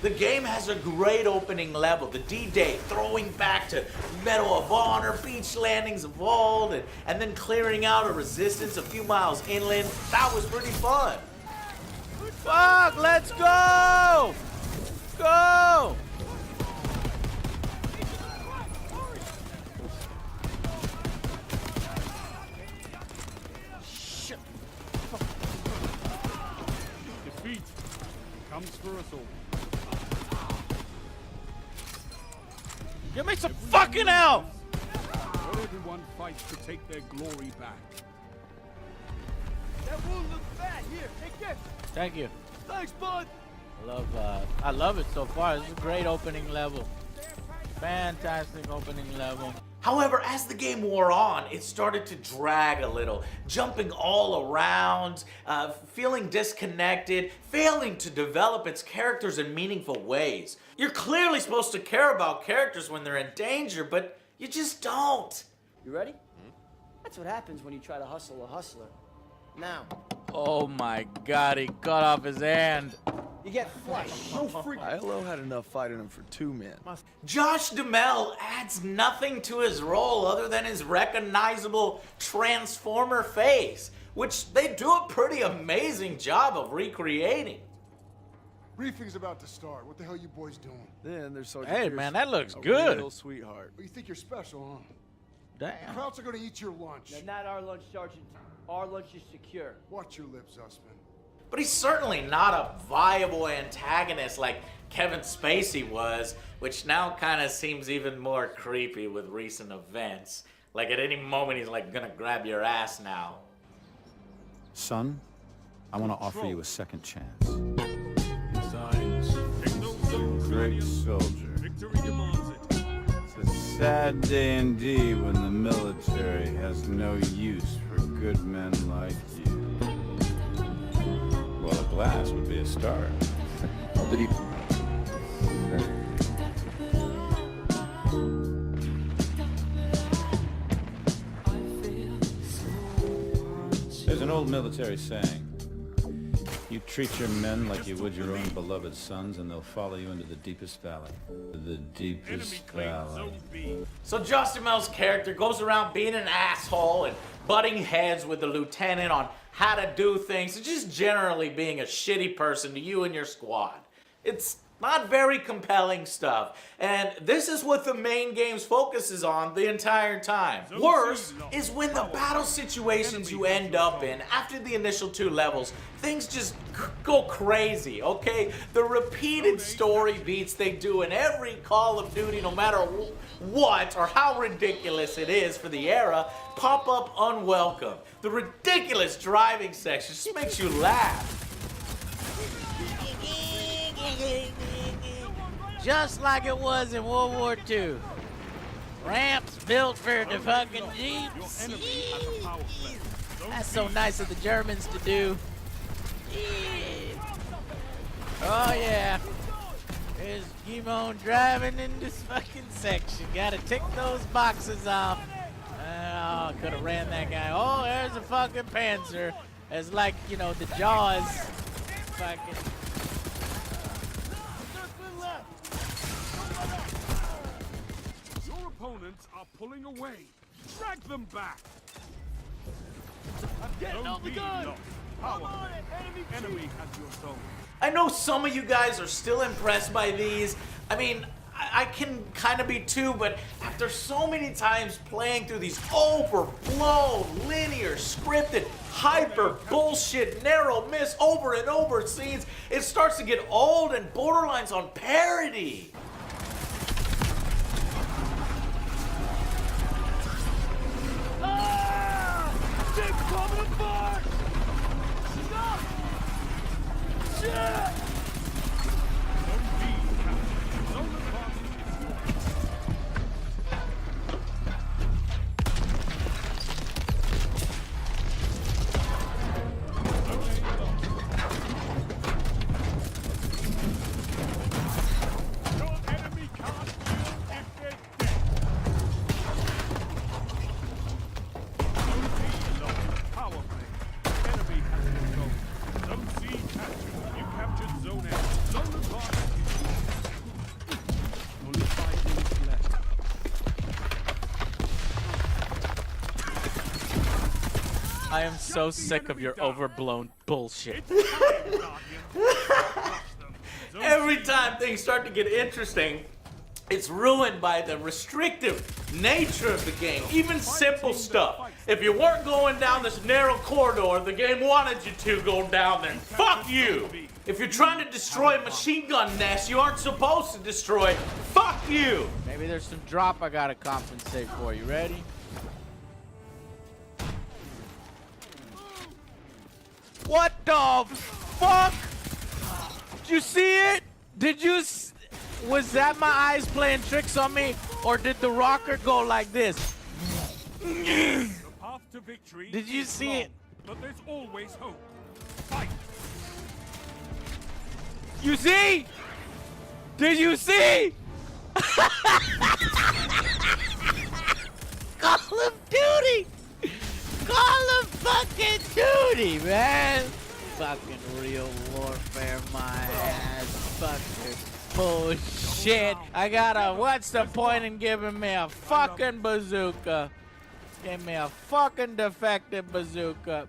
The game has a great opening level. The D-Day, throwing back to Medal of Honor, beach landings of old, and then clearing out a resistance a few miles inland. That was pretty fun. Fuck! Let's go! Go! Defeat comes for us all. Give me some fucking help! Not everyone fights to take their glory back. That wound looks bad. Here, take this! Thank you. Thanks, bud! I love it so far. This is a great opening level. Fantastic opening level. However, as the game wore on, it started to drag a little, jumping all around, feeling disconnected, failing to develop its characters in meaningful ways. You're clearly supposed to care about characters when they're in danger, but you just don't. You ready? That's what happens when you try to hustle a hustler. Now, Oh my god, he cut off his hand. you get flushed. No freak. ILO had enough fighting him for 2 men. Josh Duhamel adds nothing to his role other than his recognizable Transformer face, which they do a pretty amazing job of recreating. Briefing's about to start. What the hell you boys doing? Then there's Sergeant Hey Pearson, man, that looks a good. real sweetheart. Well, you think you're special, huh? Damn. Krauts are gonna eat your lunch. Now, not our lunch, Sergeant. Our lunch is secure. Watch your lips, Usman. but he's certainly not a viable antagonist like Kevin Spacey was, which now kind of seems even more creepy with recent events. Like at any moment he's like gonna grab your ass now. Son, I want to offer you a second chance. Great soldier. It's a sad day indeed when the military has no use for good men like you. Well, a glass would be a start. Did he? There's an old military saying. You treat your men like you would your own beloved sons, and they'll follow you into the deepest valley. The deepest valley. So Justin Mel's character goes around being an asshole and butting heads with the lieutenant on how to do things, and just generally being a shitty person to you and your squad. It's not very compelling stuff, and this is what the main game's focuses on the entire time. Worse is when the battle situations you end up in after the initial 2 levels, things just go crazy, okay? The repeated story beats they do in every Call of Duty, no matter what or how ridiculous it is for the era, pop up unwelcome. The ridiculous driving section just makes you laugh. Just like it was in World War II. Ramps built for the fucking Jeeps. That's so nice of the Germans to do. Oh yeah. There's Gimon driving in this fucking section. Gotta tick those boxes off. Oh, could have ran that guy. Oh, there's a fucking Panzer. It's like, you know, the Jaws. Fucking. Your opponents are pulling away. Drag them back. I'm getting on the gun. Come on, enemy has your zone. I know some of you guys are still impressed by these. I mean, I can kind of be too, but after so many times playing through these overblown, linear, scripted, hyper bullshit, narrow miss over and over scenes, it starts to get old and borderlines on parody. They're coming apart! Stop! Shit! I am so sick of your overblown bullshit. Every time things start to get interesting, it's ruined by the restrictive nature of the game. Even simple stuff. If you weren't going down this narrow corridor, the game wanted you to go down there. Fuck you! If you're trying to destroy a machine gun nest you aren't supposed to destroy, fuck you! Maybe there's some drop I gotta compensate for. You ready? What the fuck? Did you see it? Did you? Was that my eyes playing tricks on me? Or did the rocker go like this? The path to victory Did you see it? But there's always hope. Fight! You see? Did you see? Call of Duty! Call of fucking Duty, man! Fucking real warfare, my ass. Fucking bullshit. I gotta, what's the point in giving me a fucking bazooka? Give me a fucking defective bazooka.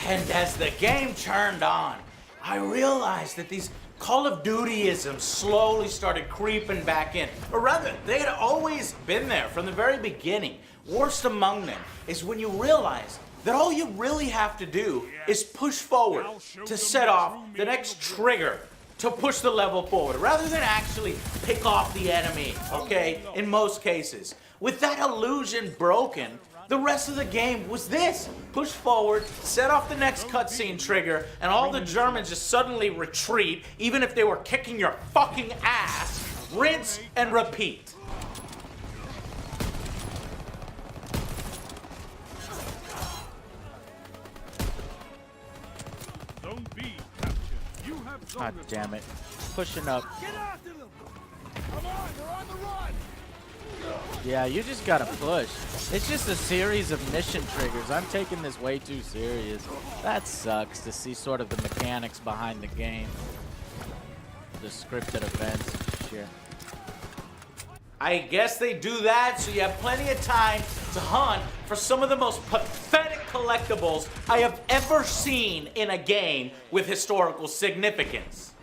And as the game turned on, I realized that these Call of Dutyism slowly started creeping back in. Or rather, they had always been there from the very beginning. Worst among them is when you realize that all you really have to do is push forward to set off the next trigger to push the level forward, rather than actually pick off the enemy, okay, in most cases. With that illusion broken, the rest of the game was this. Push forward, set off the next cutscene trigger, and all the Germans just suddenly retreat, even if they were kicking your fucking ass. Rinse and repeat. God damn it. Pushing up. Yeah, you just gotta push. It's just a series of mission triggers. I'm taking this way too serious. That sucks to see sort of the mechanics behind the game. The scripted events and shit. I guess they do that so you have plenty of time to hunt for some of the most pathetic collectibles I have ever seen in a game with historical significance.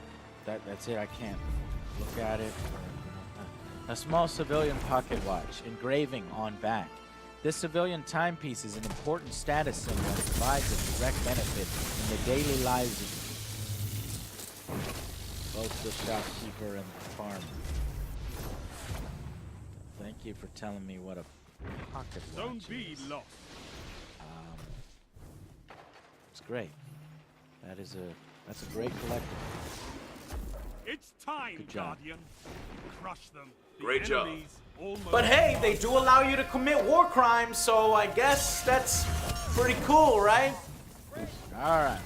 That's it, I can't look at it. A small civilian pocket watch, engraving on back. This civilian timepiece is an important status symbol and provides a direct benefit in the daily lives of both the shopkeeper and the farmer. Thank you for telling me what a pocket watch Don't be lost. It's great. That's a great collectible. It's time, Good job. Guardian. Crush them. The Great job. enemy's almost But hey, they do allow you to commit war crimes, so I guess that's pretty cool, right? Alright.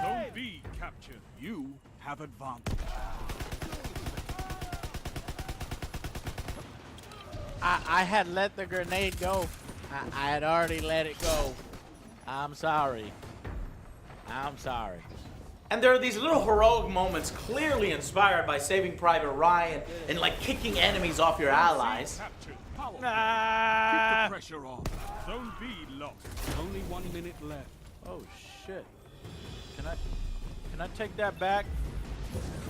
Don't be captured. You have advantage. I had let the grenade go. I had already let it go. I'm sorry. I'm sorry. And there are these little heroic moments clearly inspired by Saving Private Ryan and like kicking enemies off your allies. Keep the pressure on. Don't be lost. Only 1 minute left. Oh shit. Can I take that back?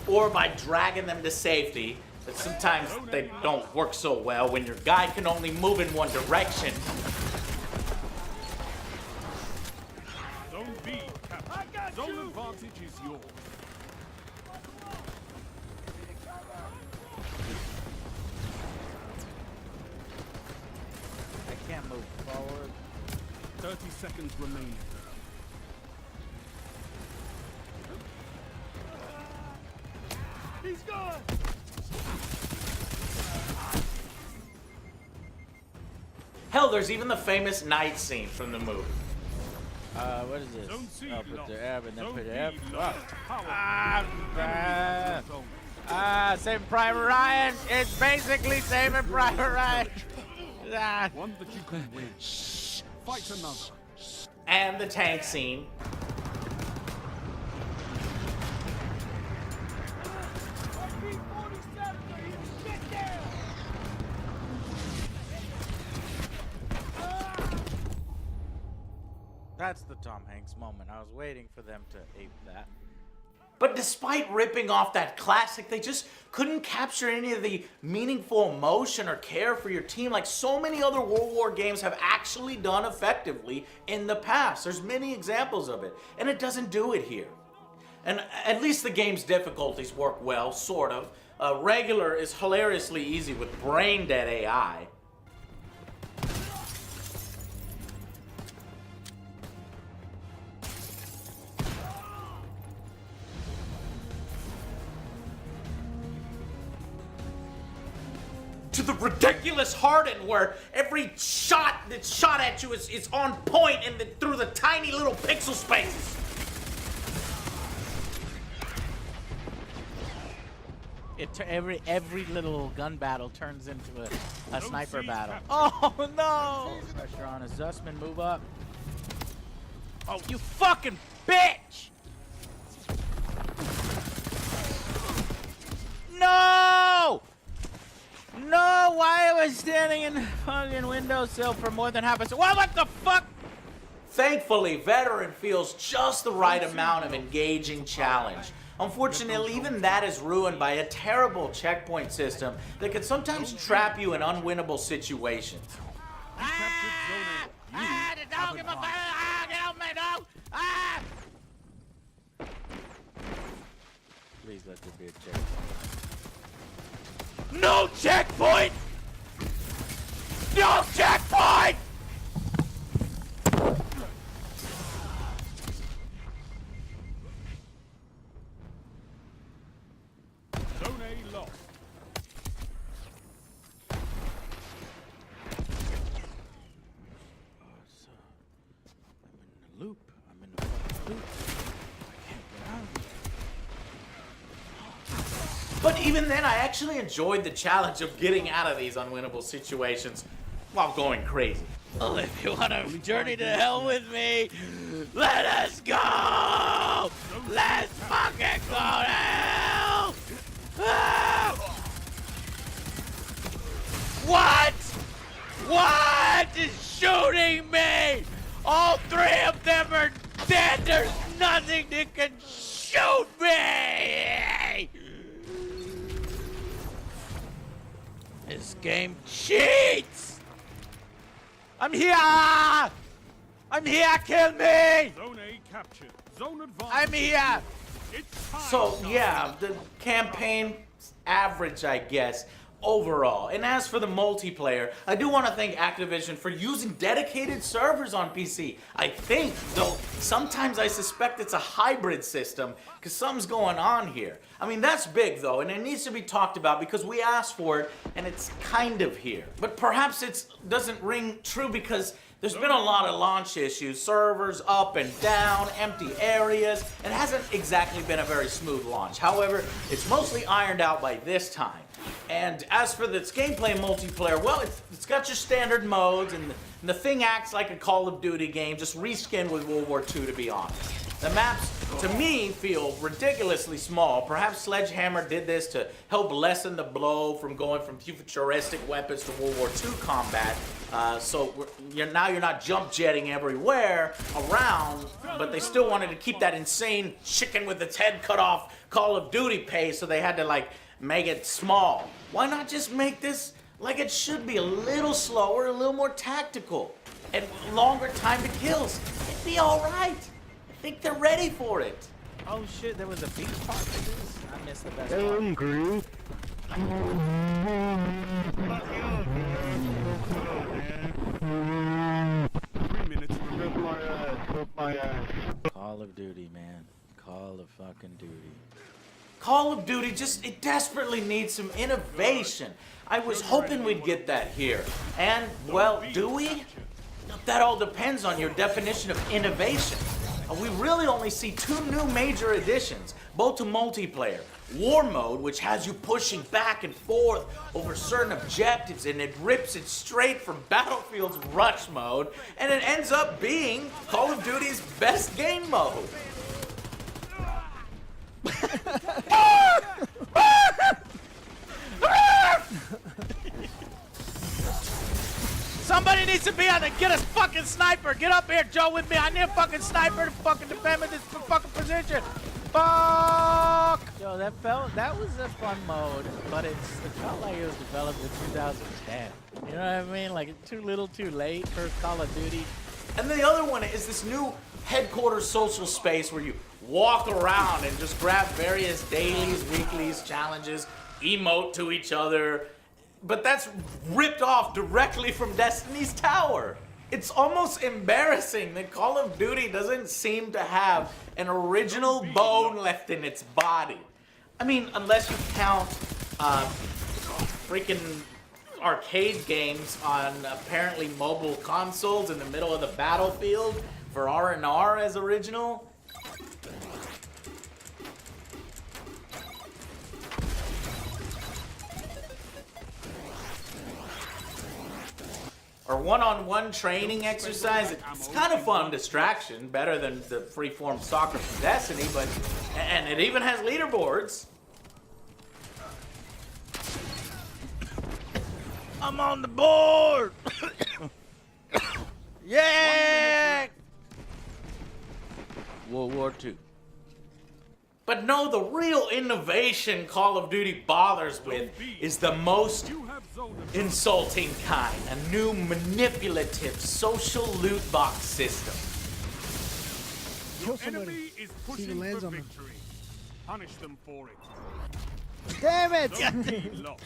Or by dragging them to safety. But sometimes they don't work so well when your guy can only move in one direction. Don't be captured. Zone advantage is yours. I can't move forward. 30 seconds remaining. He's gone! Hell, there's even the famous night scene from the movie. What is this? Oh, put the air and then put the air. Saving Private Ryan. It's basically Saving Private Ryan. One that you can win. Fight another. And the tank scene. That's the Tom Hanks moment. I was waiting for them to ape that. But despite ripping off that classic, they just couldn't capture any of the meaningful emotion or care for your team like so many other World War games have actually done effectively in the past. There's many examples of it, and it doesn't do it here. And at least the game's difficulties work well, sort of. Regular is hilariously easy with brain-dead AI. To the ridiculous harden where every shot that's shot at you is on point and through the tiny little pixel spaces. Every little gun battle turns into a sniper battle. Oh no! Pressure on a Zussman, move up. Oh, you fucking bitch! No! No, why am I standing in the fucking windowsill for more than half a second? What the fuck? Thankfully, Veteran feels just the right amount of engaging challenge. Unfortunately, even that is ruined by a terrible checkpoint system that can sometimes trap you in unwinnable situations. Please let there be a checkpoint. No checkpoint! No checkpoint! Zone A lost. I'm in the loop. I'm in the fucking loop. I can't get out of it. But even then, I actually enjoyed the challenge of getting out of these unwinnable situations while going crazy. Well, if you want to journey to hell with me, let us go! Let's fucking go to hell! Ah! What? What is shooting me? All three of them are dead. There's nothing that can shoot me! This game cheats! I'm here! I'm here! Kill me! Zone A captured. Zone advanced. I'm here! It's time. So yeah, the campaign average, I guess, overall. And as for the multiplayer, I do want to thank Activision for using dedicated servers on PC. I think, though, sometimes I suspect it's a hybrid system, because something's going on here. I mean, that's big, though, and it needs to be talked about because we asked for it, and it's kind of here. But perhaps it doesn't ring true because there's been a lot of launch issues, servers up and down, empty areas. It hasn't exactly been a very smooth launch. However, it's mostly ironed out by this time. And as for this gameplay multiplayer, well, it's got your standard modes, and the thing acts like a Call of Duty game, just reskinned with World War II, to be honest. The maps, to me, feel ridiculously small. Perhaps Sledgehammer did this to help lessen the blow from going from futuristic weapons to World War II combat. So now you're not jump jetting everywhere around, but they still wanted to keep that insane chicken with its head cut off Call of Duty pace, so they had to like make it small. Why not just make this like it should be, a little slower, a little more tactical, and longer time to kills? It'd be all right. I think they're ready for it. Oh shit, there was a beach part to this? I missed the best part. Hungry. Call of Duty, man. Call of fucking Duty. Call of Duty it desperately needs some innovation. I was hoping we'd get that here. And, well, do we? That all depends on your definition of innovation. We really only see two new major additions, both to multiplayer. War Mode, which has you pushing back and forth over certain objectives, and it rips it straight from Battlefield's Rush Mode, and it ends up being Call of Duty's best game mode. Somebody needs to be on the get a fucking sniper. Get up here, Joe, with me. I need a fucking sniper to fucking defend me this fucking position. Fuck! Yo, that was a fun mode, but it felt like it was developed in 2010. You know what I mean? Like too little, too late for Call of Duty. And the other one is this new headquarters social space where you walk around and just grab various dailies, weeklies, challenges, emote to each other. But that's ripped off directly from Destiny's Tower. It's almost embarrassing that Call of Duty doesn't seem to have an original bone left in its body. I mean, unless you count freaking arcade games on apparently mobile consoles in the middle of the battlefield for R&R as original. Or one-on-one training exercise. It's kind of fun distraction, better than the freeform soccer from Destiny, but and it even has leaderboards. I'm on the board. Yeah. World War II. But no, the real innovation Call of Duty bothers with is the most insulting kind. A new manipulative social loot box system. Your enemy is pushing for victory. Punish them for it. Damn it! Don't be lost.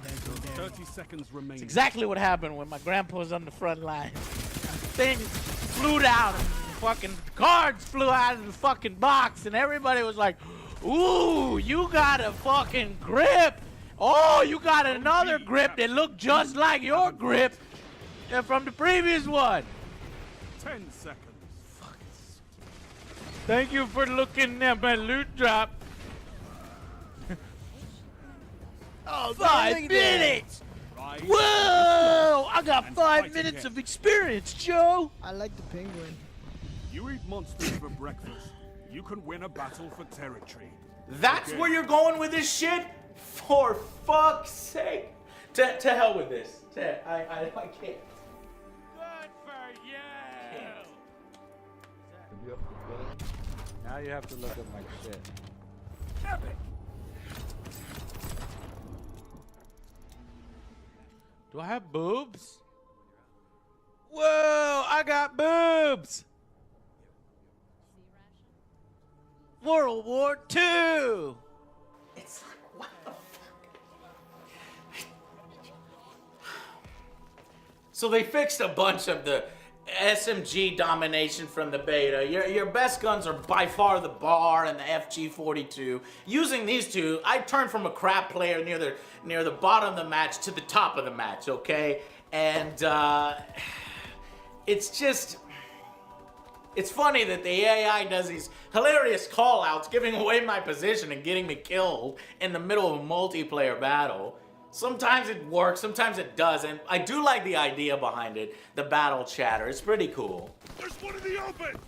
Damn. 30 seconds remaining. It's exactly what happened when my grandpa was on the front line. Things flew down and fucking cards flew out of the fucking box and everybody was like, ooh, you got a fucking grip. Oh, you got another grip that looked just like your grip from the previous one. 10 seconds. Thank you for looking at my loot drop. Oh, 5 minutes! Whoa! I got 5 minutes of experience, Joe! I like the penguin. You eat monsters for breakfast. You can win a battle for territory. That's where you're going with this shit? For fuck's sake. To hell with this. I can't. Good for you! Now you have to look at my shit. Epic. Do I have boobs? Whoa, I got boobs! World War II! It's like, what the fuck? So they fixed a bunch of the SMG domination from the beta. Your best guns are by far the BAR and the FG42. Using these two, I turned from a crap player near the bottom of the match to the top of the match, okay? And it's funny that the AI does these hilarious call-outs, giving away my position and getting me killed in the middle of a multiplayer battle. Sometimes it works, sometimes it doesn't. I do like the idea behind it, the battle chatter. It's pretty cool. There's one in the open!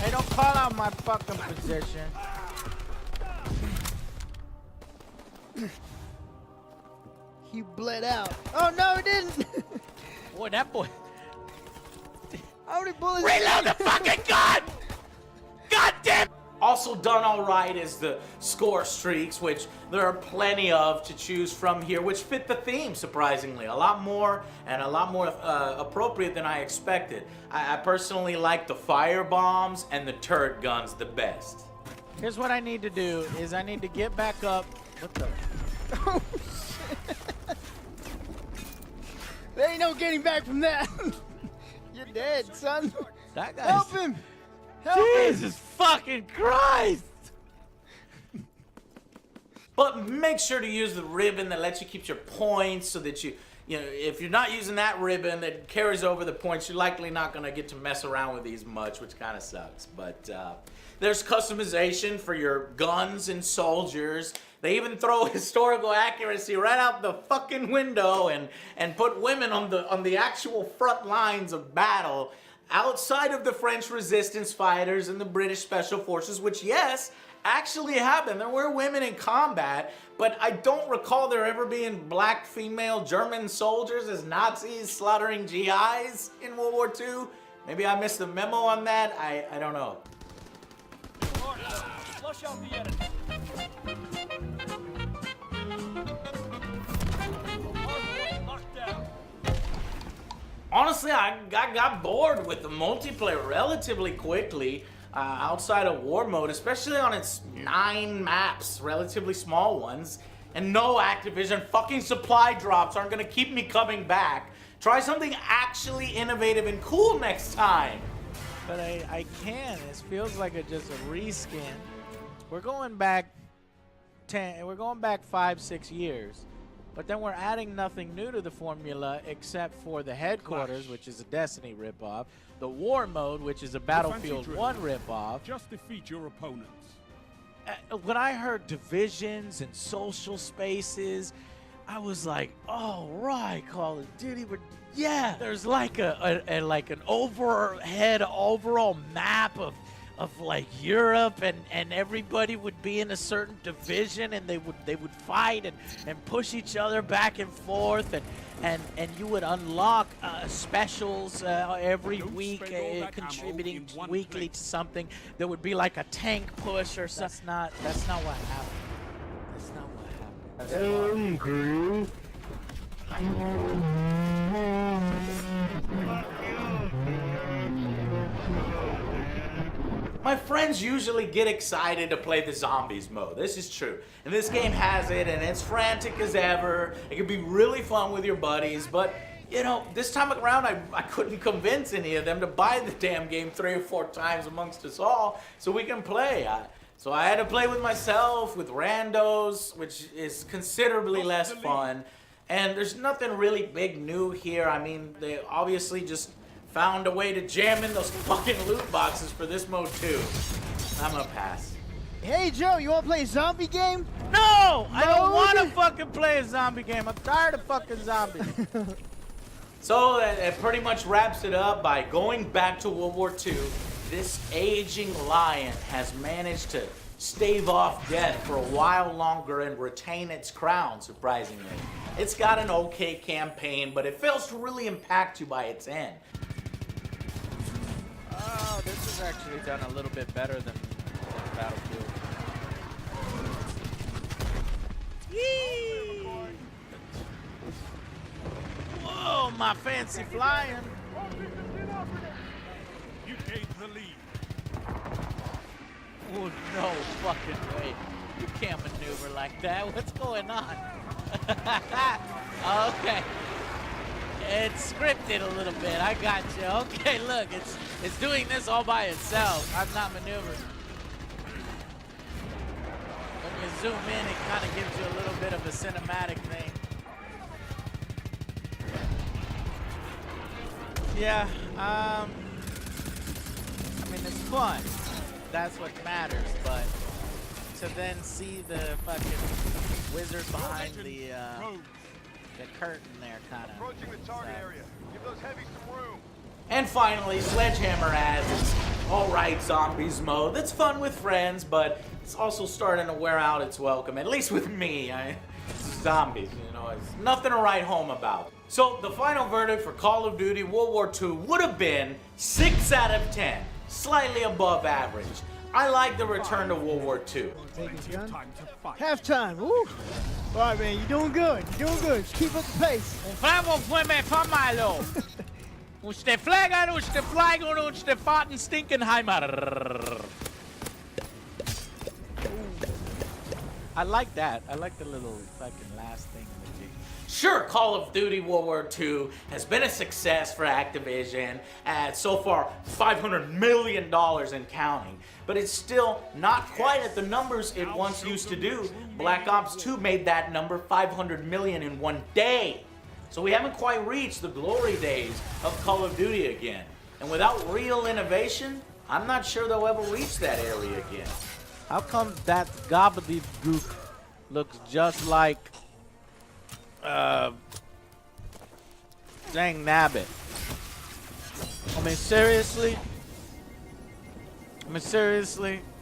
Hey, don't call out my fucking position. He bled out. Oh no, it didn't! Boy, that boy. How many bullets? Reload the fucking gun! God damn! Also done all right is the score streaks, which there are plenty of to choose from here, which fit the theme, surprisingly. A lot more appropriate than I expected. I personally like the fire bombs and the turret guns the best. Here's what I need to do, is I need to get back up. What the? Oh, shit. There ain't no getting back from that. You're dead, son. That guy's... Help him! Help Jesus fucking Christ! But make sure to use the ribbon that lets you keep your points so that you know, if you're not using that ribbon that carries over the points, you're likely not going to get to mess around with these much, which kind of sucks. But there's customization for your guns and soldiers. They even throw historical accuracy right out the fucking window and put women on the actual front lines of battle outside of the French resistance fighters and the British special forces, which, yes, actually happened. There were women in combat, but I don't recall there ever being black female German soldiers as Nazis slaughtering GIs in World War II. Maybe I missed the memo on that. I don't know. Flush out the enemy. Honestly, I got bored with the multiplayer relatively quickly outside of war mode, especially on its 9 maps, relatively small ones. And no, Activision, fucking supply drops aren't gonna keep me coming back. Try something actually innovative and cool next time. But I can. It feels like just a reskin. We're going back 5-6 years. But then we're adding nothing new to the formula except for the headquarters, which is a Destiny ripoff, the war mode, which is a Battlefield 1 ripoff. Just defeat your opponents. When I heard divisions and social spaces, I was like, "Oh right, Call of Duty." Yeah, there's like an overall map of like Europe, and everybody would be in a certain division, and they would fight and push each other back and forth, and you would unlock specials every week, contributing weekly to something. There would be like a tank push or something. That's not what happened. That's not what happened. My friends usually get excited to play the zombies mode. This is true. And this game has it, and it's frantic as ever. It can be really fun with your buddies, but you know, this time around I couldn't convince any of them to buy the damn game 3 or 4 times amongst us all so we can play. So I had to play with myself, with randos, which is considerably less fun. And there's nothing really big new here. I mean, they obviously just found a way to jam in those fucking loot boxes for this mode too. I'm gonna pass. Hey Joe, you wanna play a zombie game? No! I don't wanna fucking play a zombie game. I'm tired of fucking zombies. So that pretty much wraps it up by going back to World War II. This aging lion has managed to stave off death for a while longer and retain its crown, surprisingly. It's got an okay campaign, but it fails to really impact you by its end. Oh, this is actually done a little bit better than Battlefield. Yee! Whoa, my fancy flying. You gained the lead. Oh, no fucking way. You can't maneuver like that. What's going on? Okay. It's scripted a little bit. I got you. Okay, look, it's doing this all by itself. I'm not maneuvering. When you zoom in, it kind of gives you a little bit of a cinematic thing. Yeah, I mean, it's fun. That's what matters, but to then see the fucking wizard behind the curtain there, kind of. Approaching the target area. Give those heavies some room. And finally, Sledgehammer has its alright zombies mode that's fun with friends, but it's also starting to wear out its welcome, at least with me. It's zombies, you know, it's nothing to write home about. So the final verdict for Call of Duty World War II would have been 6 out of 10, slightly above average. I like the return to World War II. Halftime, woo! Alright man, you're doing good, you're doing good. Just keep up the pace. Bravo fue me famalo. Usted flegan, usted flygon, usted faten Stinkenheimer. I like that. I like the little fucking last thing in the game. Sure, Call of Duty World War II has been a success for Activision at so far $500 million and counting, but it's still not quite at the numbers it once used to do. Black Ops 2 made that number 500 million in one day. So we haven't quite reached the glory days of Call of Duty again. And without real innovation, I'm not sure they'll ever reach that area again. How come that gobbledygook looks just like dang nabbit? I mean, seriously?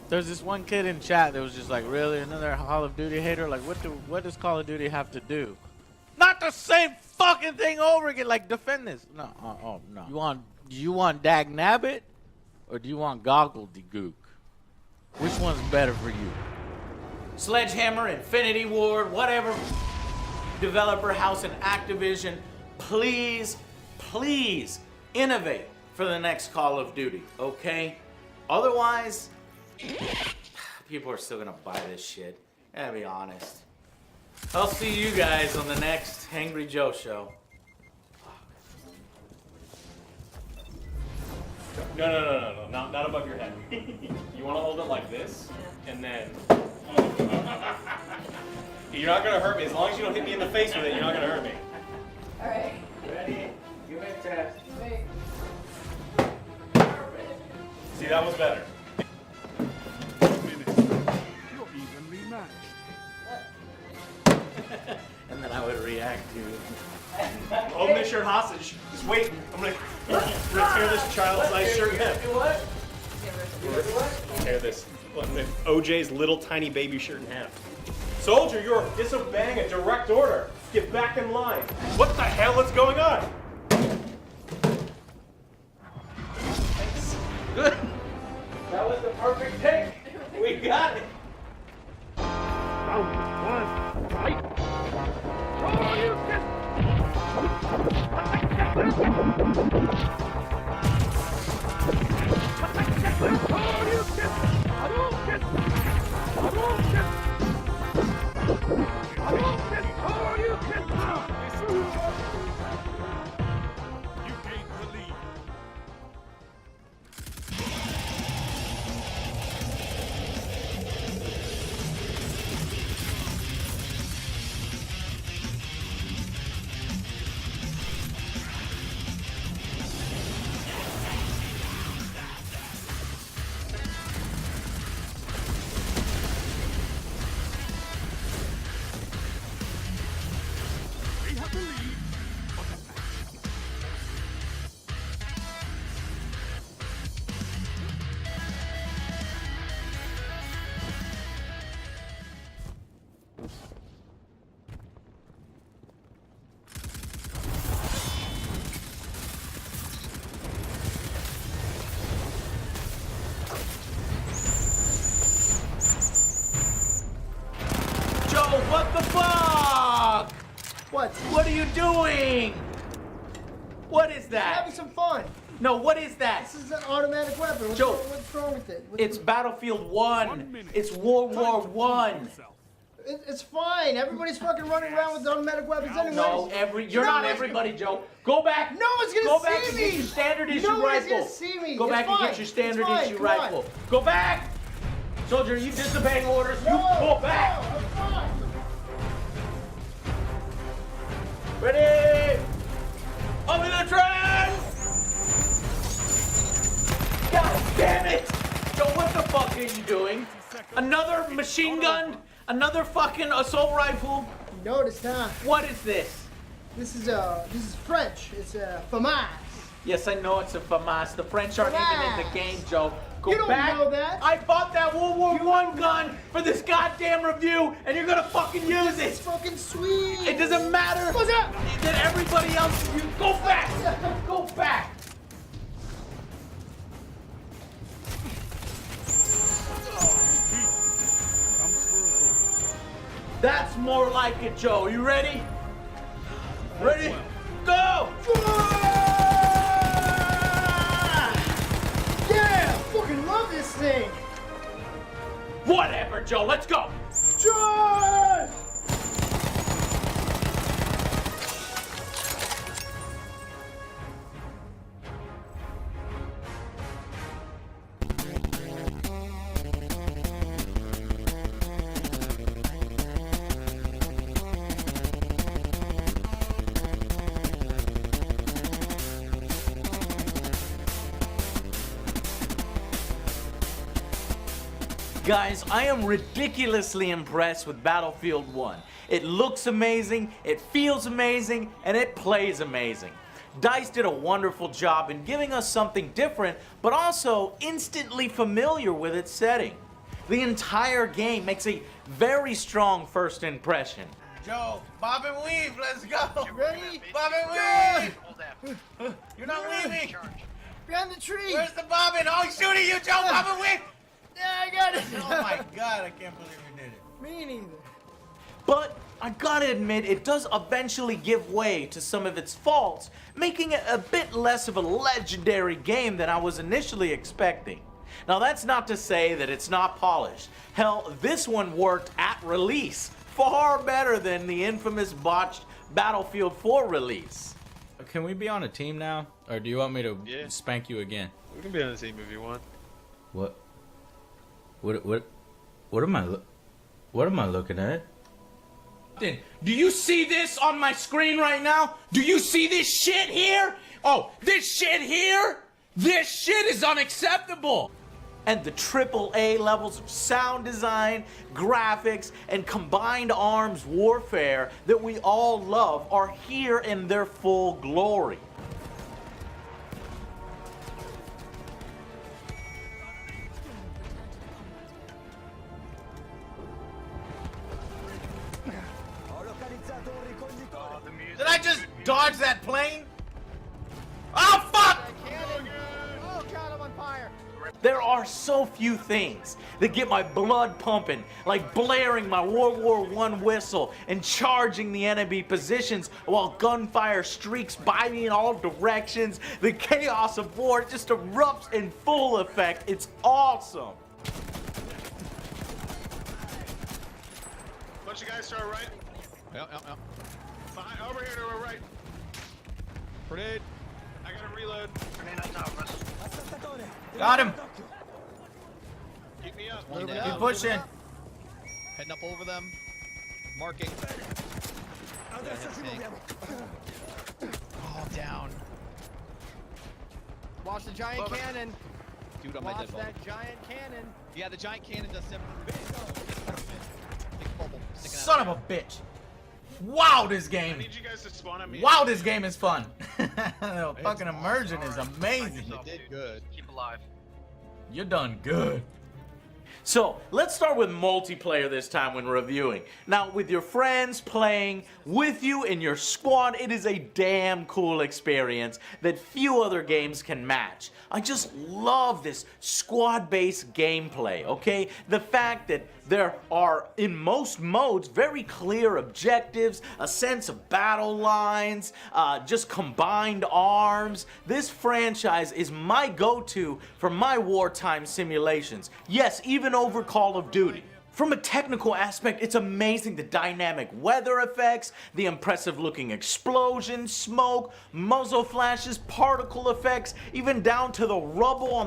There's this one kid in chat that was just like, really, another Call of Duty hater? Like, what does Call of Duty have to do? Not the same fucking thing over again. Like, defend this. No, oh no. You want dag nabbit, or do you want gobbledygook? Which one's better for you? Sledgehammer, Infinity Ward, whatever developer house in Activision, please, please innovate for the next Call of Duty, okay? Otherwise, people are still gonna buy this shit. Gotta be honest. I'll see you guys on the next Angry Joe show. No, not above your head. You want to hold it like this, and then... You're not going to hurt me. As long as you don't hit me in the face with it, you're not going to hurt me. Alright. Ready? Give me a test. Wait. See, that was better. You're evenly matched. And then I would react to Hold this shirt hostage. Just wait. I'm going to tear this child's nice shirt. What? Tear this OJ's little tiny baby shirt in half. Soldier, you're disobeying a direct order. Get back in line. What the hell is going on? Good. That was the perfect pick. We got it. Round 1, fight. You gained the lead. We have the lead. Joe, what the fuck? What are you doing? What is that? Having some fun. No, what is that? This is an automatic weapon. Joe, What's wrong with it? It's Battlefield 1. It's World War 1. It's fine. Everybody's fucking running around with automatic weapons anyway. No, you're not everybody, Joe. Go back. No one's gonna Go see back and me. get your standard issue No one's rifle. gonna see me. Go It's back and fine. get your standard It's fine. issue Come on. rifle. Go back. Soldier, you disobeying orders. You No, go back. no, I'm fine. Ready? Over the train! God damn it! Joe, what the fuck are you doing? Another machine gun? Another fucking assault rifle? No, it's not. What is this? This is French. It's FAMAS. Yes, I know it's a FAMAS. The French aren't even in the game, Joe. Go You don't back. know that. I bought that World War I gun for this goddamn review, and you're gonna fucking use it. It's fucking sweet. It doesn't matter What's up? that everybody else. You go back. Go back. That's more like it, Joe. You ready? Ready? Go! Yeah, fucking love this thing. Whatever, Joe. Let's go. Charge! Guys, I am ridiculously impressed with Battlefield 1. It looks amazing, it feels amazing, and it plays amazing. DICE did a wonderful job in giving us something different, but also instantly familiar with its setting. The entire game makes a very strong first impression. Joe, bob and weave, let's go. Ready? Bob and weave. You're not weaving. Behind the tree. Where's the bobbin? Oh, he's shooting you, Joe. Bob and weave. Yeah, I got it. Oh my God, I can't believe you did it. Me neither. But I gotta admit, it does eventually give way to some of its faults, making it a bit less of a legendary game than I was initially expecting. Now that's not to say that it's not polished. Hell, this one worked at release far better than the infamous botched Battlefield 4 release. Can we be on a team now? Or do you want me to Yeah. spank you again? We can be on the team if you want. What am I looking at? Do you see this on my screen right now? Do you see this shit here? Oh, this shit here? This shit is unacceptable! And the AAA levels of sound design, graphics, and combined arms warfare that we all love are here in their full glory. Did I just dodge that plane? Oh, fuck! Oh god, I'm on fire. There are so few things that get my blood pumping, like blaring my World War I whistle and charging the enemy positions while gunfire streaks by me in all directions. The chaos of war just erupts in full effect. It's awesome. Bunch of guys to our right. Yep. Behind, over here to our right. Grenade. I gotta reload. Grenade on top of us. Got him. Keep me up. Keep pushing. Heading up over them. Marking. Oh, down. Watch the giant cannon. Dude, on my Watch dead that giant cannon. Yeah, the giant cannon does 7. Big bubble sticking out Son of there. a bitch. Wow, this I game. need you guys to spawn on me. Wow, this game is fun. The fucking immersion is amazing. They did good. Keep alive. You're done good. So let's start with multiplayer this time when reviewing. Now, with your friends playing with you in your squad, it is a damn cool experience that few other games can match. I just love this squad-based gameplay, okay? The fact that there are, in most modes, very clear objectives, a sense of battle lines, just combined arms. This franchise is my go-to for my wartime simulations. Yes, even over Call of Duty. From a technical aspect, it's amazing the dynamic weather effects, the impressive looking explosions, smoke, muzzle flashes, particle effects, even down to the rubble on